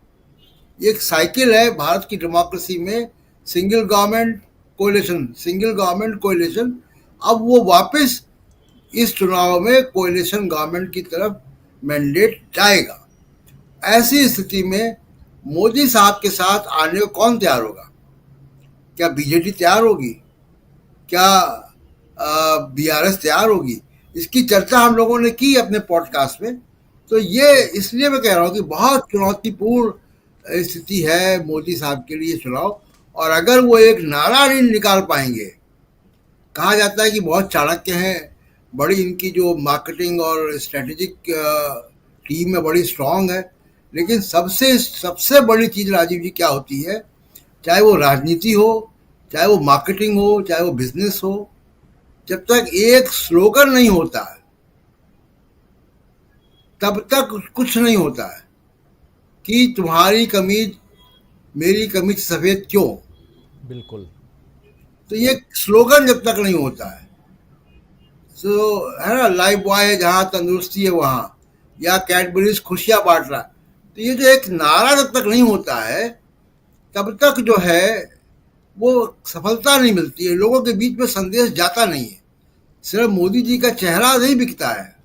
एक साइकिल है भारत की डेमोक्रेसी में, सिंगल गवर्नमेंट कोएलिशन। अब वो वापस इस चुनाव में कोएलिशन गवर्नमेंट की तरफ मैंडेट जाएगा। ऐसी स्थिति में मोदी साहब के साथ आने को कौन तैयार होगा? क्या बीजेडी तैयार होगी? क्या बीआरएस तैयार होगी? इसकी चर्चा हम लोगों ने की अपने पॉडकास्ट में। तो ये इसलिए मैं कह रहा हूँ कि बहुत चुनौतीपूर्ण स्थिति है मोदी साहब के लिए चुनाव। और अगर वो एक नारा नहीं निकाल पाएंगे, कहा जाता है कि बहुत चाणक्य हैं, बड़ी इनकी जो मार्केटिंग और स्ट्रेटेजिक टीम में बड़ी स्ट्रांग है, लेकिन सबसे बड़ी चीज़ राजीव जी क्या होती है, चाहे वो राजनीति हो, चाहे वो मार्केटिंग हो, चाहे वो बिजनेस हो, जब तक एक स्लोगन नहीं होता है तब तक कुछ नहीं होता है कि तुम्हारी कमीज मेरी कमीज सफेद क्यों। बिल्कुल। तो ये स्लोगन जब तक नहीं होता है तो है ना, लाइफ बॉय है जहाँ तंदुरुस्ती है वहाँ, या कैडबरीज खुशियाँ बांट रहा, तो ये जो एक नारा जब तक नहीं होता है तब तक जो है वो सफलता नहीं मिलती है, लोगों के बीच में संदेश जाता नहीं है। सिर्फ मोदी जी का चेहरा नहीं बिकता है,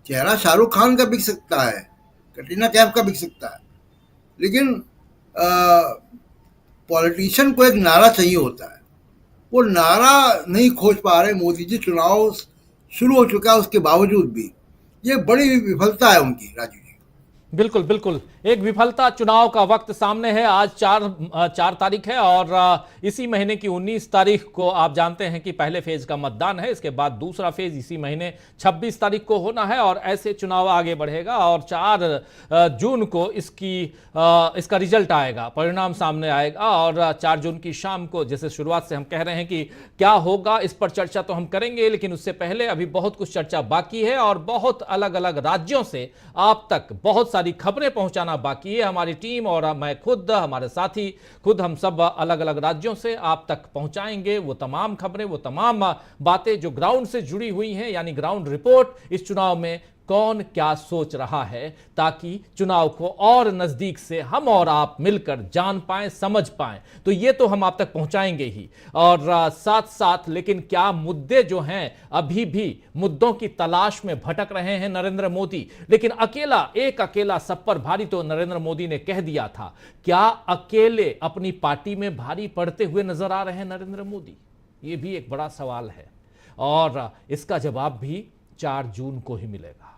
चेहरा शाहरुख खान का बिक सकता है, कटरीना कैफ का बिक सकता है, लेकिन पॉलिटिशियन को एक नारा चाहिए होता है, वो नारा नहीं खोज पा रहे मोदी जी। चुनाव शुरू हो चुका है उसके बावजूद भी, ये बड़ी विफलता है उनकी, राजू जी। बिल्कुल बिल्कुल, एक विफलता। चुनाव का वक्त सामने है, आज 4 तारीख है और इसी महीने की 19 तारीख को आप जानते हैं कि पहले फेज का मतदान है, इसके बाद दूसरा फेज इसी महीने 26 तारीख को होना है और ऐसे चुनाव आगे बढ़ेगा और 4 जून को इसका रिजल्ट आएगा, परिणाम सामने आएगा और 4 जून की शाम को, जैसे शुरुआत से हम कह रहे हैं कि क्या होगा इस पर चर्चा तो हम करेंगे, लेकिन उससे पहले अभी बहुत कुछ चर्चा बाकी है और बहुत अलग अलग राज्यों से आप तक बहुत सारी खबरें पहुंचाना बाकी है। हमारी टीम और मैं खुद, हमारे साथी खुद, हम सब अलग अलग राज्यों से आप तक पहुंचाएंगे वो तमाम खबरें, वो तमाम बातें जो ग्राउंड से जुड़ी हुई हैं, यानी ग्राउंड रिपोर्ट, इस चुनाव में कौन क्या सोच रहा है, ताकि चुनाव को और नजदीक से हम और आप मिलकर जान पाएं, समझ पाएं। तो ये तो हम आप तक पहुंचाएंगे ही, और साथ साथ लेकिन क्या मुद्दे जो हैं, अभी भी मुद्दों की तलाश में भटक रहे हैं नरेंद्र मोदी, लेकिन एक अकेला सब पर भारी तो नरेंद्र मोदी ने कह दिया था। क्या अकेले अपनी पार्टी में भारी पड़ते हुए नजर आ रहे हैं नरेंद्र मोदी? ये भी एक बड़ा सवाल है और इसका जवाब भी 4 जून को ही मिलेगा।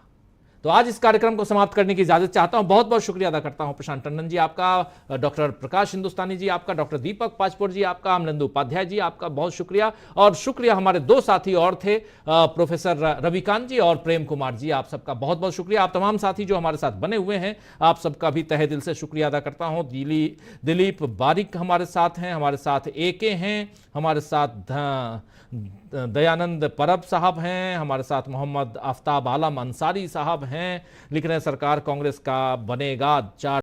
तो आज इस कार्यक्रम को समाप्त करने की इजाजत चाहता हूं। बहुत बहुत शुक्रिया अदा करता हूं प्रशांत टंडन जी आपका, डॉक्टर प्रकाश हिंदुस्तानी जी आपका, डॉक्टर दीपक पाचपुर जी आपका, अमलेंदु उपाध्याय जी आपका, बहुत शुक्रिया। और शुक्रिया हमारे 2 साथी और थे, प्रोफेसर रविकांत जी और प्रेम कुमार जी, आप सबका बहुत बहुत शुक्रिया। आप तमाम साथी जो हमारे साथ बने हुए हैं, आप सबका भी तहे दिल से शुक्रिया अदा करता हूं। दिलीप बारिक हमारे साथ हैं, हमारे साथ एके हैं, हमारे साथ दयानंद परब साहब हैं, हमारे साथ मोहम्मद आफ्ताब आलम अंसारी साहब हैं। लिख रहे हैं सरकार कांग्रेस का बनेगा 4